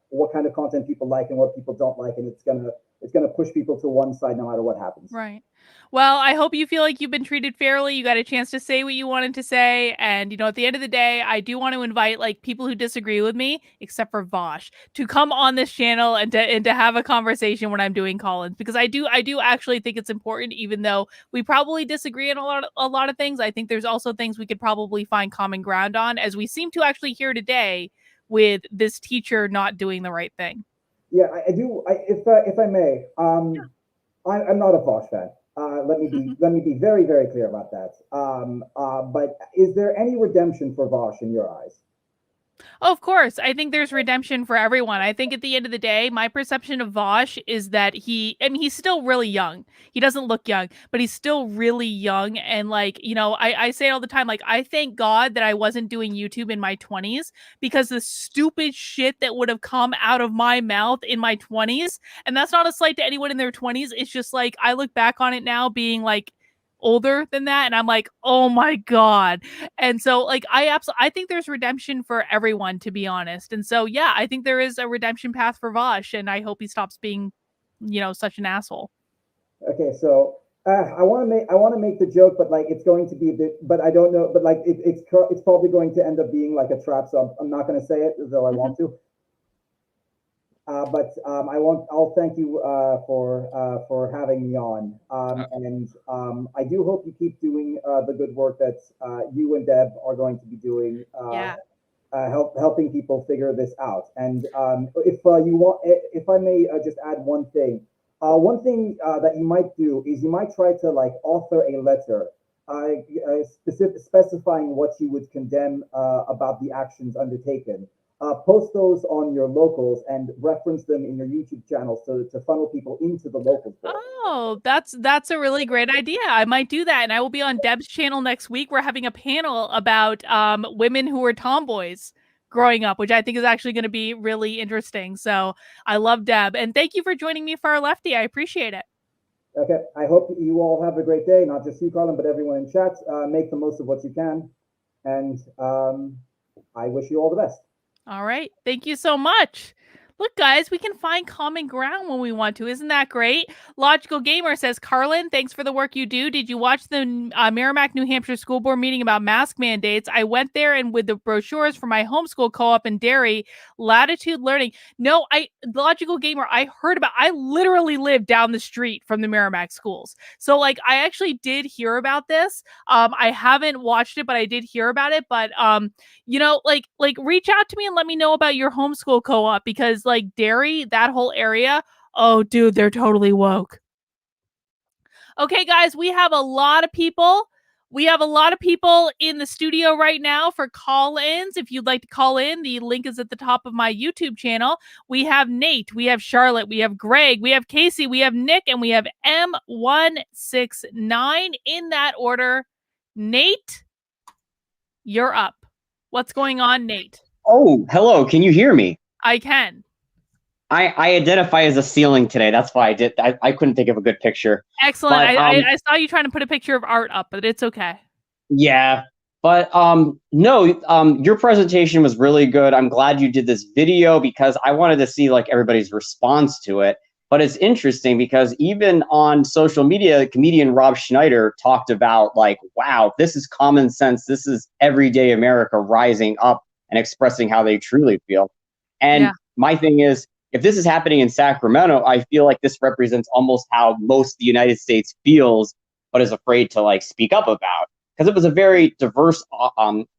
what kind of content people like and what people don't like, and it's gonna push people to one side no matter what happens. Right. Well, I hope you feel like you've been treated fairly. You got a chance to say what you wanted to say. And, at the end of the day, I do want to invite people who disagree with me, except for Vosh, to come on this channel and to have a conversation when I'm doing call-ins, because I do actually think it's important, even though we probably disagree on a lot of things. I think there's also things we could probably find common ground on, as we seem to actually hear today with this teacher not doing the right thing. Yeah, I do. If I may, I'm not a Vosh fan. Let me be very, very clear about that. But is there any redemption for Vosh in your eyes? Oh, of course. I think there's redemption for everyone. I think at the end of the day, my perception of Vosh is that he's still really young. He doesn't look young, but he's still really young. And I say it all the time, I thank God that I wasn't doing YouTube in my 20s, because the stupid shit that would have come out of my mouth in my 20s, and that's not a slight to anyone in their 20s. It's just I look back on it now being older than that, and I'm like, oh my God. And so I think there's redemption for everyone, to be honest. And so yeah, I think there is a redemption path for Vosh, and I hope he stops being such an asshole. Okay, so I want to make the joke, but it's going to be a bit, but I don't know, but it's probably going to end up being a trap, so I'm not going to say it, though I want to. I'll thank you for having me on. I do hope you keep doing the good work that you and Deb are going to be doing. Helping people figure this out. And if you want, if I may just add one thing that you might do is you might try to like author a letter specifying what you would condemn about the actions undertaken. Post those on your locals and reference them in your YouTube channel to funnel people into the locals. Oh, that's a really great idea. I might do that, and I will be on Deb's channel next week. We're having a panel about women who were tomboys growing up, which I think is actually going to be really interesting. So I love Deb, and thank you for joining me for our lefty. I appreciate it. Okay, I hope you all have a great day. Not just you, Colin, but everyone in chat. Make the most of what you can, and I wish you all the best. All right. Thank you so much. Look, guys, we can find common ground when we want to. Isn't that great? Logical Gamer says, Carlin, thanks for the work you do. Did you watch the Merrimack, New Hampshire school board meeting about mask mandates? I went there and with the brochures for my homeschool co-op in Derry, Latitude Learning. No, Logical Gamer, I literally live down the street from the Merrimack schools. So like, I actually did hear about this. I haven't watched it, but I did hear about it. But, you know, like reach out to me and let me know about your homeschool co-op, because like Derry, that whole area, oh dude, they're totally woke. Okay, guys, we have a lot of people. We have a lot of people in the studio right now for call-ins. If you'd like to call in, the link is at the top of my YouTube channel. We have Nate, we have Charlotte, we have Greg, we have Casey, we have Nick, and we have M169 in that order. Nate, you're up. What's going on, Nate? Oh, hello. Can you hear me? I can. I identify as a ceiling today. That's why I couldn't think of a good picture. Excellent. But, I saw you trying to put a picture of art up, but it's okay. Yeah. But no, your presentation was really good. I'm glad you did this video because I wanted to see like everybody's response to it. But it's interesting because even on social media, comedian Rob Schneider talked about like, wow, this is common sense. This is everyday America rising up and expressing how they truly feel. And my thing is, if this is happening in Sacramento, I feel like this represents almost how most of the United States feels, but is afraid to like speak up about. Because it was a very diverse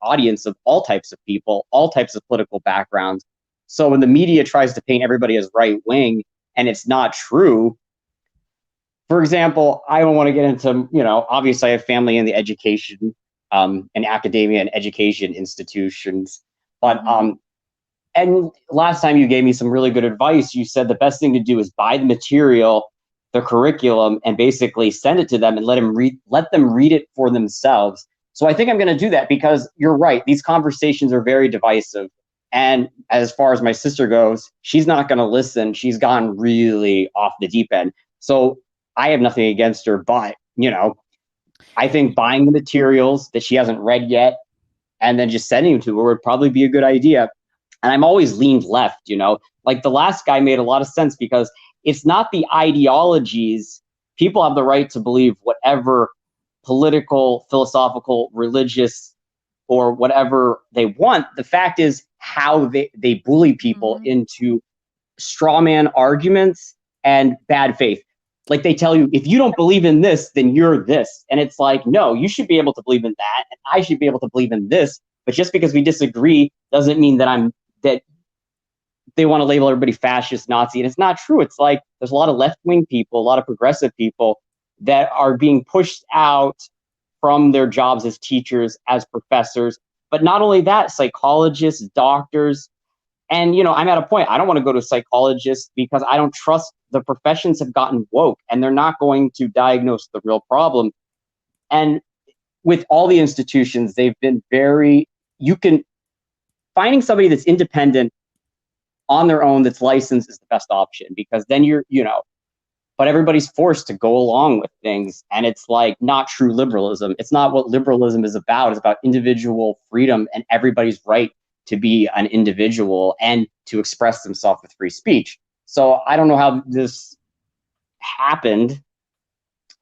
audience of all types of people, all types of political backgrounds. So when the media tries to paint everybody as right wing, and it's not true. For example, I don't want to get into, you know, obviously I have family in the education and academia and education institutions, but and last time you gave me some really good advice. You said the best thing to do is buy the material, the curriculum, and basically send it to them and let them read it for themselves. So I think I'm going to do that because you're right. These conversations are very divisive. And as far as my sister goes, she's not going to listen. She's gone really off the deep end. So I have nothing against her, but, you know, I think buying the materials that she hasn't read yet and then just sending them to her would probably be a good idea. And I'm always leaned left, you know, like the last guy made a lot of sense because it's not the ideologies. People have the right to believe whatever political, philosophical, religious, or whatever they want. The fact is how they bully people into straw man arguments and bad faith. Like they tell you, if you don't believe in this, then you're this. And it's like, no, you should be able to believe in that. And I should be able to believe in this. But just because we disagree doesn't mean that that they want to label everybody fascist, Nazi. And it's not true. It's like there's a lot of left-wing people, a lot of progressive people that are being pushed out from their jobs as teachers, as professors. But not only that, psychologists, doctors. And, you know, I'm at a point, I don't want to go to a psychologist because I don't trust the professions have gotten woke and they're not going to diagnose the real problem. And with all the institutions, they've been finding somebody that's independent on their own, that's licensed is the best option because then but everybody's forced to go along with things. And it's like not true liberalism. It's not what liberalism is about. It's about individual freedom and everybody's right to be an individual and to express themselves with free speech. So I don't know how this happened,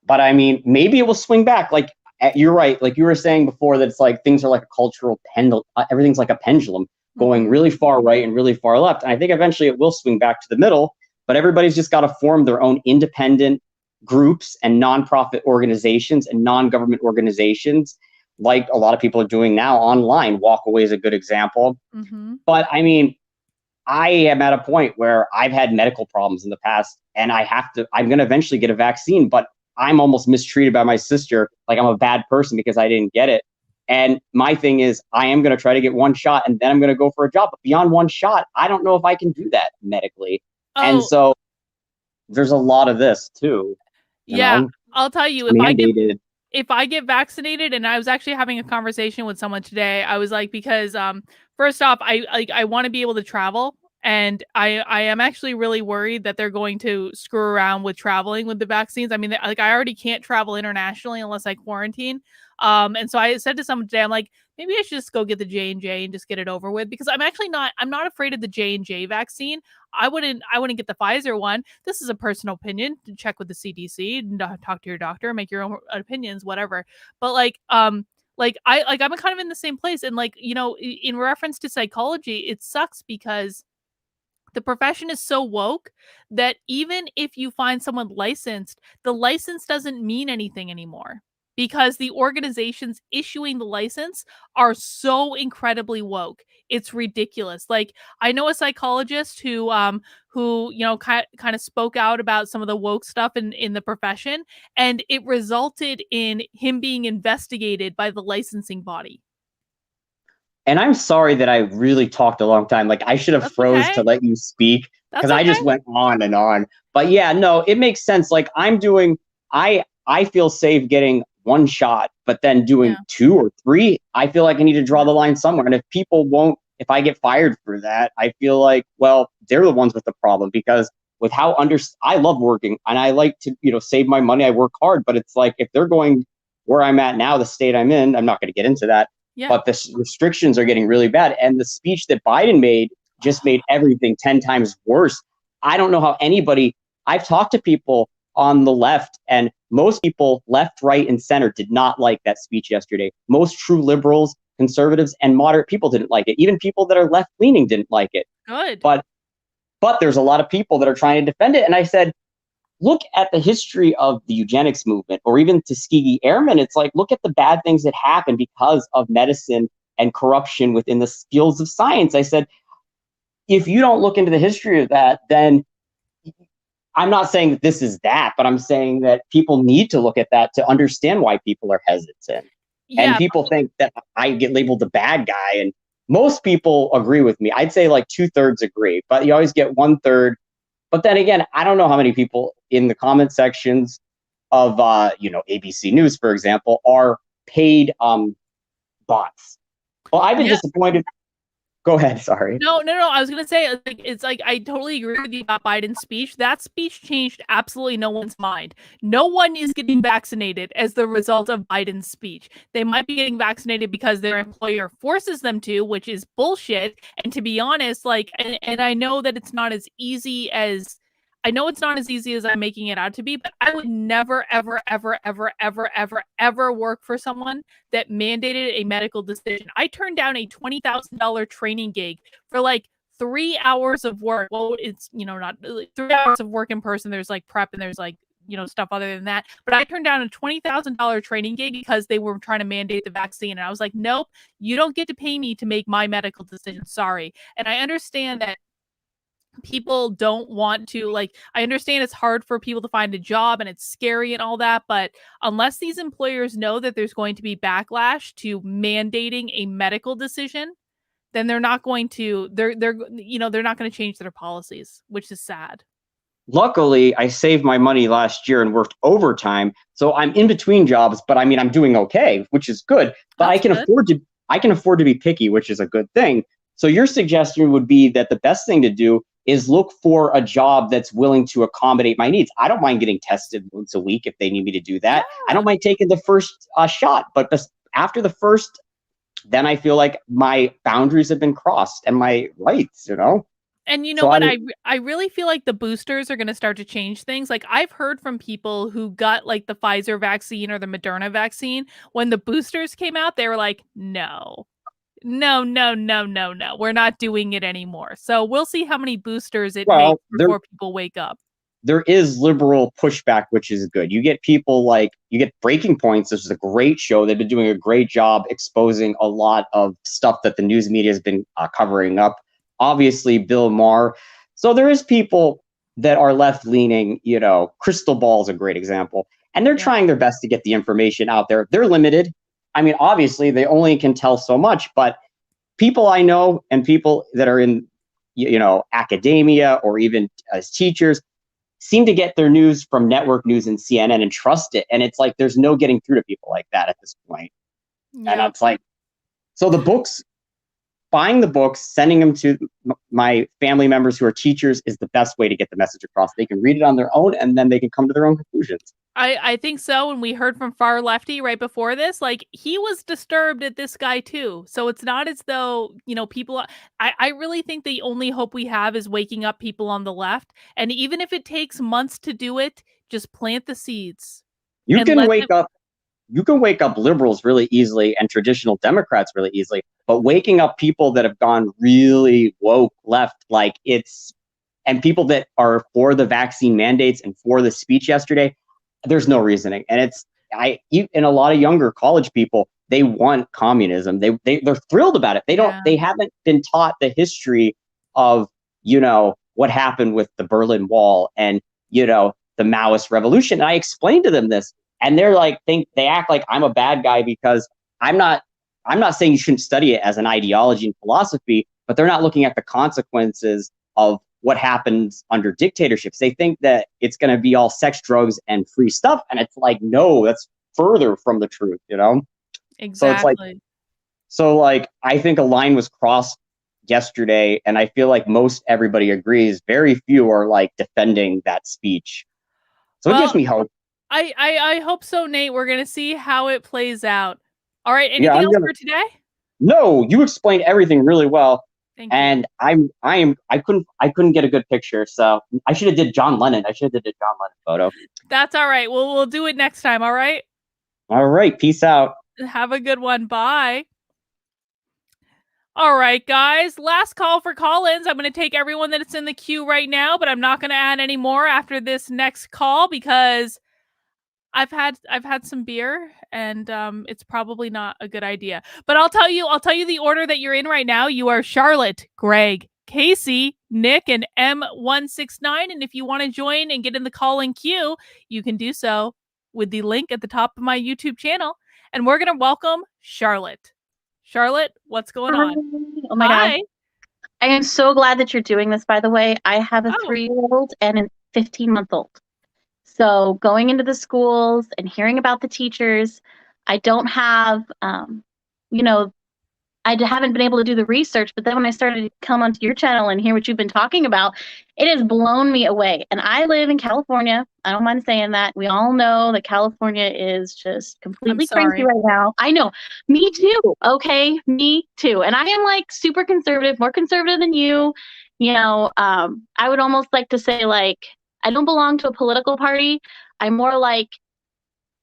but I mean, maybe it will swing back. Like you're right. Like you were saying before that it's like things are like a cultural pendulum. Everything's like a pendulum. going really far right and really far left. And I think eventually it will swing back to the middle, but everybody's just got to form their own independent groups and nonprofit organizations and non-government organizations, like a lot of people are doing now online. Walkaway is a good example. But I mean, I am at a point where I've had medical problems in the past, and I'm going to eventually get a vaccine, but I'm almost mistreated by my sister. Like I'm a bad person because I didn't get it. And my thing is, I am going to try to get one shot and then I'm going to go for a job. But beyond one shot, I don't know if I can do that medically. And so there's a lot of this too. You know? I'll tell you, if I get vaccinated, and I was actually having a conversation with someone today, I was like, because first off, I want to be able to travel. And I am actually really worried that they're going to screw around with traveling with the vaccines. I mean, like I already can't travel internationally unless I quarantine. And so I said to someone today, I'm like, maybe I should just go get the J&J and just get it over with, because I'm not afraid of the J&J vaccine. I wouldn't get the Pfizer one. This is a personal opinion. Check with the CDC, talk to your doctor, make your own opinions, whatever. But I'm kind of in the same place. And in reference to psychology, it sucks because the profession is so woke that even if you find someone licensed, the license doesn't mean anything anymore, because the organizations issuing the license are so incredibly woke. It's ridiculous. Like I know a psychologist who kind of spoke out about some of the woke stuff in the profession, and it resulted in him being investigated by the licensing body. And I'm sorry that I really talked a long time. Like I should have froze to let you speak, because I just went on and on. But yeah, no, it makes sense. Like I feel safe getting one shot, but then doing 2 or 3, I feel like I need to draw the line somewhere. And if I get fired for that, I feel like, well, they're the ones with the problem, because with how I love working and I like to, save my money. I work hard, but it's like, if they're going where I'm at now, the state I'm in, I'm not going to get into that. Yeah. But the restrictions are getting really bad. And the speech that Biden made just made everything 10 times worse. I don't know how I've talked to people on the left, and most people, left, right, and center, did not like that speech yesterday. Most true liberals, conservatives, and moderate people didn't like it. Even people that are left-leaning didn't like it. Good. But there's a lot of people that are trying to defend it. And I said, look at the history of the eugenics movement, or even Tuskegee Airmen. It's like, look at the bad things that happened because of medicine and corruption within the fields of science. I said, if you don't look into the history of that, then I'm not saying that this is that, but I'm saying that people need to look at that to understand why people are hesitant. Yeah. And people think that I get labeled the bad guy. And most people agree with me. I'd say like 2/3 agree, but you always get 1/3. But then again, I don't know how many people in the comment sections of, ABC News, for example, are paid bots. Well, I've been disappointed. Go ahead. Sorry. No. I was going to say, it's like, I totally agree with you about Biden's speech. That speech changed absolutely no one's mind. No one is getting vaccinated as the result of Biden's speech. They might be getting vaccinated because their employer forces them to, which is bullshit. And to be honest, and I know that it's not as easy as I'm making it out to be, but I would never, ever, ever, ever, ever, ever, ever work for someone that mandated a medical decision. I turned down a $20,000 training gig for 3 hours of work. Well, it's, not 3 hours of work in person. There's prep and there's stuff other than that. But I turned down a $20,000 training gig because they were trying to mandate the vaccine. And I was like, nope, you don't get to pay me to make my medical decision. Sorry. And I understand that people don't want to, I understand it's hard for people to find a job and it's scary and all that, but unless these employers know that there's going to be backlash to mandating a medical decision, then they're not going to change their policies, which is sad. Luckily, I saved my money last year and worked overtime, so I'm in between jobs, but I mean, I'm doing okay, which is good. But I can afford to be picky, which is a good thing. So your suggestion would be that the best thing to do is look for a job that's willing to accommodate my needs. I don't mind getting tested once a week if they need me to do that. Yeah. I don't mind taking the first shot, but after the first, then I feel like my boundaries have been crossed and my rights, And you know what? I really feel like the boosters are going to start to change things. I've heard from people who got the Pfizer vaccine or the Moderna vaccine. When the boosters came out, they were like, no. No. We're not doing it anymore. So we'll see how many boosters it Well, takes before people wake up. There is liberal pushback, which is good. You get people like, you get Breaking Points. This is a great show. They've been doing a great job exposing a lot of stuff that the news media has been covering up. Obviously, Bill Maher. So there is people that are left leaning, you know, Crystal Ball is a great example. And they're trying their best to get the information out there. They're limited. I mean, obviously, they only can tell so much, but people I know and people that are in, you know, academia or even as teachers seem to get their news from network news and CNN and trust it. And it's like, there's no getting through to people like that at this point. And it's like, so the books, buying the books, sending them to my family members who are teachers is the best way to get the message across. They can read it on their own and then they can come to their own conclusions. I think so. And we heard from Far Lefty right before this, like he was disturbed at this guy too. So it's not as though, you know, people, I really think the only hope we have is waking up people on the left. And even if it takes months to do it, just plant the seeds. You can wake up liberals really easily and traditional Democrats really easily, but waking up people that have gone really woke left, like it's, and people that are for the vaccine mandates and for the speech yesterday, there's no reasoning. And it's, and a lot of younger college people, they want communism. They're thrilled about it. They haven't been taught the history of, you know, what happened with the Berlin Wall and, you know, the Maoist revolution. And I explained to them this, and they're like, they act like I'm a bad guy because I'm not saying you shouldn't study it as an ideology and philosophy, but they're not looking at the consequences of what happens under dictatorships. They think that it's going to be all sex, drugs, and free stuff. And it's like, no, that's further from the truth, you know? Exactly. So I think a line was crossed yesterday, and I feel like most everybody agrees. Very few are like defending that speech. So it gives me hope. I hope so, Nate. We're going to see how it plays out. All right. Anything else for today? No, you explained everything really well. Thank you. And I couldn't get a good picture, so I should have did John Lennon. I should have did a John Lennon photo. That's all right. We'll do it next time. All right. All right. Peace out. Have a good one. Bye. All right, guys. Last call for call-ins. I'm going to take everyone that's in the queue right now, but I'm not going to add any more after this next call because I've had some beer and it's probably not a good idea. But I'll tell you the order that you're in right now. You are Charlotte, Greg, Casey, Nick, and M169. And if you want to join and get in the call-in queue, you can do so with the link at the top of my YouTube channel. And we're going to welcome Charlotte. Charlotte, what's going on? Oh my God. I am so glad that you're doing this, by the way. I have a 3-year-old and a 15-month-old. So going into the schools and hearing about the teachers, I don't have, you know, I haven't been able to do the research, but then when I started to come onto your channel and hear what you've been talking about, it has blown me away. And I live in California. I don't mind saying that. We all know that California is just completely crazy right now. I know. Me too. Okay. Me too. And I am like super conservative, more conservative than you. You know, I would almost like to say like, I don't belong to a political party. I'm more like,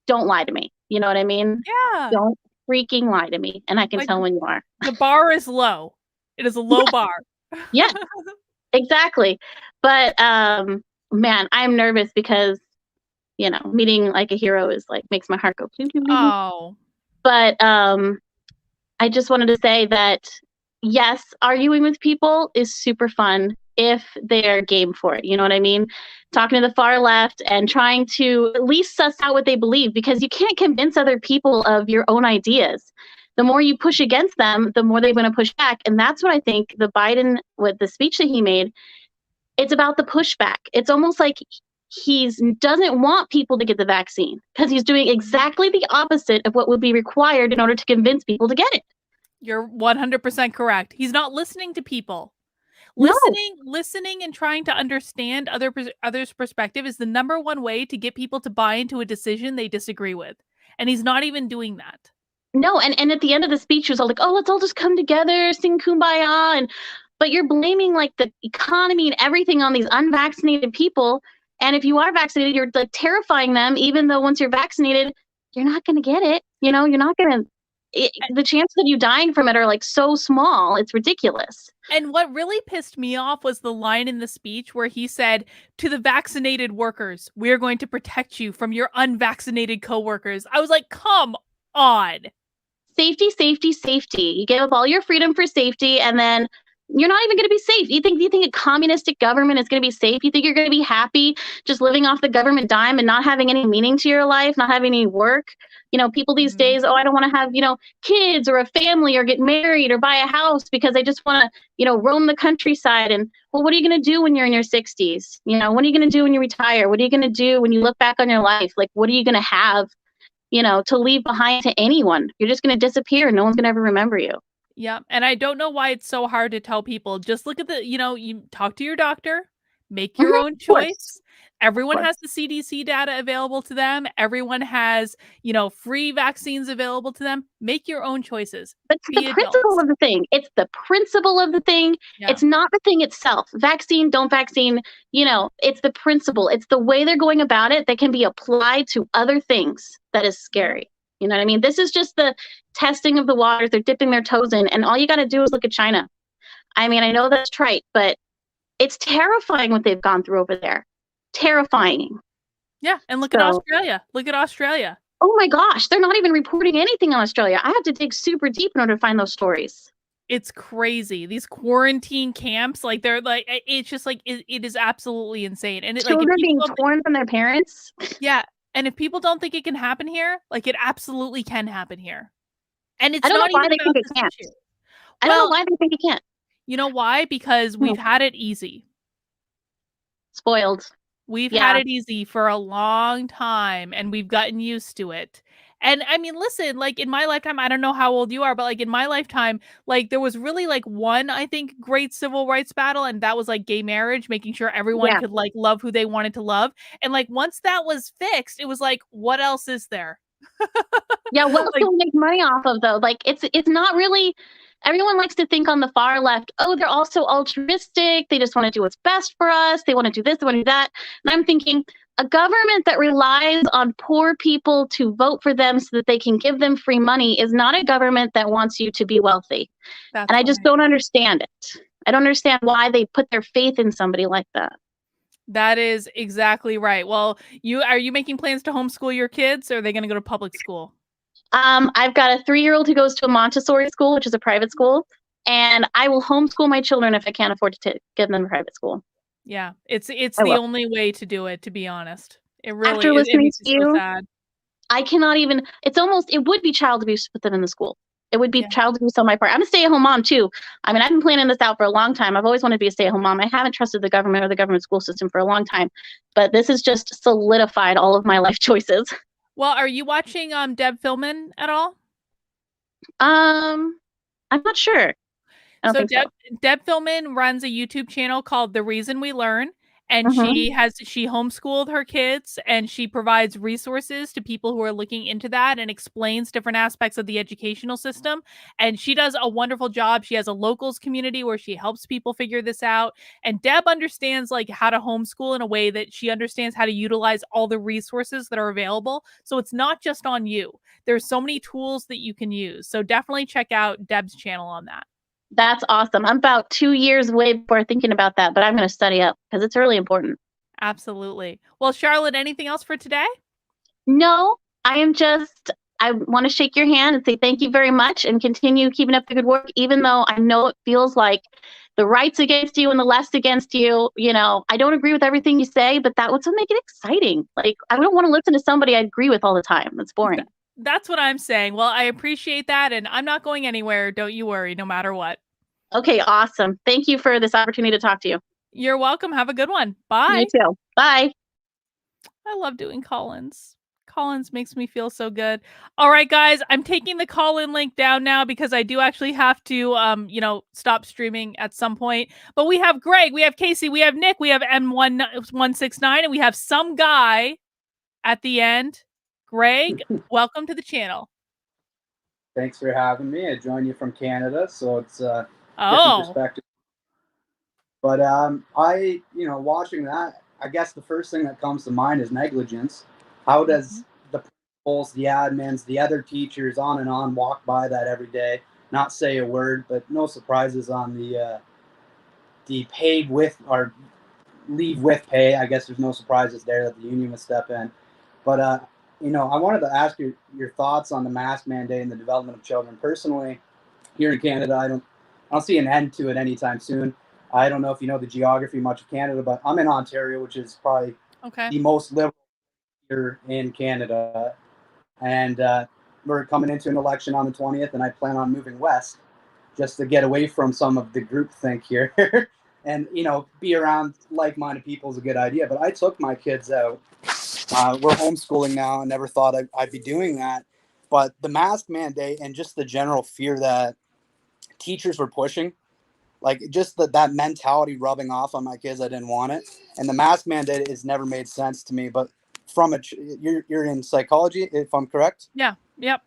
don't lie to me. You know what I mean? Yeah. Don't freaking lie to me. And I can tell when you are. The bar is low. It is a low bar. Yeah, exactly. But man, I'm nervous because, you know, meeting like a hero is like, makes my heart go. Oh. But I just wanted to say that, yes, arguing with people is super fun if they're game for it. You know what I mean? Talking to the far left and trying to at least suss out what they believe, because you can't convince other people of your own ideas. The more you push against them, the more they're going to push back. And that's what I think the Biden, with the speech that he made, it's about the pushback. It's almost like he doesn't want people to get the vaccine because he's doing exactly the opposite of what would be required in order to convince people to get it. You're 100% correct. He's not listening to people. Listening and trying to understand others' perspective is the number one way to get people to buy into a decision they disagree with. And he's not even doing that. No, and at the end of the speech, he was all like, oh, let's all just come together, sing Kumbaya. But you're blaming like the economy and everything on these unvaccinated people. And if you are vaccinated, you're like terrifying them, even though once you're vaccinated, you're not going to get it. You know, you're not going to the chances of you dying from it are like so small. It's ridiculous. And what really pissed me off was the line in the speech where he said, to the vaccinated workers, we're going to protect you from your unvaccinated coworkers. I was like, come on. Safety, safety, safety. You give up all your freedom for safety, and then you're not even going to be safe. You think a communistic government is going to be safe? You think you're going to be happy just living off the government dime and not having any meaning to your life, not having any work? You know, people these days, oh, I don't want to have, you know, kids or a family or get married or buy a house because I just want to, you know, roam the countryside. And well, what are you going to do when you're in your 60s? You know, what are you going to do when you retire? What are you going to do when you look back on your life? Like, what are you going to have, you know, to leave behind to anyone? You're just going to disappear. No one's going to ever remember you. Yeah. And I don't know why it's so hard to tell people, just look at the, you know, you talk to your doctor, make your own choice. Everyone has the CDC data available to them. Everyone has, you know, free vaccines available to them. Make your own choices. But it's the principle of the thing. It's the principle of the thing. Yeah. It's not the thing itself. Vaccine, don't vaccine, you know, it's the principle. It's the way they're going about it that can be applied to other things that is scary. You know what I mean? This is just the testing of the waters. They're dipping their toes in. And all you got to do is look at China. I mean, I know that's trite, but it's terrifying what they've gone through over there. Terrifying. Yeah. And look at Australia. Look at Australia. Oh my gosh. They're not even reporting anything on Australia. I have to dig super deep in order to find those stories. It's crazy. These quarantine camps, like they're like, it's just like, it is absolutely insane. And Children being torn from their parents. Yeah. And if people don't think it can happen here, like it absolutely can happen here. And it's I don't not know why even they about think it this can't. issue. I don't know why they think it can't. You know why? Because we've had it easy. Spoiled. We've had it easy for a long time and we've gotten used to it. And I mean, listen, like in my lifetime, I don't know how old you are, but like in my lifetime, like there was really like one, I think, great civil rights battle. And that was like gay marriage, making sure everyone could like love who they wanted to love. And like once that was fixed, it was like, what else is there? Yeah, what else can we make money off of though? Like it's not really. Everyone likes to think on the far left, oh, they're all so altruistic. They just want to do what's best for us. They want to do this, they want to do that. And I'm thinking, a government that relies on poor people to vote for them so that they can give them free money is not a government that wants you to be wealthy. And I just don't understand it. I don't understand why they put their faith in somebody like that. That is exactly right. Well, are you making plans to homeschool your kids, or are they going to go to public school? I've got a 3-year-old who goes to a Montessori school, which is a private school, and I will homeschool my children if I can't afford to give them a private school. Yeah, it's the only way to do it, to be honest. It really After is. listening to So you, sad. I cannot even. It would be child abuse to put them in the school. It would be child abuse on my part. I'm a stay-at-home mom too. I mean, I've been planning this out for a long time. I've always wanted to be a stay-at-home mom. I haven't trusted the government or the government school system for a long time, but this has just solidified all of my life choices. Well, are you watching Deb Philman at all? I'm not sure. So Deb Philman runs a YouTube channel called The Reason We Learn, and she homeschooled her kids, and she provides resources to people who are looking into that and explains different aspects of the educational system. And she does a wonderful job. She has a locals community where she helps people figure this out. And Deb understands like how to homeschool in a way that she understands how to utilize all the resources that are available. So it's not just on you. There's so many tools that you can use. So definitely check out Deb's channel on that. That's awesome. I'm about 2 years away before thinking about that, but I'm going to study up because it's really important. Absolutely. Well, Charlotte, anything else for today? No, I want to shake your hand and say thank you very much and continue keeping up the good work, even though I know it feels like the right's against you and the left's against you. You know, I don't agree with everything you say, but that's what makes it exciting. Like, I don't want to listen to somebody I agree with all the time. That's boring. That's what I'm saying. Well, I appreciate that, and I'm not going anywhere. Don't you worry, no matter what. Okay, awesome. Thank you for this opportunity to talk to you. You're welcome. Have a good one. Bye. You too. Bye. I love doing call-ins. Call-ins makes me feel so good. All right, guys, I'm taking the call-in link down now because I do actually have to, stop streaming at some point. But we have Greg, we have Casey, we have Nick, we have M169, and we have some guy at the end. Greg, welcome to the channel. Thanks for having me. I joined you from Canada, so it's different perspective. But watching that, I guess the first thing that comes to mind is negligence. How does the principals, the admins, the other teachers, on and on, walk by that every day, not say a word, but no surprises on the paid with or leave with pay. I guess there's no surprises there that the union would step in. But I wanted to ask your thoughts on the mask mandate and the development of children. Personally, here in Canada, I don't see an end to it anytime soon. I don't know if you know the geography much of Canada, but I'm in Ontario, which is probably the most liberal here in Canada. And we're coming into an election on the 20th, and I plan on moving west just to get away from some of the groupthink here. And, be around like-minded people is a good idea. But I took my kids out. We're homeschooling now. I never thought I'd be doing that. But the mask mandate and just the general fear that teachers were pushing, like just that mentality rubbing off on my kids, I didn't want it. And the mask mandate has never made sense to me. But from you're in psychology, if I'm correct? Yeah. Yep.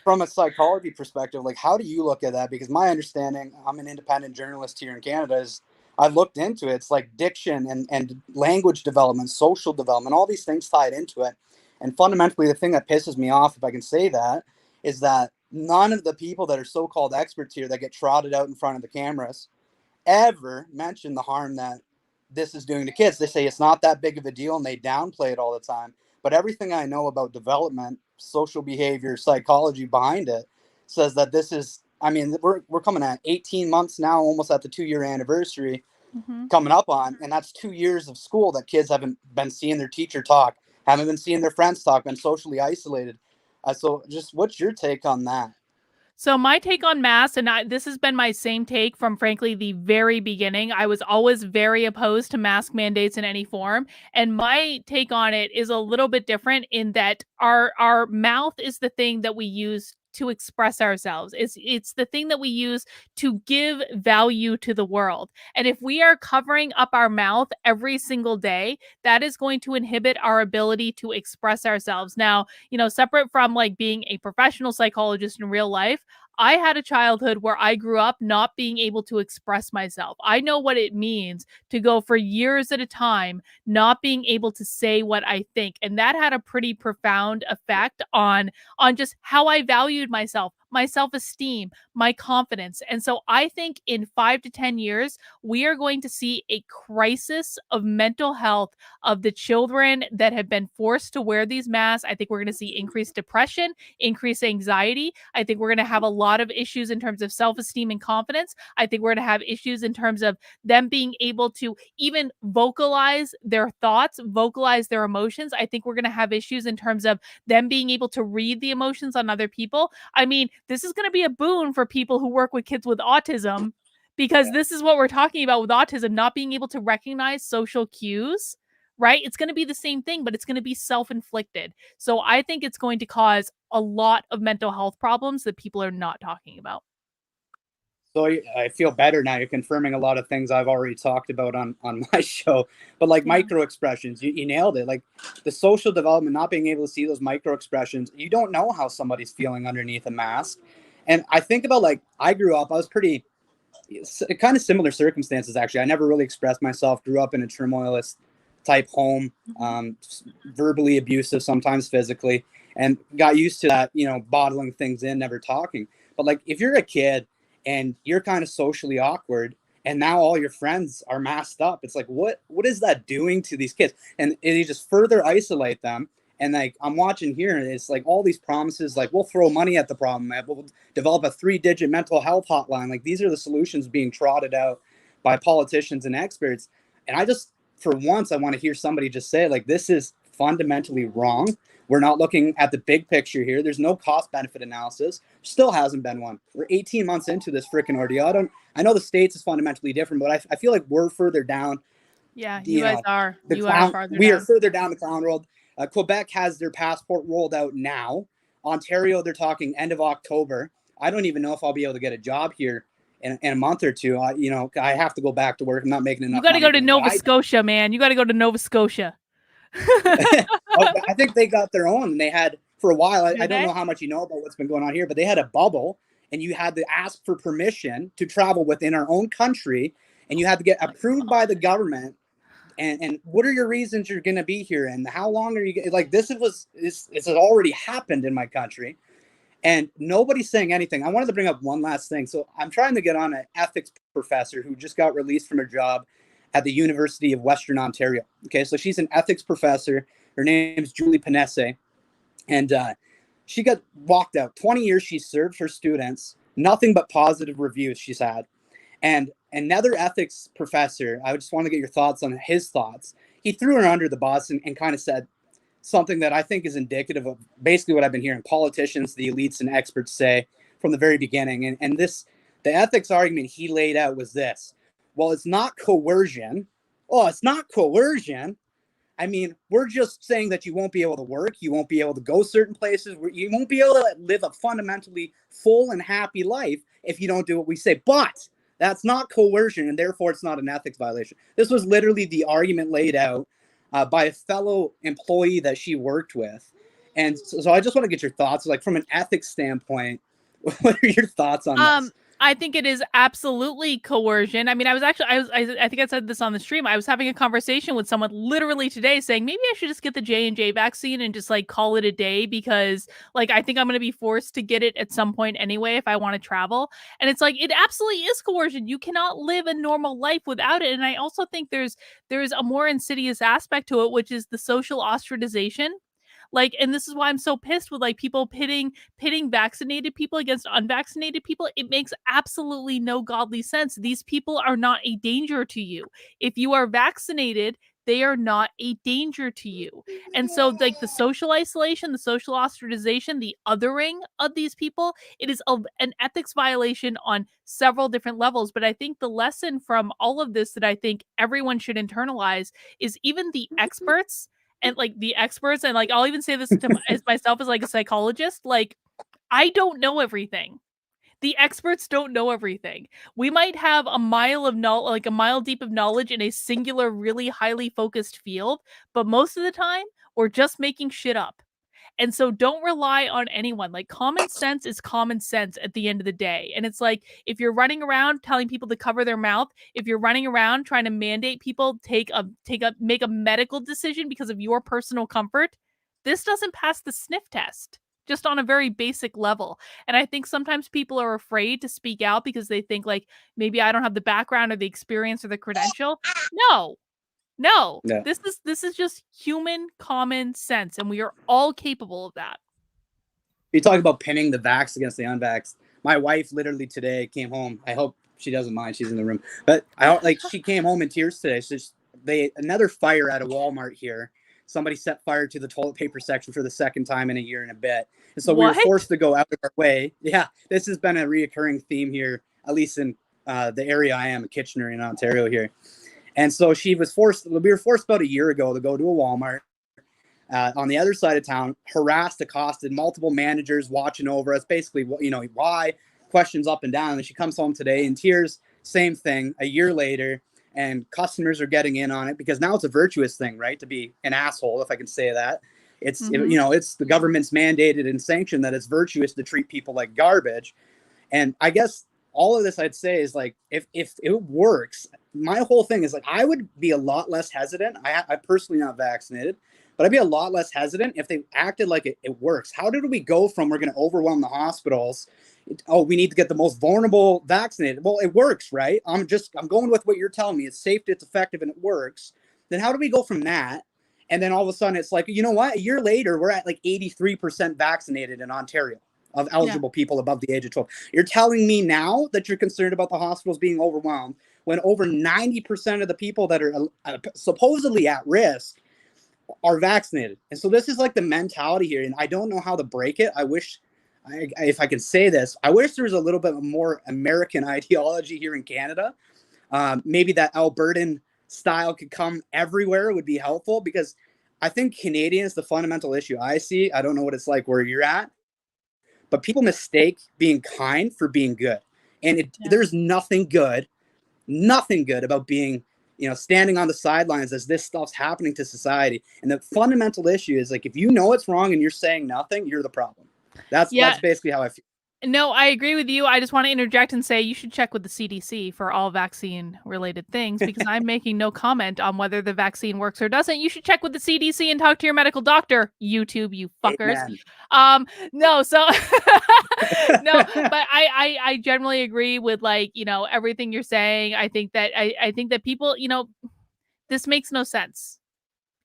From a psychology perspective, like, how do you look at that? Because my understanding, I'm an independent journalist here in Canada, is I've looked into it. It's like diction and language development, social development, all these things tied into it. And fundamentally, the thing that pisses me off, if I can say that, is that none of the people that are so-called experts here that get trotted out in front of the cameras ever mention the harm that this is doing to kids. They say it's not that big of a deal and they downplay it all the time. But everything I know about development, social behavior, psychology behind it says that this is, we're coming at 18 months now, almost at the 2-year anniversary coming up on, and that's 2 years of school that kids haven't been seeing their teacher talk, haven't been seeing their friends talk, been socially isolated. So just what's your take on that? So my take on masks, and this has been my same take from, frankly, the very beginning. I was always very opposed to mask mandates in any form. And my take on it is a little bit different in that our mouth is the thing that we use to express ourselves. It's the thing that we use to give value to the world. And if we are covering up our mouth every single day, that is going to inhibit our ability to express ourselves. Now, separate from like being a professional psychologist in real life, I had a childhood where I grew up not being able to express myself. I know what it means to go for years at a time not being able to say what I think. And that had a pretty profound effect on just how I valued myself, my self-esteem, my confidence. And so I think in 5 to 10 years, we are going to see a crisis of mental health of the children that have been forced to wear these masks. I think we're going to see increased depression, increased anxiety. I think we're going to have a lot of issues in terms of self-esteem and confidence. I think we're going to have issues in terms of them being able to even vocalize their thoughts, vocalize their emotions. I think we're going to have issues in terms of them being able to read the emotions on other people. I mean, this is going to be a boon for people who work with kids with autism, because this is what we're talking about with autism, not being able to recognize social cues, right? It's going to be the same thing, but it's going to be self-inflicted. So I think it's going to cause a lot of mental health problems that people are not talking about. So I feel better now. You're confirming a lot of things I've already talked about on my show. But like micro expressions, you nailed it. Like the social development, not being able to see those micro expressions. You don't know how somebody's feeling underneath a mask. And I think about, like, I grew up, I was pretty kind of similar circumstances, actually. I never really expressed myself, grew up in a turmoilist type home, verbally abusive, sometimes physically, and got used to that, bottling things in, never talking. But like, if you're a kid and you're kind of socially awkward and now all your friends are masked up, it's like, what is that doing to these kids? And you just further isolate them. And like, I'm watching here, and it's like all these promises, like, we'll throw money at the problem, we'll develop a 3-digit mental health hotline. Like, these are the solutions being trotted out by politicians and experts. And I just, for once, I want to hear somebody just say, like, this is fundamentally wrong. We're not looking at the big picture here. There's no cost benefit analysis. Still hasn't been one. We're 18 months into this freaking ordeal. I know the States is fundamentally different, but I feel like we're further down. Yeah, you guys are. We are further down the clown road. Quebec has their passport rolled out now. Ontario, they're talking end of October. I don't even know if I'll be able to get a job here in a month or two. I have to go back to work. I'm not making enough. You got to go to Nova Scotia, man. You got to go to Nova Scotia. I think they got their own. They had for a while. I don't know how much you know about what's been going on here, but they had a bubble, and you had to ask for permission to travel within our own country, and you had to get approved by the government And what are your reasons you're going to be here? And how long are you like, this has already happened in my country. And nobody's saying anything. I wanted to bring up one last thing. So I'm trying to get on an ethics professor who just got released from her job at the University of Western Ontario. Okay, so she's an ethics professor. Her name's Julie Panesse. And she got walked out. 20 years she served her students. Nothing but positive reviews she's had. And another ethics professor, I just want to get your thoughts on his thoughts. He threw her under the bus and kind of said something that I think is indicative of basically what I've been hearing politicians, the elites, and experts say from the very beginning. And the ethics argument he laid out was this: well, it's not coercion. Oh, it's not coercion. I mean, we're just saying that you won't be able to work, you won't be able to go certain places, you won't be able to live a fundamentally full and happy life if you don't do what we say. But that's not coercion, and therefore it's not an ethics violation. This was literally the argument laid out by a fellow employee that she worked with. And so I just want to get your thoughts, like from an ethics standpoint, what are your thoughts on this? I think it is absolutely coercion. I mean, I think I said this on the stream. I was having a conversation with someone literally today saying, maybe I should just get the J&J vaccine and just like call it a day, because like, I think I'm going to be forced to get it at some point anyway, if I want to travel. And it's like, it absolutely is coercion. You cannot live a normal life without it. And I also think there's a more insidious aspect to it, which is the social ostracization. Like, and this is why I'm so pissed with like people pitting vaccinated people against unvaccinated people. It makes absolutely no godly sense. These people are not a danger to you. If you are vaccinated, they are not a danger to you. And so like the social isolation, the social ostracization, the othering of these people, it is an ethics violation on several different levels. But I think the lesson from all of this that I think everyone should internalize is even the experts, and like the experts, and like I'll even say this to myself as like a psychologist, like I don't know everything. The experts don't know everything. We might have a mile of knowledge, like a mile deep of knowledge in a singular, really highly focused field, but most of the time we're just making shit up. And so don't rely on anyone. Like common sense is common sense at the end of the day. And it's like, if you're running around telling people to cover their mouth, if you're running around trying to mandate people make a medical decision because of your personal comfort, this doesn't pass the sniff test, just on a very basic level. And I think sometimes people are afraid to speak out because they think like, maybe I don't have the background or the experience or the credential. No, Yeah. this is just human common sense, and we are all capable of that. You talk about pinning the vax against the unvaxxed. My wife literally today came home. I hope she doesn't mind. She's in the room, but she came home in tears today. So another fire at a Walmart here. Somebody set fire to the toilet paper section for the second time in a year and a bit. And so we were forced to go out of our way. Yeah, this has been a reoccurring theme here, at least in the area I am, Kitchener in Ontario here. And so we were forced about a year ago to go to a Walmart on the other side of town, harassed, accosted, multiple managers watching over us, basically, why, questions up and down. And she comes home today in tears, same thing, a year later, and customers are getting in on it because now it's a virtuous thing, right? To be an asshole, if I can say that. It's, it's the government's mandated and sanctioned that it's virtuous to treat people like garbage. And I guess all of this I'd say is like, if it works, my whole thing is like, I would be a lot less hesitant. I personally not vaccinated, but I'd be a lot less hesitant if they acted like it works. How did we go from we're going to overwhelm the hospitals? Oh, we need to get the most vulnerable vaccinated. Well, it works, right? I'm going with what you're telling me. It's safe, it's effective, and it works. Then how do we go from that? And then all of a sudden it's like, you know what? A year later, we're at like 83% vaccinated in Ontario of eligible people above the age of 12. You're telling me now that you're concerned about the hospitals being overwhelmed when over 90% of the people that are supposedly at risk are vaccinated. And so this is like the mentality here. And I don't know how to break it. I wish, if I can say this, I wish there was a little bit more American ideology here in Canada. Maybe that Albertan style could come everywhere would be helpful, because I think Canadians, the fundamental issue I see, I don't know what it's like where you're at, but people mistake being kind for being good. And there's nothing good about being, standing on the sidelines as this stuff's happening to society. And the fundamental issue is like, if you know it's wrong and you're saying nothing, you're the problem. That's basically how I feel. No, I agree with you. I just want to interject and say you should check with the CDC for all vaccine related things because I'm making no comment on whether the vaccine works or doesn't. You should check with the CDC and talk to your medical doctor. YouTube, you fuckers. Amen. No, so no, but I generally agree with like, everything you're saying. I think that people, this makes no sense.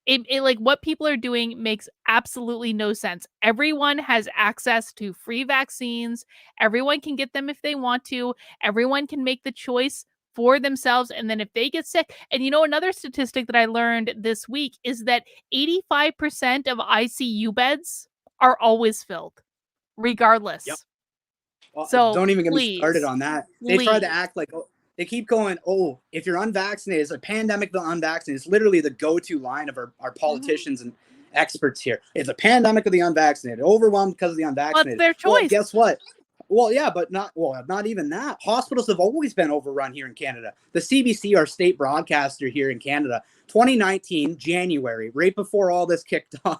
It like what people are doing makes absolutely no sense. Everyone has access to free vaccines. Everyone can get them if they want to. Everyone can make the choice for themselves. And then if they get sick, and another statistic that I learned this week is that 85% of ICU beds are always filled, regardless. Yep. Well, So don't even get me please, started on that. They try to please. act like, they keep going, oh, if you're unvaccinated, it's a pandemic, the unvaccinated. It's literally the go-to line of our politicians and experts here. It's a pandemic of the unvaccinated, overwhelmed because of the unvaccinated. Well, it's their Well, choice. guess what? Well, yeah, but not even that. Hospitals have always been overrun here in Canada. The CBC, our state broadcaster here in Canada, 2019, January, right before all this kicked off,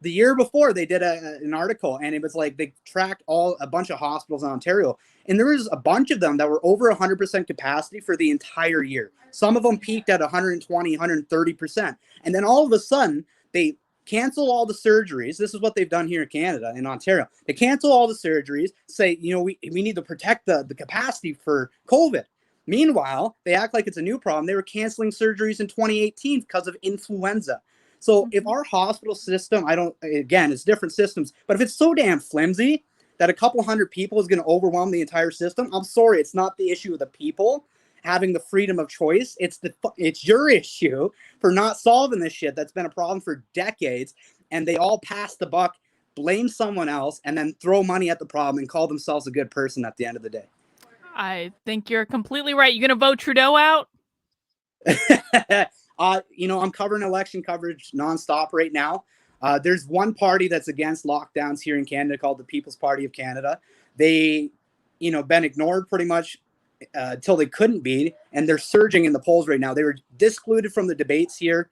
the year before they did an article, and it was like they tracked a bunch of hospitals in Ontario, and there was a bunch of them that were over 100% capacity for the entire year. Some of them peaked at 120, 130%. And then all of a sudden, they cancel all the surgeries. This is what they've done here in Canada, in Ontario. They cancel all the surgeries, say, we need to protect the capacity for COVID. Meanwhile, they act like it's a new problem. They were canceling surgeries in 2018 because of influenza. So if our hospital system, again, it's different systems, but if it's so damn flimsy that a couple hundred people is going to overwhelm the entire system, I'm sorry, it's not the issue of the people having the freedom of choice. It's your issue for not solving this shit that's been a problem for decades, and they all pass the buck, blame someone else, and then throw money at the problem and call themselves a good person at the end of the day. I think you're completely right. You gonna vote Trudeau out? I'm covering election coverage nonstop right now. There's one party that's against lockdowns here in Canada called the People's Party of Canada. They, been ignored pretty much until they couldn't be, and they're surging in the polls right now. They were discluded from the debates here,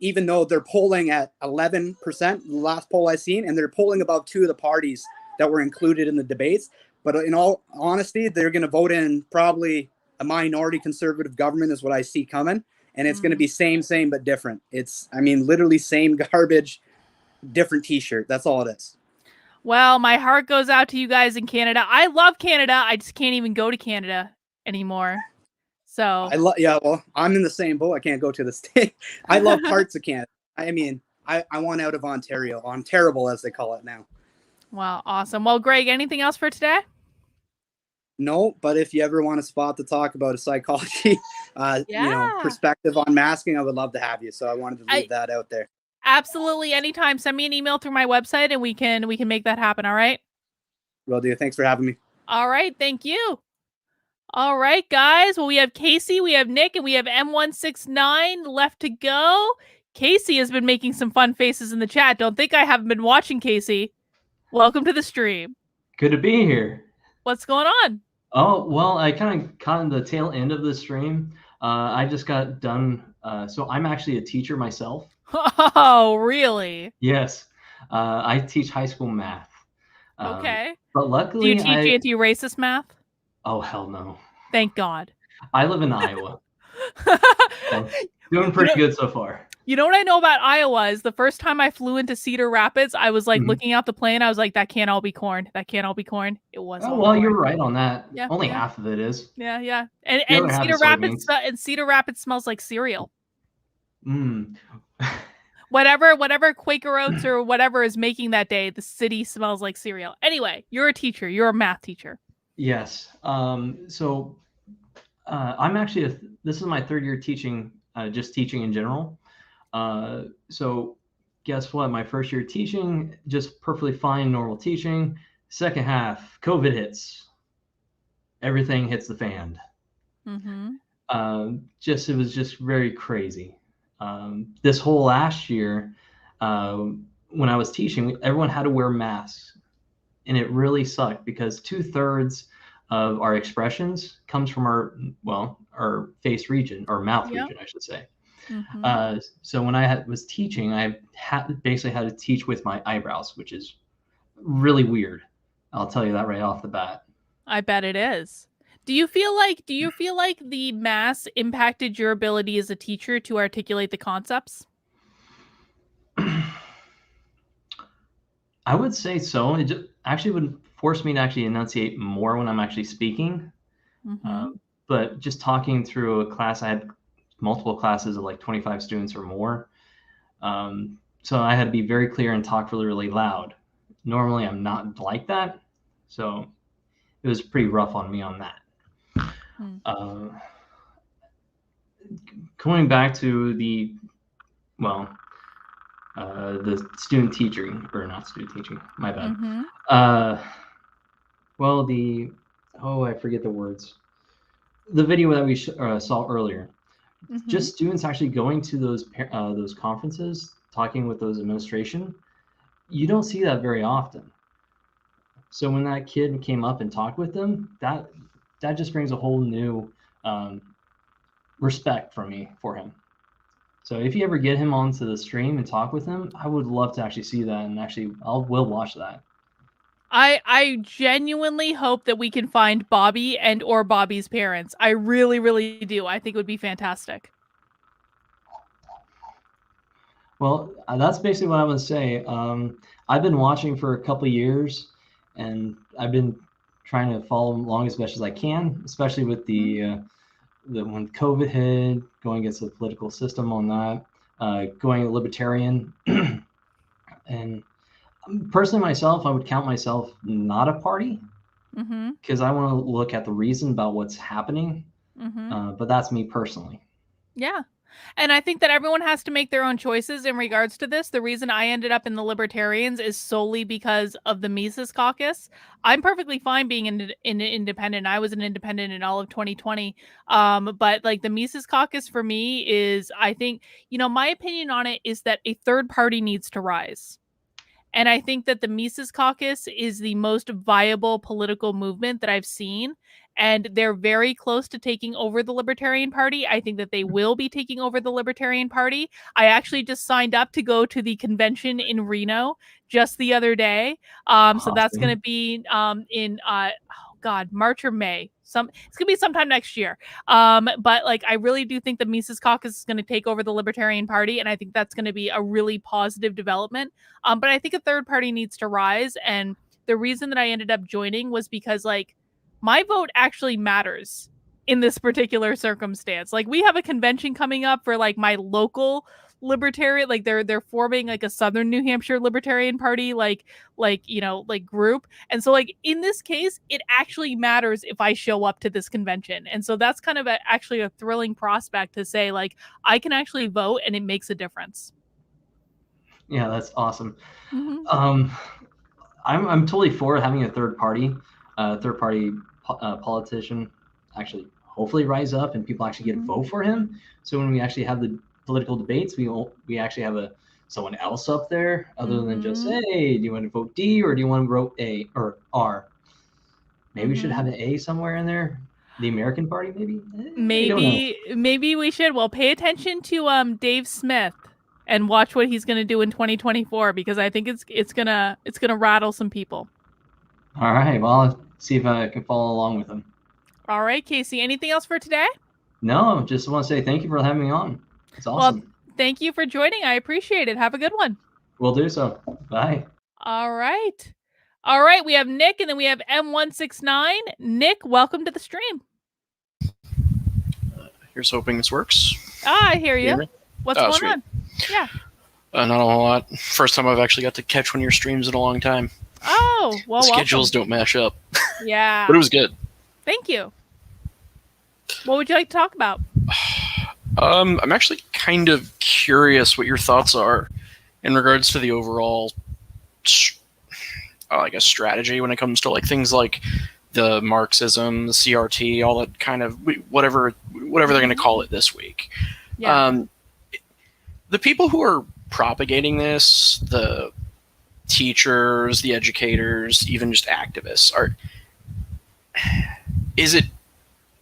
even though they're polling at 11%, the last poll I've seen, and they're polling above two of the parties that were included in the debates. But in all honesty, they're going to vote in probably a minority conservative government is what I see coming. And it's going to be same, but different. It's, literally same garbage, different t-shirt. That's all it is. Well, my heart goes out to you guys in Canada. I love Canada. I just can't even go to Canada anymore. So I'm in the same boat. I can't go to the state. I love parts of Canada. I want out of Ontario. I'm terrible, as they call it now. Wow, awesome. Well, Greg, anything else for today? No, but if you ever want a spot to talk about a psychology, perspective on masking, I would love to have you. So I wanted to leave that out there. Absolutely, anytime. Send me an email through my website, and we can make that happen. All right. Will do. Thanks for having me. All right, thank you. All right, guys. Well, we have Casey, we have Nick, and we have M169 left to go. Casey has been making some fun faces in the chat. Don't think I haven't been watching, Casey. Welcome to the stream. Good to be here. What's going on? Oh, well, I kind of caught in the tail end of the stream. I just got done. So I'm actually a teacher myself. Oh, really? Yes. I teach high school math. Okay. But luckily, do you teach anti-racist math? Oh, hell no. Thank God. I live in Iowa. So doing pretty good so far. You know what I know about Iowa is the first time I flew into Cedar Rapids, I was like looking out the plane. I was like, that can't all be corn. That can't all be corn. It was. Oh, well, you're right on that. Yeah, Only half of it is. Yeah. And Cedar Rapids smells like cereal. Whatever Quaker Oats or whatever is making that day, the city smells like cereal. Anyway, you're a teacher. You're a math teacher. Yes. So I'm actually this is my third year teaching, just teaching in general. So guess what? My first year teaching, just perfectly fine, normal teaching. Second half, COVID hits. Everything hits the fan. It was just very crazy. This whole last year, when I was teaching, everyone had to wear masks, and it really sucked because 2/3 of our expressions comes from our face region or mouth region, I should say. So when I was teaching, I basically had to teach with my eyebrows, which is really weird. I'll tell you that right off the bat. I bet it is. Do you feel like the mass impacted your ability as a teacher to articulate the concepts? I would say so. It actually would force me to actually enunciate more when I'm actually speaking. But just talking through a class, I had multiple classes of like 25 students or more. So I had to be very clear and talk really, really loud. Normally, I'm not like that. So it was pretty rough on me on that. Going back to the student teaching, or not student teaching, my bad. I forget the words. The video that we saw earlier, just students actually going to those conferences, talking with those administration, you don't see that very often. So when that kid came up and talked with them, that just brings a whole new respect for him. So if you ever get him onto the stream and talk with him, I would love to actually see that, and actually will watch that. I genuinely hope that we can find Bobby and or Bobby's parents. I really, really do. I think it would be fantastic. Well, that's basically what I would say. I've been watching for a couple of years, and I've been trying to follow along as best as I can, especially with the when COVID hit, going against the political system on that, going libertarian. And personally myself, I would count myself not a party, because I want to look at the reason about what's happening. But that's me personally. Yeah. And I think that everyone has to make their own choices in regards to this. The reason I ended up in the Libertarians is solely because of the Mises Caucus. I'm perfectly fine being an independent. I was an independent in all of 2020. But like the Mises Caucus for me is, I think, my opinion on it is that a third party needs to rise. And I think that the Mises Caucus is the most viable political movement that I've seen. And they're very close to taking over the Libertarian Party. I think that they will be taking over the Libertarian Party. I actually just signed up to go to the convention in Reno just the other day. So that's going to be in March or May. It's gonna be sometime next year. But like I really do think the Mises Caucus is going to take over the Libertarian Party, and I think that's going to be a really positive development. But I think a third party needs to rise, and the reason that I ended up joining was because like my vote actually matters in this particular circumstance. Like we have a convention coming up for like my local libertarian, like they're forming like a Southern New Hampshire Libertarian Party like group. And so like in this case, it actually matters if I show up to this convention. And so that's kind of actually a thrilling prospect to say like I can actually vote and it makes a difference. Yeah, that's awesome. I'm totally for having a third party politician actually hopefully rise up and people actually get a vote for him. So when we actually have the political debates, we actually have someone else up there other than just, hey, do you want to vote D or do you want to vote A or R? Maybe we should have an A somewhere in there. The American Party, maybe? Maybe we should. Well, pay attention to Dave Smith and watch what he's going to do in 2024, because I think it's gonna rattle some people. All right. Well, I'll see if I can follow along with him. All right, Casey. Anything else for today? No, just want to say thank you for having me on. It's awesome. Well, thank you for joining. I appreciate it. Have a good one. We'll do so. Bye. All right. We have Nick and then we have M169. Nick, welcome to the stream. Here's hoping this works. I hear you. What's going on? Yeah. Not a whole lot. First time I've actually got to catch one of your streams in a long time. Oh, well, the schedules don't match up. Yeah. But it was good. Thank you. What would you like to talk about? I'm actually kind of curious what your thoughts are in regards to the overall, I guess, strategy when it comes to like things like the Marxism, the CRT, all that kind of whatever they're going to call it this week. Yeah. The people who are propagating this, the teachers, the educators, even just activists, is it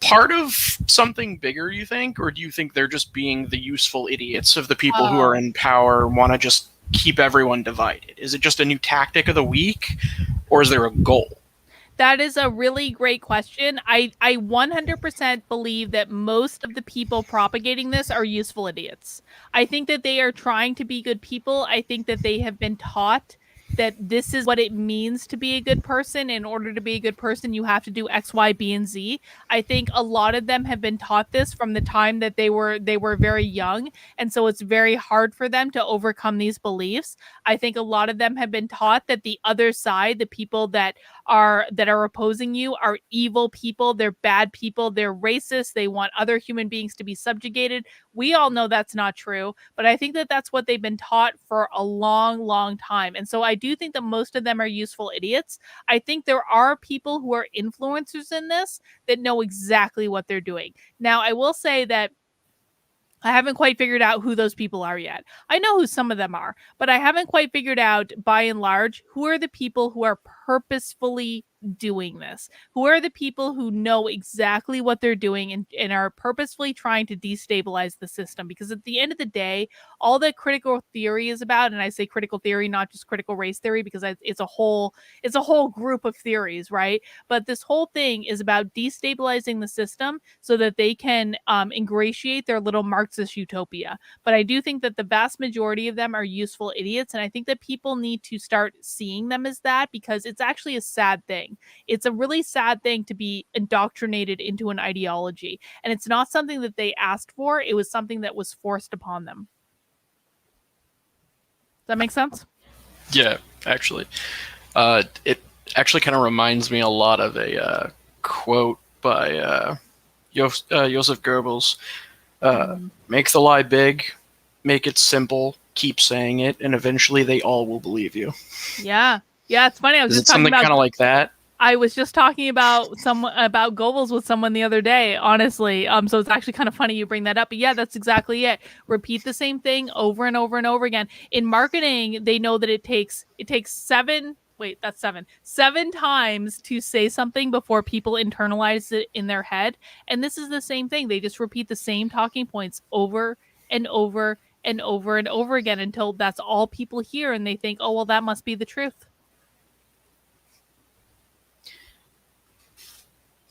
part of something bigger, you think? Or do you think they're just being the useful idiots of the people who are in power, want to just keep everyone divided? Is it just a new tactic of the week? or is there a goal? That is a really great question. I 100% believe that most of the people propagating this are useful idiots. I think that they are trying to be good people. I think that they have been taught that this is what it means to be a good person. In order to be a good person, you have to do X, Y, B, and Z. I think a lot of them have been taught this from the time that they were very young, and so it's very hard for them to overcome these beliefs. I think a lot of them have been taught that the other side, the people that are opposing you, are evil people, they're bad people, they're racist, they want other human beings to be subjugated. We all know that's not true, but I think that that's what they've been taught for a long time. And so I do think that most of them are useful idiots. I think there are people who are influencers in this that know exactly what they're doing. Now, I will say that I haven't quite figured out who those people are yet. I know who some of them are, but I haven't quite figured out, by and large, who are the people who are purposefully doing this? Who are the people who know exactly what they're doing and are purposefully trying to destabilize the system? Because at the end of the day, all that critical theory is about, and I say critical theory, not just critical race theory, because it's a whole group of theories, right? But this whole thing is about destabilizing the system so that they can ingratiate their little Marxist utopia. But I do think that the vast majority of them are useful idiots, and I think that people need to start seeing them as that, because it's actually a sad thing. It's a really sad thing to be indoctrinated into an ideology, and it's not something that they asked for. It was something that was forced upon them. Does that make sense? Yeah, actually. It actually kind of reminds me a lot of a quote by Joseph Goebbels. Make the lie big, make it simple, keep saying it, and eventually they all will believe you. Yeah, it's funny. I was Is it just talking something about kind of like that? I was just talking about Goebbels with someone the other day, honestly. So it's actually kind of funny you bring that up. But yeah, that's exactly it. Repeat the same thing over and over and over again. In marketing, they know that it takes seven times to say something before people internalize it in their head. And this is the same thing. They just repeat the same talking points over and over and over and over again until that's all people hear, and they think, oh, well, that must be the truth.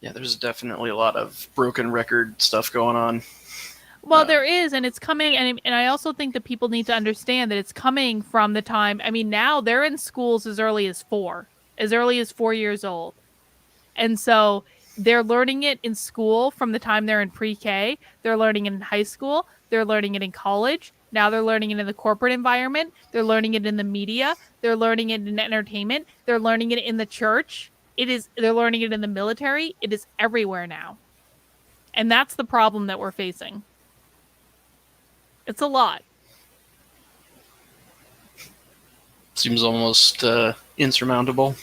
Yeah, there's definitely a lot of broken record stuff going on. Well, there is, and it's coming, and I also think that people need to understand that it's coming from the time. I mean, now they're in schools as early as 4 years old, and so they're learning it in school from the time they're in pre-K. They're learning it in high school. They're learning it in college. Now they're learning it in the corporate environment. They're learning it in the media. They're learning it in entertainment. They're learning it in the church. They're learning it in the military. It is everywhere now, and that's the problem that we're facing. It's a lot. Seems almost insurmountable.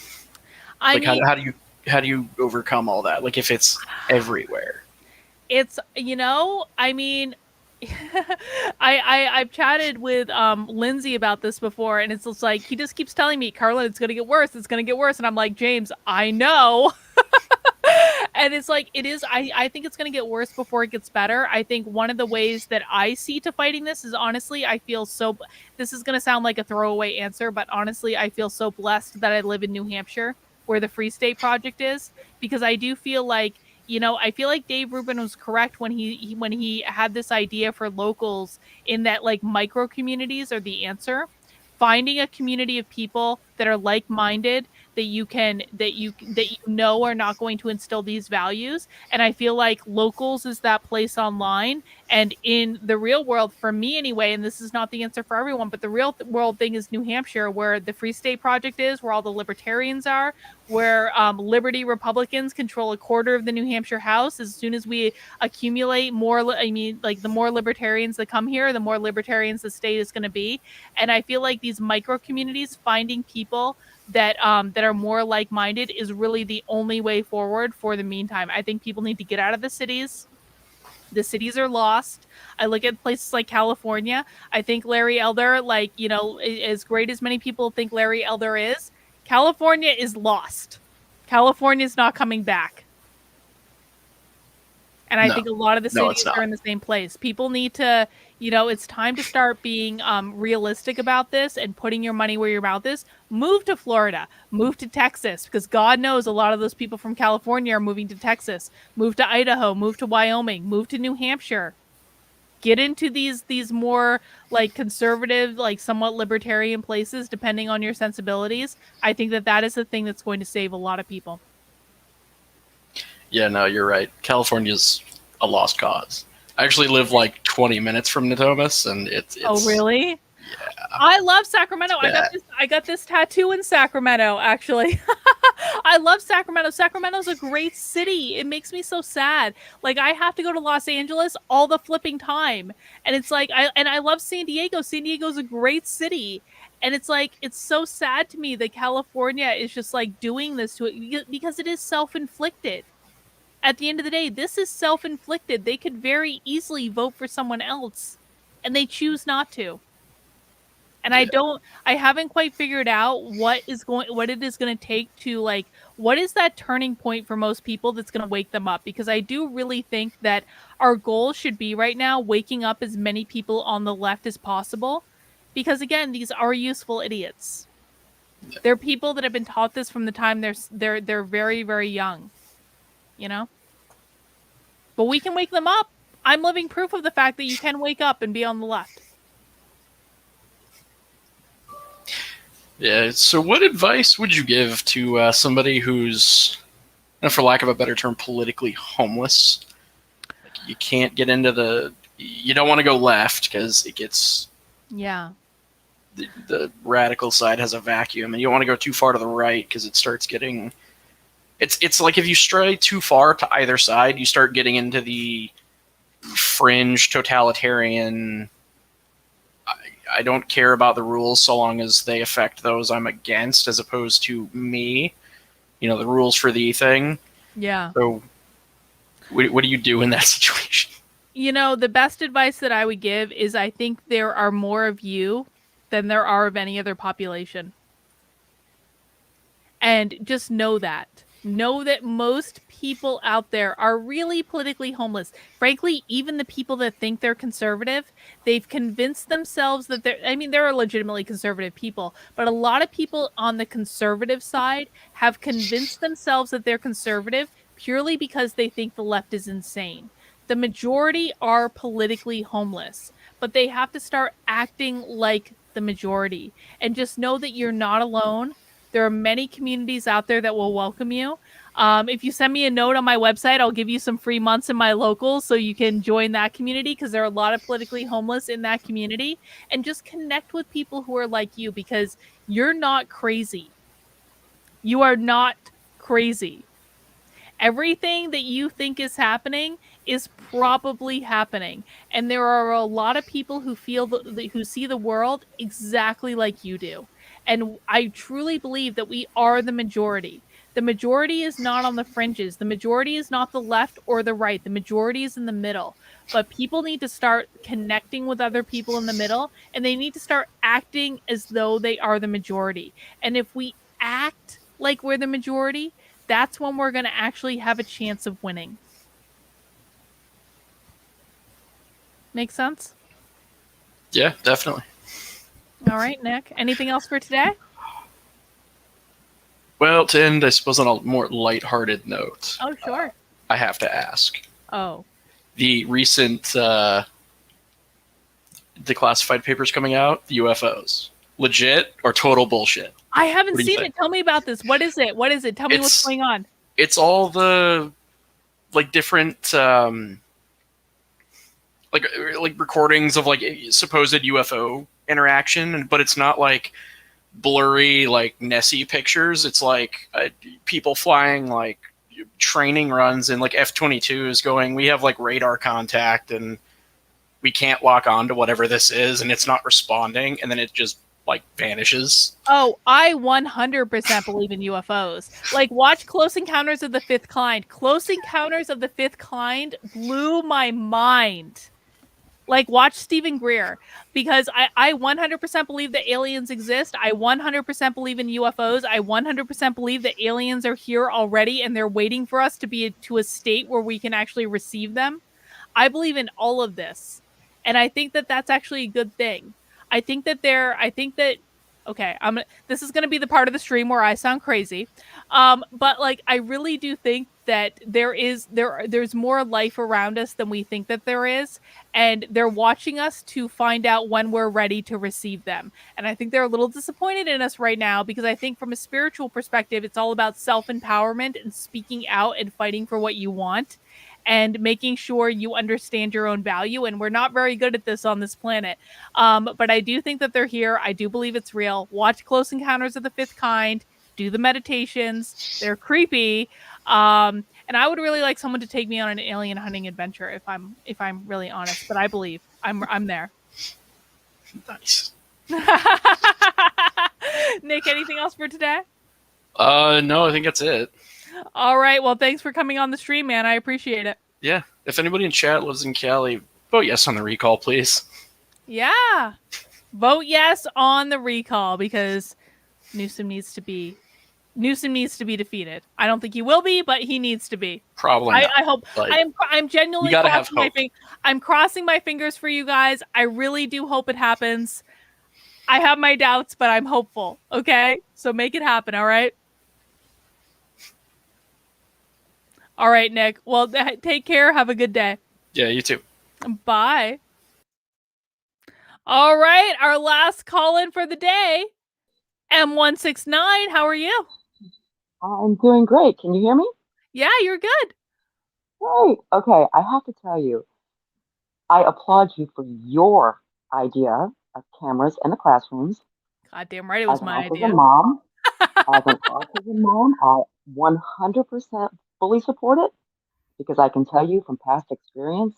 I mean, how do you overcome all that? Like, if it's everywhere. It's, I mean, I've chatted with Lindsay about this before, and it's just like, he just keeps telling me, Carla, it's gonna get worse, and I'm like, James, I know. And it's like, it is, I think it's going to get worse before it gets better. I think one of the ways that I see to fighting this is, honestly, I feel so, this is going to sound like a throwaway answer, but honestly, I feel so blessed that I live in New Hampshire, where the Free State Project is, because I do feel like, I feel like Dave Rubin was correct when he had this idea for locals, in that, like, micro communities are the answer. Finding a community of people that are like-minded, that you know are not going to instill these values. And I feel like locals is that place online. And in the real world, for me anyway, and this is not the answer for everyone, but the real world thing is New Hampshire, where the Free State Project is, where all the libertarians are, where Liberty Republicans control a quarter of the New Hampshire House. As soon as we accumulate more, the more libertarians that come here, the more libertarians the state is going to be. And I feel like these micro communities, finding people that are more like-minded, is really the only way forward for the meantime. I think people need to get out of the cities. The cities are lost. I look at places like California. I think Larry Elder, as great as many people think Larry Elder is, California is lost. California is not coming back. And I No. think a lot of the No, it's cities are not. in the same place. People need to, it's time to start being realistic about this and putting your money where your mouth is. Move to Florida, move to Texas, because God knows a lot of those people from California are moving to Texas. Move to Idaho, move to Wyoming, move to New Hampshire. Get into these more like conservative, like somewhat libertarian places, depending on your sensibilities. I think that is the thing that's going to save a lot of people. Yeah, no, you're right. California's a lost cause. I actually live like 20 minutes from Natomas, and it's Oh, really? Yeah. I love Sacramento. I got this tattoo in Sacramento, actually. I love Sacramento. Sacramento's a great city. It makes me so sad. Like, I have to go to Los Angeles all the flipping time. And it's like, I love San Diego. San Diego's a great city. And it's like, it's so sad to me that California is just like doing this to it because it is self-inflicted. At the end of the day, this is self-inflicted. They could very easily vote for someone else, and they choose not to. And I haven't quite figured out what it is going to take to, like, what is that turning point for most people that's going to wake them up? Because I do really think that our goal should be right now waking up as many people on the left as possible. Because again, these are useful idiots. They're people that have been taught this from the time they're very, very young. But we can wake them up. I'm living proof of the fact that you can wake up and be on the left. Yeah. So, what advice would you give to somebody who's, for lack of a better term, politically homeless? Like, you can't get into you don't want to go left because it gets. Yeah. The radical side has a vacuum, and you don't want to go too far to the right because it starts getting. It's like if you stray too far to either side, you start getting into the fringe totalitarian. I don't care about the rules so long as they affect those I'm against, as opposed to me. The rules for thee thing. Yeah. So, what do you do in that situation? The best advice that I would give is I think there are more of you than there are of any other population. And just know that. Know that most people out there are really politically homeless. Frankly, even the people that think they're conservative, they've convinced themselves that there are legitimately conservative people, but a lot of people on the conservative side have convinced themselves that they're conservative purely because they think the left is insane. The majority are politically homeless, but they have to start acting like the majority. And just know that you're not alone. There are many communities out there that will welcome you. If you send me a note on my website, I'll give you some free months in my local so you can join that community, because there are a lot of politically homeless in that community. And just connect with people who are like you, because you're not crazy. You are not crazy. Everything that you think is happening is probably happening. And there are a lot of people who who see the world exactly like you do. And I truly believe that we are the majority. The majority is not on the fringes. The majority is not the left or the right. The majority is in the middle. But people need to start connecting with other people in the middle, and they need to start acting as though they are the majority. And if we act like we're the majority, that's when we're going to actually have a chance of winning. Make sense? Yeah, definitely. All right, Nick. Anything else for today? Well, to end, I suppose, on a more lighthearted note. Oh, sure. I have to ask. Oh. The recent declassified papers coming out, the UFOs, legit or total bullshit? I haven't seen it. Tell me about this. What is it? Tell me what's going on. It's all the different like recordings of supposed UFO interaction, but it's not like blurry like Nessie pictures. It's like people flying like training runs in like F-22s going, we have like radar contact and we can't lock on to whatever this is, and it's not responding, and then it just like vanishes. Oh, I 100% believe in UFOs. Like, watch Close Encounters of the Fifth Kind. Close Encounters of the Fifth Kind blew my mind. Like, watch Stephen Greer, because I 100% believe that aliens exist. I 100% believe in UFOs. I 100% believe that aliens are here already and they're waiting for us to be to a state where we can actually receive them. I believe in all of this. And I think that that's actually a good thing. I think that okay, this is going to be the part of the stream where I sound crazy. But like, I really do think that there's more life around us than we think that there is, and they're watching us to find out when we're ready to receive them. And I think they're a little disappointed in us right now, because I think from a spiritual perspective, it's all about self-empowerment and speaking out and fighting for what you want and making sure you understand your own value. And we're not very good at this on this planet. But I do think that they're here. I do believe it's real. Watch Close Encounters of the Fifth Kind. Do the meditations. They're creepy. And I would really like someone to take me on an alien hunting adventure if I'm really honest. But I believe I'm there. Nice. Nick, anything else for today? No, I think that's it. All right. Well, thanks for coming on the stream, man. I appreciate it. Yeah. If anybody in chat lives in Cali, vote yes on the recall, please. Yeah. Vote yes on the recall, because Newsom needs to be defeated. I don't think he will be, but he needs to be. Probably not. I hope. Like, I'm genuinely you gotta have crossing my hope. I'm crossing my fingers for you guys. I really do hope it happens. I have my doubts, but I'm hopeful. Okay? So make it happen, all right? All right, Nick. Well, take care. Have a good day. Yeah, you too. Bye. All right, our last call in for the day. M169, how are you? I'm doing great. Can you hear me? Yeah, you're good. Great. Okay, I have to tell you, I applaud you for your idea of cameras in the classrooms. Goddamn right, it was As an my autism idea. mom, as an autism mom, I 100% fully support it, because I can tell you from past experience,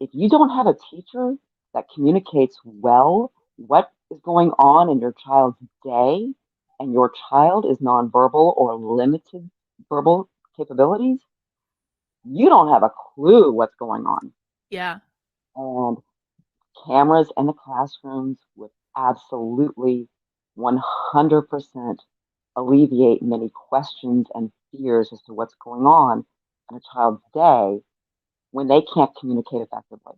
if you don't have a teacher that communicates well what is going on in your child's day, and your child is nonverbal or limited verbal capabilities, you don't have a clue what's going on. Yeah. And cameras in the classrooms would absolutely 100% alleviate many questions and fears as to what's going on in a child's day when they can't communicate effectively.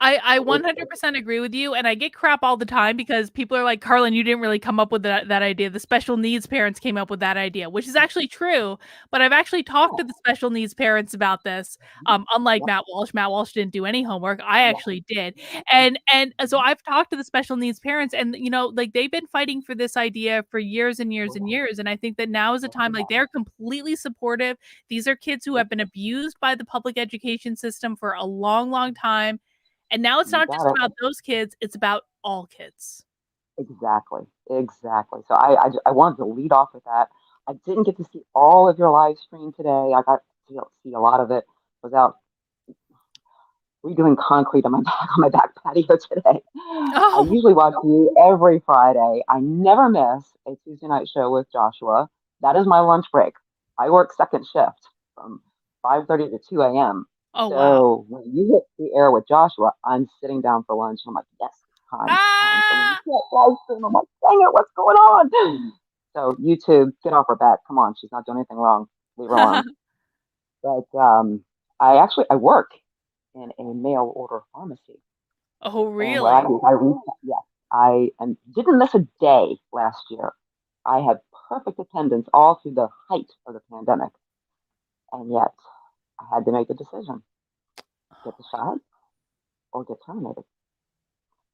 I 100% agree with you, and I get crap all the time because people are like, Carlin, you didn't really come up with that idea. The special needs parents came up with that idea, which is actually true. But I've actually talked to the special needs parents about this. Unlike Matt Walsh didn't do any homework. I actually did. And so I've talked to the special needs parents, and like, they've been fighting for this idea for years and years and years. And I think that now is a time, like, they're completely supportive. These are kids who have been abused by the public education system for a long, long time. And now it's not just about those kids, it's about all kids. Exactly. So I wanted to lead off with that. I didn't get to see all of your live stream today. I got to see a lot of it. Was out redoing concrete on my back patio today. I usually watch you every Friday. I never miss a Tuesday night show with Joshua. That is my lunch break. I work second shift from 5:30 to 2 a.m. Oh, so wow. when you hit the air with Joshua, I'm sitting down for lunch. And I'm like, yes, time. So when you get live stream, I'm like, dang it, what's going on? So YouTube, get off her back. Come on, she's not doing anything wrong. Leave her alone. But I work in a mail order pharmacy. Oh, And really? I didn't miss a day last year. I had perfect attendance all through the height of the pandemic. And yet I had to make a decision. Get the shot or get terminated.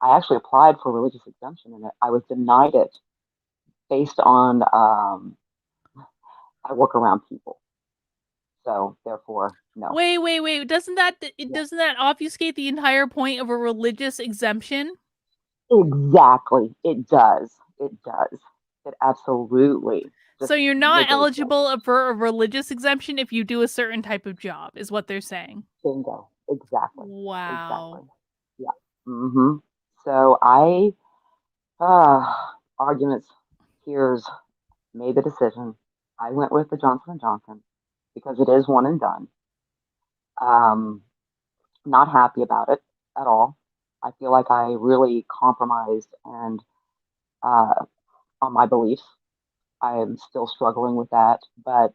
I actually applied for religious exemption and I was denied it based on I work around people. So therefore, no. Wait. Doesn't that obfuscate the entire point of a religious exemption? Exactly. It does. It absolutely. So you're not eligible for a religious exemption if you do a certain type of job, is what they're saying. Bingo. Exactly. Wow. Yeah. Mm-hmm. So arguments, tears, made the decision. I went with the Johnson & Johnson because it is one and done. Not happy about it. at all. I feel like I really compromised and on my beliefs. I am still struggling with that, but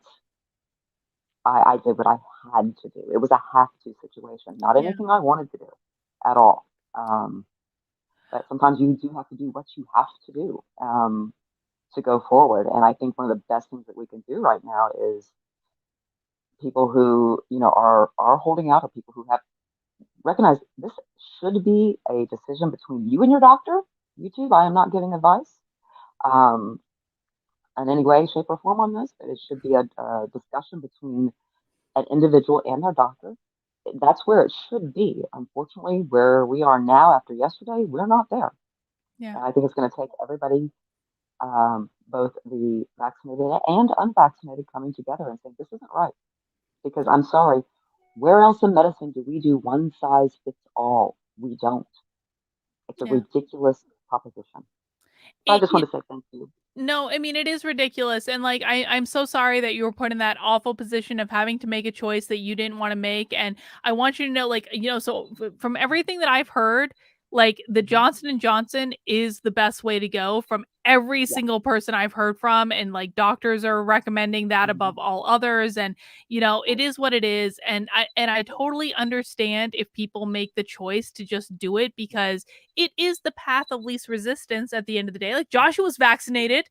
I did what I had to do. It was a have to situation, not Yeah. anything I wanted to do at all. But sometimes you do have to do what you have to do to go forward. And I think one of the best things that we can do right now is people who, are holding out, or people who have recognized this should be a decision between you and your doctor. YouTube, I am not giving advice um, in any way, shape, or form on this, but it should be a discussion between an individual and their doctor. That's where it should be. Unfortunately, where we are now after yesterday, we're not there. Yeah. And I think it's going to take everybody, both the vaccinated and unvaccinated, coming together and saying, this isn't right. Because I'm sorry, where else in medicine do we do one size fits all? We don't. It's a Yeah. ridiculous proposition. So I just want to say thank you. No, I mean, it is ridiculous. And like, I'm so sorry that you were put in that awful position of having to make a choice that you didn't want to make. And I want you to know, like, so from everything that I've heard, like the Johnson and Johnson is the best way to go from every single person I've heard from. And like doctors are recommending that above all others. And, it is what it is. And I totally understand if people make the choice to just do it because it is the path of least resistance at the end of the day. Like Joshua was vaccinated.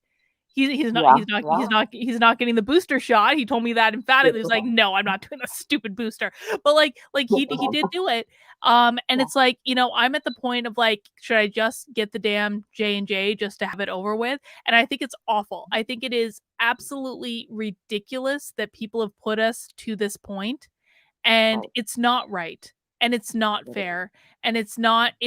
He's not Yeah, he's not yeah. he's not he's not getting the booster shot. He told me that emphatically. He was like, "No, I'm not doing a stupid booster." But like he did do it. And it's like, I'm at the point of like, should I just get the damn J&J just to have it over with? And I think it's awful. I think it is absolutely ridiculous that people have put us to this point, and it's not right, and it's not fair, and it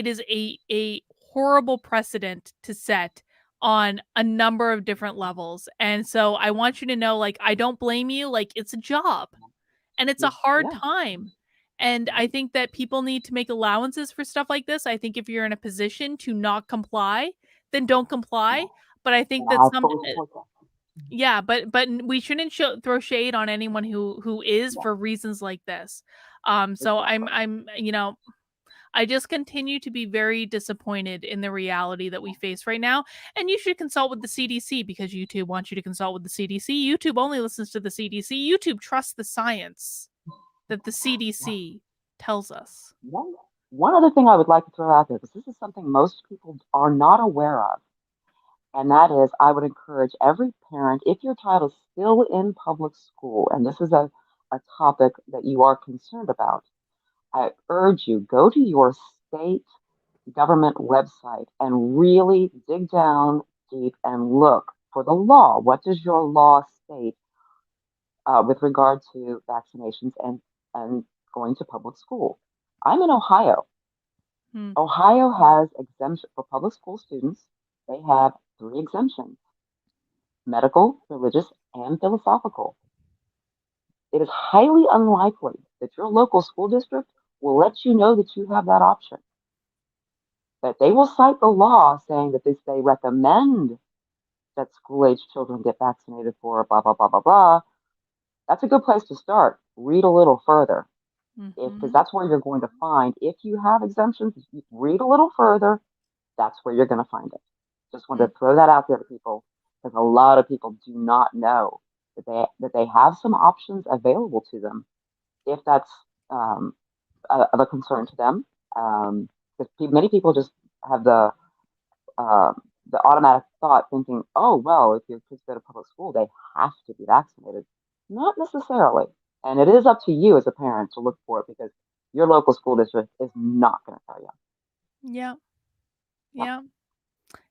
is a horrible precedent to set on a number of different levels. And so I want you to know, like, I don't blame you. Like, it's a job and it's a hard Yeah. time. And I think that people need to make allowances for stuff like this. I think if you're in a position to not comply, then don't comply. But I think that I fully support that. yeah, but we shouldn't throw shade on anyone who is for reasons like this. So I'm I just continue to be very disappointed in the reality that we face right now. And you should consult with the CDC because YouTube wants you to consult with the CDC. YouTube only listens to the CDC. YouTube trusts the science that the CDC tells us. One other thing I would like to throw out there, because this is something most people are not aware of, and that is I would encourage every parent, if your child is still in public school, and this is a topic that you are concerned about, I urge you, go to your state government website and really dig down deep and look for the law. What does your law state with regard to vaccinations and going to public school? I'm in Ohio. Ohio has exemption for public school students. They have 3 exemptions: medical, religious, and philosophical. It is highly unlikely that your local school district will let you know that you have that option. But they will cite the law saying that they recommend that school-age children get vaccinated for blah, blah, blah, blah, blah. That's a good place to start. Read a little further. Because that's where you're going to find, if you have exemptions, if you read a little further, that's where you're going to find it. Just want to throw that out there to people, because a lot of people do not know that they have some options available to them if that's of a concern to them. Because many people just have the automatic thought thinking, oh, well, if your kids go to public school, they have to be vaccinated. Not necessarily. And it is up to you as a parent to look for it, because your local school district is not going to tell you. Yeah. Yeah.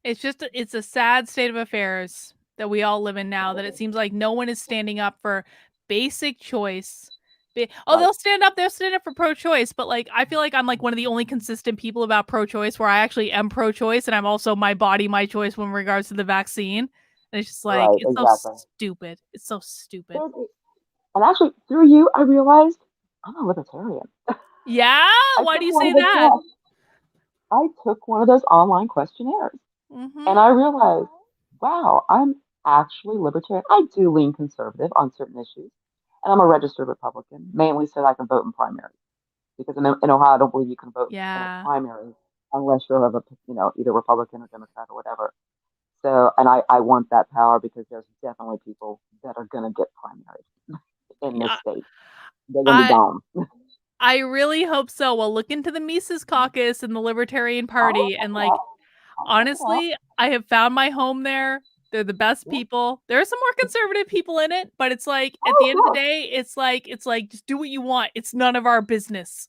It's a sad state of affairs that we all live in now, that it seems like no one is standing up for basic choice. They'll stand up for pro-choice, but like I feel like I'm like one of the only consistent people about pro-choice, where I actually am pro-choice and I'm also my body, my choice when regards to the vaccine. And it's just like it's so stupid. It's so stupid. And actually, through you, I realized I'm a libertarian. Yeah? Why do you say that? I took one of those online questionnaires, and I realized, wow, I'm actually libertarian. I do lean conservative on certain issues, and I'm a registered Republican, mainly so that I can vote in primaries. because in Ohio, I don't believe you can vote in a Yeah. primary unless you're of a, either Republican or Democrat or whatever. So, and I want that power because there's definitely people that are going to get primaried in this state. They're going to be dumb. I really hope so. Well, look into the Mises Caucus and the Libertarian Party. And like, honestly, I have found my home there. They're the best people. There are some more conservative people in it, but it's like at the end of the day, it's like just do what you want. It's none of our business.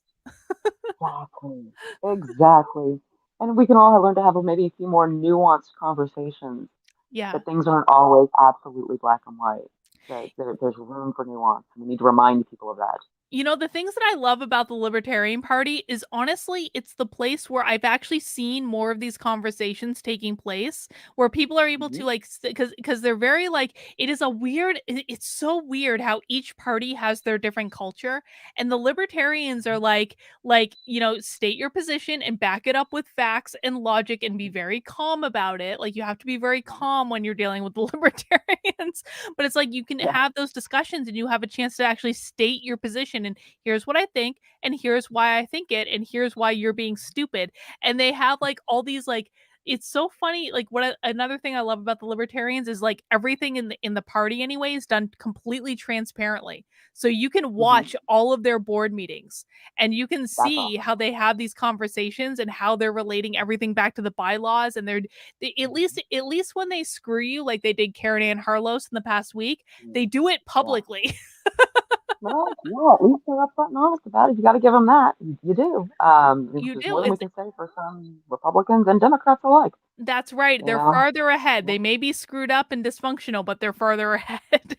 Exactly. And we can all learn to have maybe a few more nuanced conversations. Yeah. That things aren't always absolutely black and white. That there's room for nuance. We need to remind people of that. You know, the things that I love about the Libertarian Party is honestly, it's the place where I've actually seen more of these conversations taking place, where people are able to like, because they're very like, it is a weird, it's so weird how each party has their different culture. And the Libertarians are like, state your position and back it up with facts and logic and be very calm about it. Like, you have to be very calm when you're dealing with the Libertarians. But it's like, you can have those discussions and you have a chance to actually state your position. And here's what I think, and here's why I think it, and here's why you're being stupid. And they have like all these like, it's so funny. Like, another thing I love about the Libertarians is like everything in the party anyway is done completely transparently. So you can watch all of their board meetings and you can see how they have these conversations and how they're relating everything back to the bylaws. And they at least when they screw you, like they did Karen Ann Harlos in the past week, they do it publicly. Well, yeah, at least they're upfront and honest about it. You got to give them that. You do. You There's do. more than we can say for some Republicans and Democrats alike. That's right. They're Yeah. farther ahead. They may be screwed up and dysfunctional, but they're farther ahead.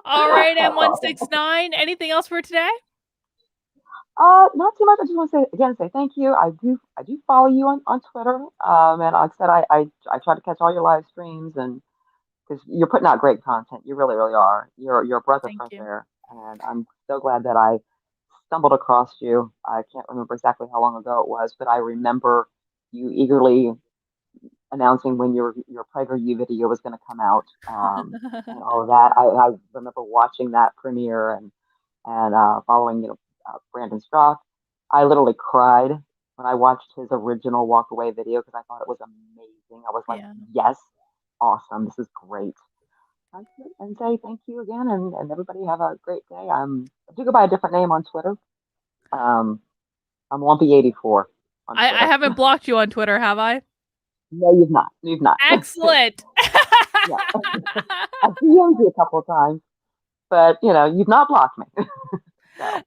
All right, M169. Anything else for today? Not too much. I just want to say thank you. I do follow you on Twitter. And like I said, I try to catch all your live streams, and because you're putting out great content. You really, really are. You're a breath of fresh air, and I'm so glad that I stumbled across you. I can't remember exactly how long ago it was, but I remember you eagerly announcing when your PragerU video was going to come out, and all of that. I remember watching that premiere and following Brandon Strock. I literally cried when I watched his original walk away video because I thought it was amazing. I was like, yes, awesome, this is great. And say thank you again, and everybody have a great day. I do go by a different name on Twitter. I'm Lumpy84. I haven't blocked you on Twitter, have I? No, you've not. You've not. Excellent. I've DM'd you a couple of times, but you've not blocked me. So.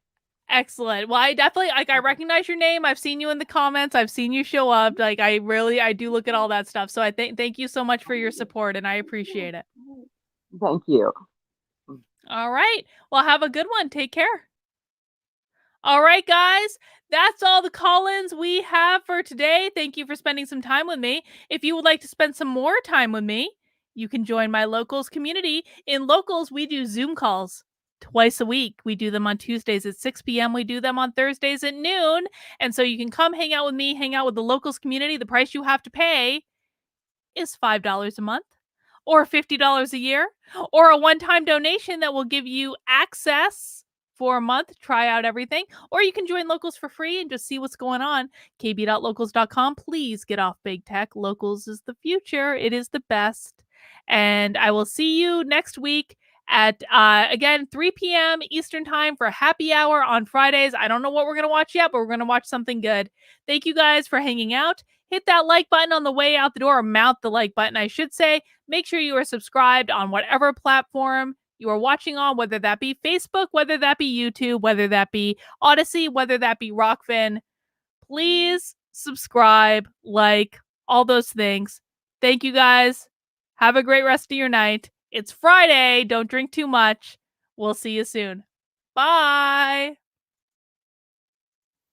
Excellent. Well, I definitely I recognize your name. I've seen you in the comments. I've seen you show up. Like I do look at all that stuff. So I thank you so much for your support, and I appreciate it. Thank you. All right. Well, have a good one. Take care. All right, guys. That's all the call-ins we have for today. Thank you for spending some time with me. If you would like to spend some more time with me, you can join my Locals community. In Locals, we do Zoom calls twice a week. We do them on Tuesdays at 6 p.m. We do them on Thursdays at noon. And so you can come hang out with me, hang out with the Locals community. The price you have to pay is $5 a month or $50 a year or a one-time donation that will give you access for a month, try out everything, or you can join Locals for free and just see what's going on. kb.locals.com. Please get off big tech. Locals is the future. It is the best. And I will see you next week at, again, 3 p.m. Eastern time for happy hour on Fridays. I don't know what we're going to watch yet, but we're going to watch something good. Thank you guys for hanging out. Hit that like button on the way out the door, or mount the like button, I should say. Make sure you are subscribed on whatever platform you are watching on, whether that be Facebook, whether that be YouTube, whether that be Odyssey, whether that be Rockfin. Please subscribe, like, all those things. Thank you guys. Have a great rest of your night. It's Friday. Don't drink too much. We'll see you soon. Bye.